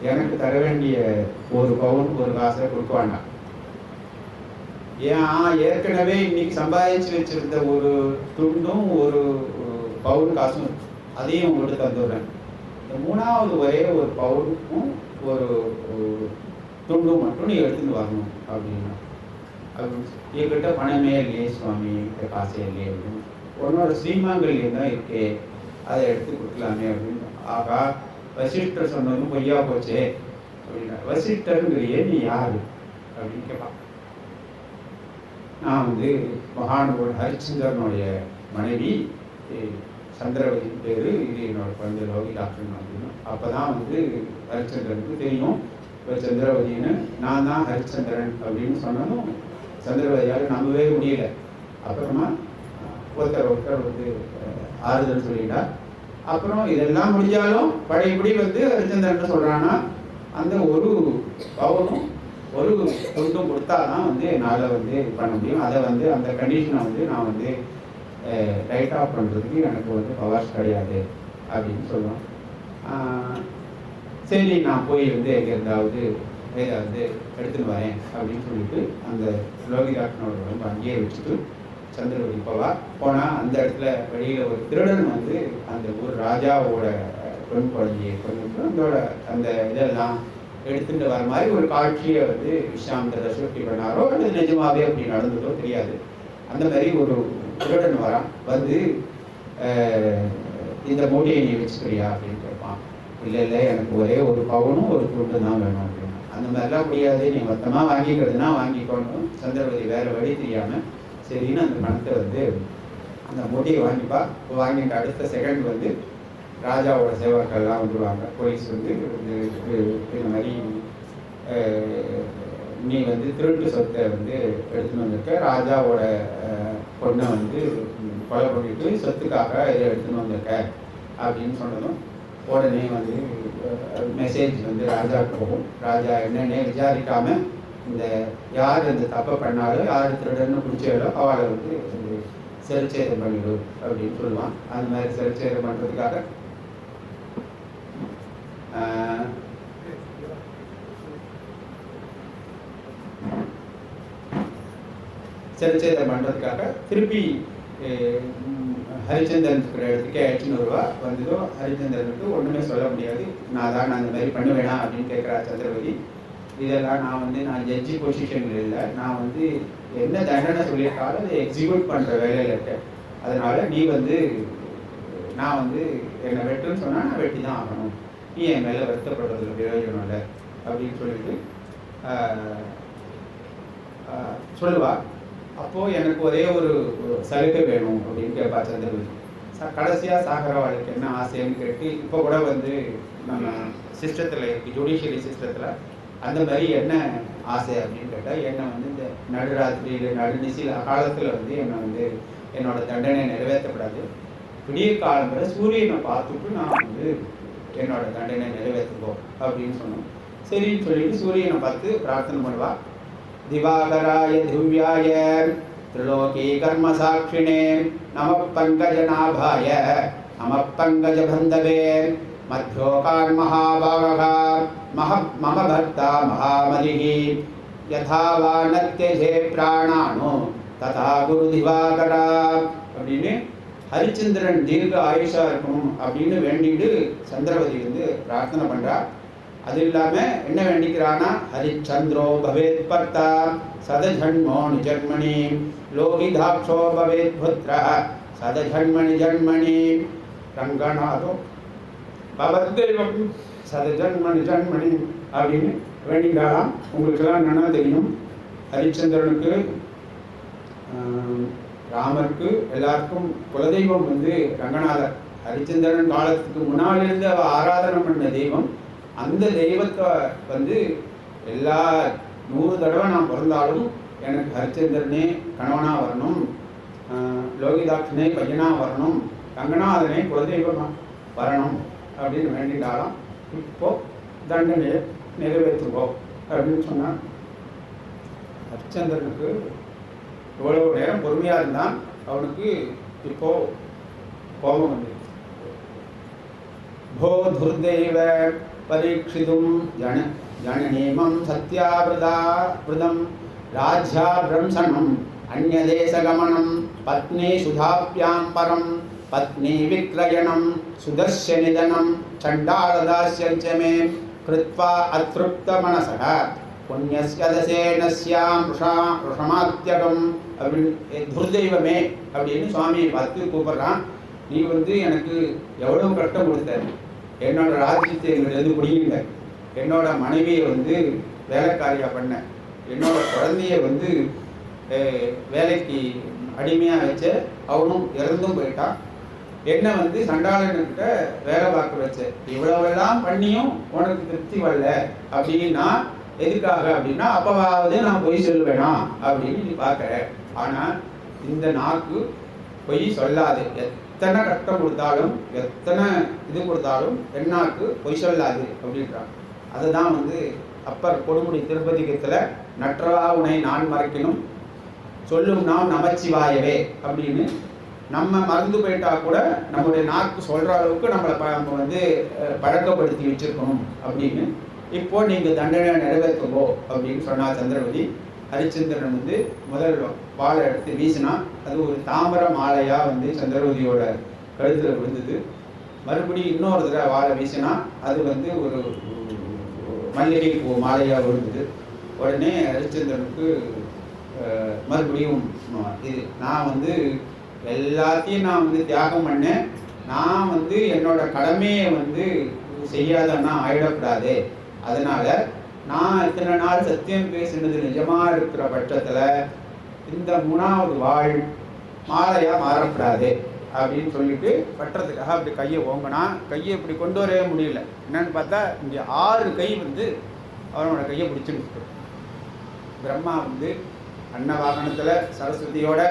எனக்கு தர வேண்டிய 1 பவுன் 1 காசை கொடுக்க வேண்டாம், ஏற்கனவே இன்னைக்கு சம்பாதிச்சு வச்சிருந்த 1 துண்டும் 1 பவுன் காசும் அதையும் உங்கள்கிட்ட தந்துடுறேன், இந்த 3வது ஒரே 1 பவுனுக்கும் 1 துண்டும் மட்டும் நீ எடுத்துன்னு வரணும் அப்படின்னா. என்கிட்ட பணமே இல்லையே சுவாமி, காசே இல்லையே அப்படின்னு. உன்னோட ஸ்ரீமாங்கல்யம் தான் இருக்கே, அதை எடுத்து கொடுக்கலாமே அப்படின்னு. ஆகா, வசிஷ்டர் சொன்னதும் பொய்யா போச்சே அப்படின்னா. வசிஷ்டருங்கிறியே நீ யாரு அப்படின்னு கேட்பான். நான் வந்து மகானுபவ ஹரிச்சந்திரனுடைய மனைவி சந்திரவதி பேர், இது என்னோட குழந்தை லோகி டாக்டர் அப்படின்னு. அப்போ தான் வந்து ஹரிச்சந்திரனுக்கு தெரியும் சந்திரவதின்னு, நான் தான் ஹரிச்சந்திரன் அப்படின்னு சொன்னாலும் சந்திரவதியால் நம்பவே முடியல. அப்புறமா ஒருத்தர் வந்து ஆறுதல் சொல்லிட்டா. அப்புறம் இதெல்லாம் முடிஞ்சாலும் பழையபடி வந்து ஹரிச்சந்திரன் சொல்கிறான்னா, அந்த 1 பவுனும் 1 துண்டும் கொடுத்தா தான் வந்து என்னால் வந்து பண்ண முடியும், அதை வந்து அந்த கண்டிஷனை வந்து நான் வந்து ரைட் ஆஃப் பண்ணுறதுக்கு எனக்கு வந்து பவர்ஸ் கிடையாது அப்படின்னு சொல்லுவோம். சரி, நான் போய் வந்து எங்கே இருந்தாவது இதை வந்து எடுத்துன்னு வரேன் அப்படின்னு சொல்லிட்டு அந்த லோகி டாக்டனோட ரொம்ப அங்கேயே வச்சுட்டு சந்திரவதி போனால் அந்த இடத்துல வெளியில் ஒரு திருடன் வந்து அந்த ஊர் ராஜாவோட பெண் குழந்தையை கொண்டு அதோட அந்த இதெல்லாம் எடுத்துட்டு வர மாதிரி ஒரு காட்சியை வந்து விஸ்வாமித்திர சுட்டி பண்ணாரோ அல்லது நிஜமாவே அப்படி நடந்ததோ தெரியாது. அந்த மாதிரி ஒரு திருடன் வரான், வந்து இந்த மூடியை நீ வச்சுக்கிறியா அப்படின்னு கேட்பான். இல்லை எனக்கு ஒரே 1 பவுனும் 1 துண்டு தான் வேணும் அப்படின்னு. அந்த மாதிரிலாம் முடியாது, நீ மொத்தமாக வாங்கிக்கிறதுனா வாங்கிக்கணும். சந்திரவதி வேறு வழி தெரியாமல் சரின்னு அந்த பணத்தை வந்து அந்த மூடியை வாங்கிட்டு அடுத்த செகண்ட் வந்து ராஜாவோட சேவர்கள்லாம் வந்துடுவாங்க. போலீஸ் வந்து இந்த மாதிரி நீ வந்து திருட்டு சொத்தை வந்து எடுத்துன்னு வந்திருக்க, ராஜாவோட பொண்ணை வந்து கொலை பண்ணிட்டு சொத்துக்காக இதை எடுத்துன்னு வந்திருக்க அப்படின்னு சொன்னதும் உடனே வந்து மெசேஜ் வந்து ராஜாவுக்கு போகும். ராஜா என்னென்ன விசாரிக்காம இந்த யார் இந்த தப்பை பண்ணாலும், யார் திருடன்னு பிடிச்சாலோ அவளை வந்து சிறைச்சேதம் பண்ணிடும் அப்படின்னு சொல்லுவான். அந்த மாதிரி சிறைச்சேதம் பண்ணுறதுக்காக சிறைச்சேதம் பண்ணுறதுக்காக திருப்பி ஹரிச்சந்திரன் இருக்கிற இடத்துக்கே அழைச்சின்னு வருவா. வந்ததும் ஹரிச்சந்திரனுக்கு ஒன்றுமே சொல்ல முடியாது. நான் அந்த மாதிரி பண்ணுவேனா அப்படின்னு கேட்குறா சந்திரவதி. இதெல்லாம் நான் ஜட்ஜி பொசிஷனில் இல்லை, நான் வந்து என்ன தண்டனை சொல்லியிருக்காலும் அதை எக்ஸிக்யூட் பண்ணுற வேலையில் இருக்கேன், அதனால் நீ வந்து நான் வந்து என்னை வெட்டுன்னு சொன்னால் நான் வெட்டி தான் ஆகணும், நீ என் மேலே வருத்தப்படுறதுல பிரயோஜனம் இல்லை அப்படின்னு சொல்லிட்டு சொல்லுவா. அப்போது எனக்கு ஒரே ஒரு சலுகை வேணும் அப்படின்னு கேட்பா சந்திரவதி. கடைசியாக சாகரவாளுக்கு என்ன ஆசைன்னு கேட்டு இப்போ கூட வந்து நம்ம சிஸ்டத்தில் இருக்குது, ஜுடிஷியரி சிஸ்டத்தில் அந்த மாதிரி என்ன ஆசை அப்படின்னு கேட்டால், என்னை வந்து இந்த நடுராத்திரியில் நடுநிசியில் காலத்தில் வந்து என்னை வந்து என்னோட தண்டனை நிறைவேற்றப்படாது, விடிய காலங்களில் சூரியனை பார்த்துட்டு நான் வந்து என்னோட தண்டனை நிறைவேற்றுவோம் அப்படின்னு சொன்னோம். சரின்னு சொல்லிட்டு சூரியனை பார்த்து பிரார்த்தனை பண்ணுவா. திவாகராய திவ்யாய திரிலோகி கர்ம சாட்சிணே நம பங்கஜநாபாய நம பங்கஜ பந்தவே மத்யோகான் மகாபாகா மம பர்த்தா மகாமதிஹி யதா வானத்யஜே பிராணானோ ததா குரு திவாகரா அப்படின்னு ஹரிச்சந்திரன் தீர்க்க ஆயுஷா இருக்கணும் அப்படின்னு வேண்டிட்டு சந்திரவதி வந்து பிரார்த்தனை பண்றா. அது இல்லாமல் என்ன வேண்டிக்கிறான்னா, ஹரிச்சந்திரோ பவேத் பர்த்தா சதஜன்மோ நிஜன்மணி லோகிதாட்சோ பவேத் புத்ரா சதஜன்மணி ஜன்மணி ரங்கநாதோ பவத்தேவம் சதஜன்மணி ஜன்மணி அப்படின்னு வேண்டிக்கிறாராம். உங்களுக்கெல்லாம் என்னன்னா தெரியும், ஹரிச்சந்திரனுக்கு ராமருக்கு எல்லாருக்கும் குலதெய்வம் வந்து ரங்கநாதர். ஹரிச்சந்திரன் காலத்துக்கு முன்னாலிருந்து அவ ஆராதனை பண்ண தெய்வம். அந்த தெய்வத்தை வந்து எல்லா 100 தடவை நான் பிறந்தாலும் எனக்கு ஹரிச்சந்திரனே கணவனா வரணும், லோகிதாட்சனே பையனா வரணும், ரங்கநாதனே குலதெய்வமா வரணும் அப்படின்னு வேண்டிட்டாலும் இப்போ தண்டனையை நிறைவேற்றுவோம் அப்படின்னு சொன்னான். ஹரிச்சந்திரனுக்கு எவ்வளவு நேரம் பொறுமையா இருந்தான், அவனுக்கு இப்போ கோபம் வந்து भो धुर्दैव परीक्षितुं जननेमं सत्यावृतं राज्याभ्रंशनम् अन्यदेशगमनं पत्नी सुधाभ्यां परं पत्नी विक्रयणं सुदर्शनिधनं चण्डालदास्यं च मे कृत्वा अतृप्तमनसः पुण्यस्य दशेनस्यां ऋषमात्यகம் அப்படின்னு துர்தெய்வமே அப்படின்னு சுவாமியை பார்த்து கூப்பிடுறான். நீ வந்து எனக்கு எவ்வளவு கஷ்டம் கொடுத்த, என்னோட ராஜ்யத்தை எங்களுக்கு பிடிங்க, என்னோட மனைவியை வந்து வேலைக்காரியா பண்ண, என்னோட குழந்தைய வந்து வேலைக்கு அடிமையாக வச்ச, அவனும் இறந்தும் போயிட்டான், என்னை வந்து சண்டாளன்கிட்ட வேலை பார்க்க வச்ச, இவ்வளவெல்லாம் பண்ணியும் உனக்கு திருப்தி வரல அப்படின்னா எதுக்காக அப்படின்னா அப்பவாவது நான் பொய் சொல்லுவேனா அப்படின்னு நீ பார்க்குற. ஆனால் இந்த நாக்கு பொய் சொல்லாது, எத்தனை கஷ்டம் கொடுத்தாலும் எத்தனை இது கொடுத்தாலும் என்னாக்கு பொய் சொல்லாது அப்படின்றான். அதுதான் வந்து அப்பர் கொடுமுடி திருப்பதிகத்தில் நற்றவா உனை நான் மறைக்கணும் சொல்லும் நாம் நமச்சிவாயவே அப்படின்னு நம்ம மறந்து போயிட்டா கூட நம்முடைய நாக்கு சொல்கிற அளவுக்கு நம்ம வந்து பழக்கப்படுத்தி வச்சிருக்கணும் அப்படின்னு. இப்போ நீங்கள் தண்டனை நிறைவேற்றுங்கோ அப்படின்னு சொன்னா சந்திரவதி. ஹரிச்சந்திரன் வந்து முதல் வாழை எடுத்து வீசினா, அது ஒரு தாமர மாலையா வந்து சந்திரவதியோட கழுத்துல விழுந்தது. மறுபடியும் இன்னொரு தடவை வாழை வீசினா அது வந்து ஒரு மல்லிகை பூ மாலையா விழுந்தது. உடனே ஹரிச்சந்திரனுக்கு மறுபடியும் இது நான் வந்து எல்லாத்தையும் நான் வந்து தியாகம் பண்ணேன், நான் வந்து என்னோட கடமையை வந்து செய்யாதன்னா ஆயிடக்கூடாது, அதனால நான் இத்தனை நாள் சத்தியம் பேசினது நிஜமா இருக்கிற பட்சத்துல இந்த 3வது வாழ் மாலையா மாறக்கூடாது அப்படின்னு சொல்லிட்டு பற்றத்துக்காக அப்படி கையை ஓங்கினா. கையை இப்படி கொண்டு வரவே முடியல. என்னன்னு பார்த்தா இங்கே 6 கை வந்து அவனோட கையை பிடிச்சிருக்கு. பிரம்மா வந்து அன்ன வாகனத்துல சரஸ்வதியோட,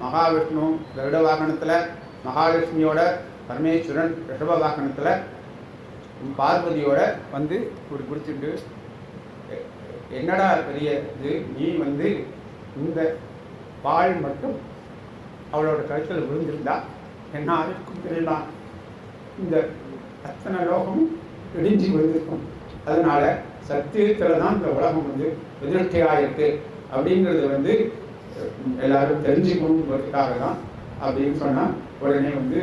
மகாவிஷ்ணு கருட வாகனத்துல, மகாலட்சுமியோட, பரமேஸ்வரன் ரிஷப வாகனத்துல, பார்வதியோட வந்து இப்படி பிடிச்சிட்டு, என்னடா பெரிய இது, நீ வந்து இந்த பால் மட்டும் அவளோட கழுத்தில் விழுந்திருந்தா என்ன ஆயிருக்கும் தெரியல, இந்த அத்தனை லோகமும் இடிஞ்சு விழுந்திருக்கும். அதனால சத்தியத்தில் தான் இந்த உலகம் வந்து எதிர்ச்சியாக இருக்கு அப்படிங்கிறது வந்து எல்லாரும் தெரிஞ்சுக்கணுங்கிறதுக்காக தான் அப்படின்னு சொன்னால் உடனே வந்து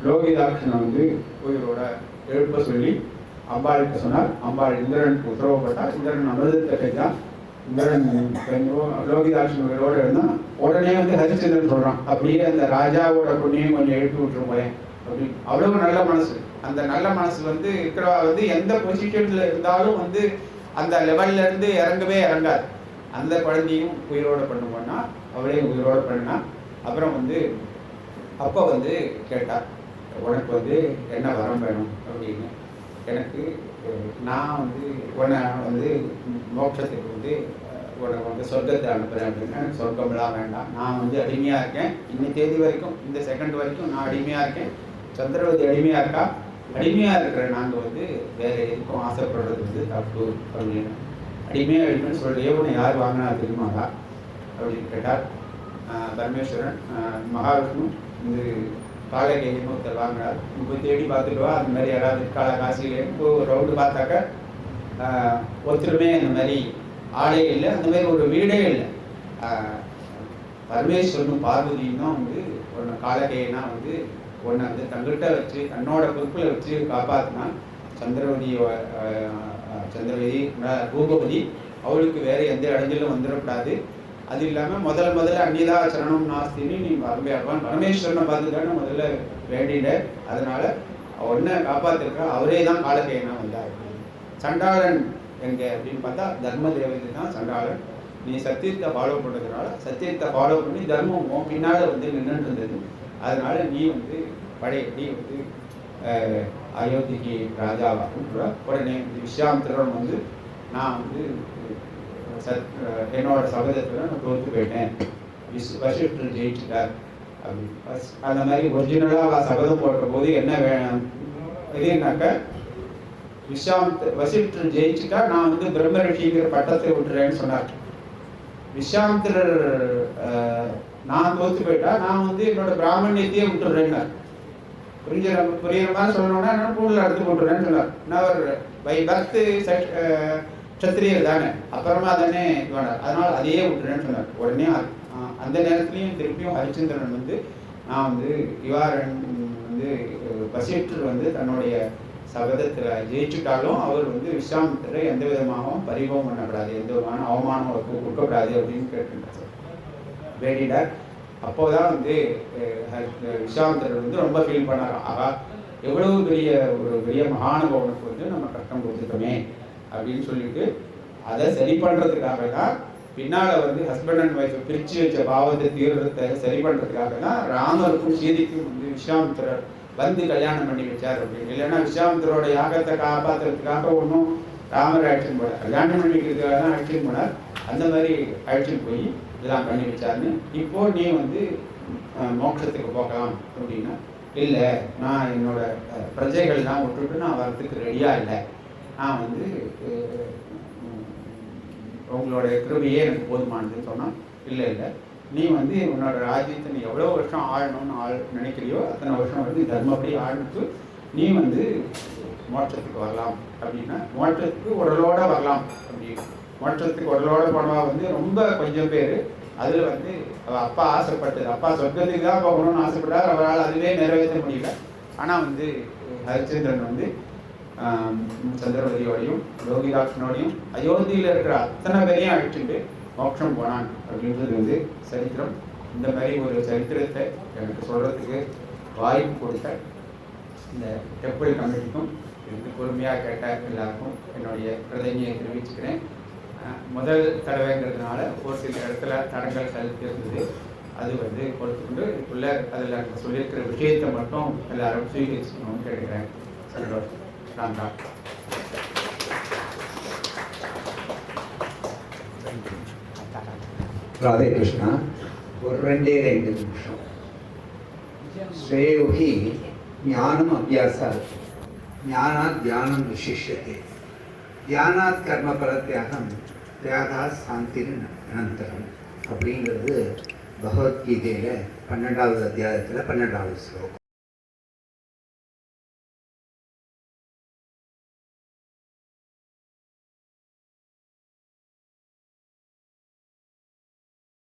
லோகிதாட்சனை வந்து உயிரோட எழுப்ப சொல்லி அம்பாளுக்கு சொன்னார். அம்பாள் இந்திரனுக்கு உத்தரவுப்பட்டால் இந்திரன் அமிர்தத்தை கேட்டால் இந்திரன் லோகிதாட்சன் உயிரோட இருந்தால் உடனே வந்து ஹரிச்சந்திரன் சொல்கிறான், அப்படியே அந்த ராஜாவோட பொண்ணையும் கொஞ்சம் எழுப்பி விட்டுருப்பேன் அப்படின்னு. அவ்வளவு நல்ல மனசு. அந்த நல்ல மனசு வந்து இருக்கிறவா வந்து எந்த பொசிஷன்ல இருந்தாலும் வந்து அந்த லெவல்ல இருந்து இறங்கவே இறங்காது. அந்த குழந்தையும் உயிரோட பண்ணுவோன்னா அவளையும் உயிரோட பண்ணினா. அப்புறம் வந்து அப்போ வந்து கேட்டார், உனக்கு வந்து என்ன வரம் வேணும் அப்படின்னு. எனக்கு நான் வந்து உன்னை வந்து மோட்சத்துக்கு வந்து உனக்கு வந்து சொர்க்கத்தை அனுப்புகிறேன் அப்படின்னா, எனக்கு சொர்க்கம்லாம் வேண்டாம், நான் வந்து அடிமையாக இருக்கேன், இன்னி தேதி வரைக்கும் இந்த செகண்ட் வரைக்கும் நான் அடிமையாக இருக்கேன், சந்திரவதி அடிமையாக இருக்கா, அடிமையாக இருக்கிற நாங்கள் வந்து வேறு எதுக்கும் ஆசைப்படுறது வந்து தப்பு அப்படின்னு. அடிமைன்னு சொல்கிறியே, உன்னை யார் வாங்கினா தெரியுமாடா அப்படின்னு கேட்டார். பரமேஸ்வரன் மகாவிஷ்ணு இந்த காலகேயன்னு ஒருத்தர் வாங்கினார். போய் தேடி பார்த்துட்டுவா, அந்த மாதிரி யாராவது காசிலேன்னு போய் ஒரு ரவுண்டு பார்த்தாக்க ஒருத்தருமே அந்த மாதிரி ஆளே இல்லை, அந்த மாதிரி ஒரு வீடே இல்லை. பரமேஸ்வரனும் பார்வதியும் தான் வந்து ஒன்று காலகேயனா வந்து ஒன்றை வந்து தங்கிட்ட வச்சு தன்னோட பொறுப்பில் வச்சு காப்பாற்றினா. சந்திரவதி ரூபவதி அவளுக்கு வேறு எந்த இடைஞ்சலும் வந்துடக்கூடாது. அது இல்லாமல் முதல்ல அந்நிதா சரணம் நாஸ்தின்னு நீ பரமேஸ்வரனை பார்த்து தானே முதல்ல வேண்டிட, அதனால ஒன்றை காப்பாற்றிருக்கா. அவரே தான் காலகேயனா வந்தார். சண்டாளன் எங்கே அப்படின்னு பார்த்தா தர்ம தேவதை தான் சண்டாளன். நீ சத்தியத்தை ஃபாலோ பண்ணுறதுனால சத்தியத்தை ஃபாலோ பண்ணி தர்மம் பின்னால் வந்து நின்றுட்டு இருந்தது. அதனால நீ வந்து படையப்படி வந்து அயோத்திக்கு ராஜாவாக உடனே விஸ்வாமித்திரன் வந்து நான் வந்து என்னோட சபதத்தில் நான் தோற்று போயிட்டேன், வசிஷ்டர் ஜெயிச்சுட்டார் அப்படின்னு. அந்த மாதிரி ஒரிஜினலாக சபதம் போடுற போது என்ன வேணும் இதுனாக்க வசிஷ்டர் ஜெயிச்சுட்டா நான் வந்து பிரம்ம ரிஷிங்கிற பட்டத்தை விட்டுறேன்னு சொன்னார். விஸ்வாமித்திரர் நான் தோத்து போயிட்டா நான் வந்து என்னோட பிராமணியத்தையே விட்டுறேன்னா புரியுற மாதிரி சொல்லணும்னா நான் பூனில் எடுத்து போட்டுறேன்னு சொன்னார். நான் ஒரு பை பர்த் சத்திரியர் தானே, அப்புறமா தானே இது பண்ணார், அதனால் அதையே விட்டுறேன்னு சொன்னார். உடனே அந்த நேரத்துலையும் திருப்பியும் ஹரிச்சந்திரன் வந்து நான் வந்து இவாரன் வந்து வசிஷ்டர் வந்து தன்னுடைய சபதத்தில் ஜெயிச்சுட்டாலும் அவர் வந்து விஸ்வாமித்திரரை எந்த விதமாகவும் பரிபவம் பண்ணக்கூடாது, எந்த விதமான அவமானம் கொடுக்கக்கூடாது அப்படின்னு கேட்டுட்டார் வேடிடார். அப்போதான் வந்து விஸ்வாமித்திரர் வந்து ரொம்ப ஃபீல் பண்ணார், ஆகா எவ்வளவு பெரிய மகானுபவனுக்கு வந்து நம்ம கஷ்டம் கொடுத்துட்டோமே அப்படின்னு சொல்லிட்டு அதை சரி பண்ணுறதுக்காக தான் பின்னால் வந்து ஹஸ்பண்ட் அண்ட் ஒய்ஃபை பிரித்து வச்ச பாவத்தை தீர்றதை சரி பண்ணுறதுக்காக தான் ராமருக்கும் சீதைக்கும் வந்து விஸ்வாமித்திரர் வந்து கல்யாணம் பண்ணி வச்சார் அப்படின்னு. இல்லைன்னா விஸ்வாமித்திரோட யாகத்தை காப்பாற்றுறதுக்காக ஒன்றும் ராமர் ஆக்ஷன் போனார், கல்யாணம் பண்ணிக்கிறதுக்காக தான் ஆக்ஷன் போனார். அந்த மாதிரி ஆக்ஷன் போய் இதெல்லாம் பண்ணி வச்சாருன்னு. இப்போ நீ வந்து மோட்சத்துக்கு போகலாம் அப்படின்னா இல்லை, நான் என்னோட பிரஜைகள்லாம் விட்டுட்டு நான் வர்றதுக்கு ரெடியாக இல்லை, நான் வந்து உங்களோட கிருபையே எனக்கு போதுமானதுன்னு சொன்னால் இல்லை, நீ வந்து உன்னோட ராஜ்யத்தை நீ எவ்வளோ வருஷம் ஆளணும்னு நினைக்கிறியோ அத்தனை வருஷம் வந்து தர்மப்படி ஆழ்ந்து நீ வந்து மோட்சத்துக்கு வரலாம் அப்படின்னா மோட்சத்துக்கு உடலோட வரலாம் அப்படின்னு. மோட்சத்துக்கு உடலோட போனவா வந்து ரொம்ப கொஞ்சம் பேர். அதில் வந்து அவள் அப்பா ஆசைப்பட்டது, அப்பா சொர்க்கத்துக்கு தான் போகணும்னு ஆசைப்பட்டார், அவரால் அதுவே நிறைவேற்ற முடியல. ஆனால் வந்து ஹரிச்சந்திரன் வந்து சந்திரவதியோடையும் லோகிதாட்சனோடையும் அயோத்தியில் இருக்கிற அத்தனை பேரையும் அழிச்சுட்டு மோட்சம் போனான் அப்படின்றது வந்து சரித்திரம். இந்த மாதிரி ஒரு சரித்திரத்தை எனக்கு சொல்கிறதுக்கு வாய்ப்பு கொடுத்த இந்த டெம்பிள் கமிட்டிக்கும் எனக்கு பொறுமையாக கேட்ட எல்லாருக்கும் என்னுடைய கிருதஞ்சியை தெரிவிச்சுக்கிறேன். முதல் தடவைங்கிறதுனால ஒரு சில இடத்துல தடங்கள் இருந்தது, அது வந்து கொடுத்துக்கொண்டு இதுக்குள்ளே அதில் சொல்லியிருக்கிற விஷயத்தை மட்டும் எல்லாரும் சுவீகரிச்சுக்கணும்னு கேட்குறேன். சந்தோஷம். ராம் ராம். राधे कृष्णा और रेंडे निमिषम श्रेयो हि ज्ञानम अभ्यासात् ज्ञानात् ज्ञानं विशिष्यते ध्यानात् कर्म फलत्यागं त्यागात् शान्तिरनन्तरम् அப்படிங்கிறது பகவத்கீதையில் 12வது அத்தியாயத்தில் 12வது ஸ்லோகம்.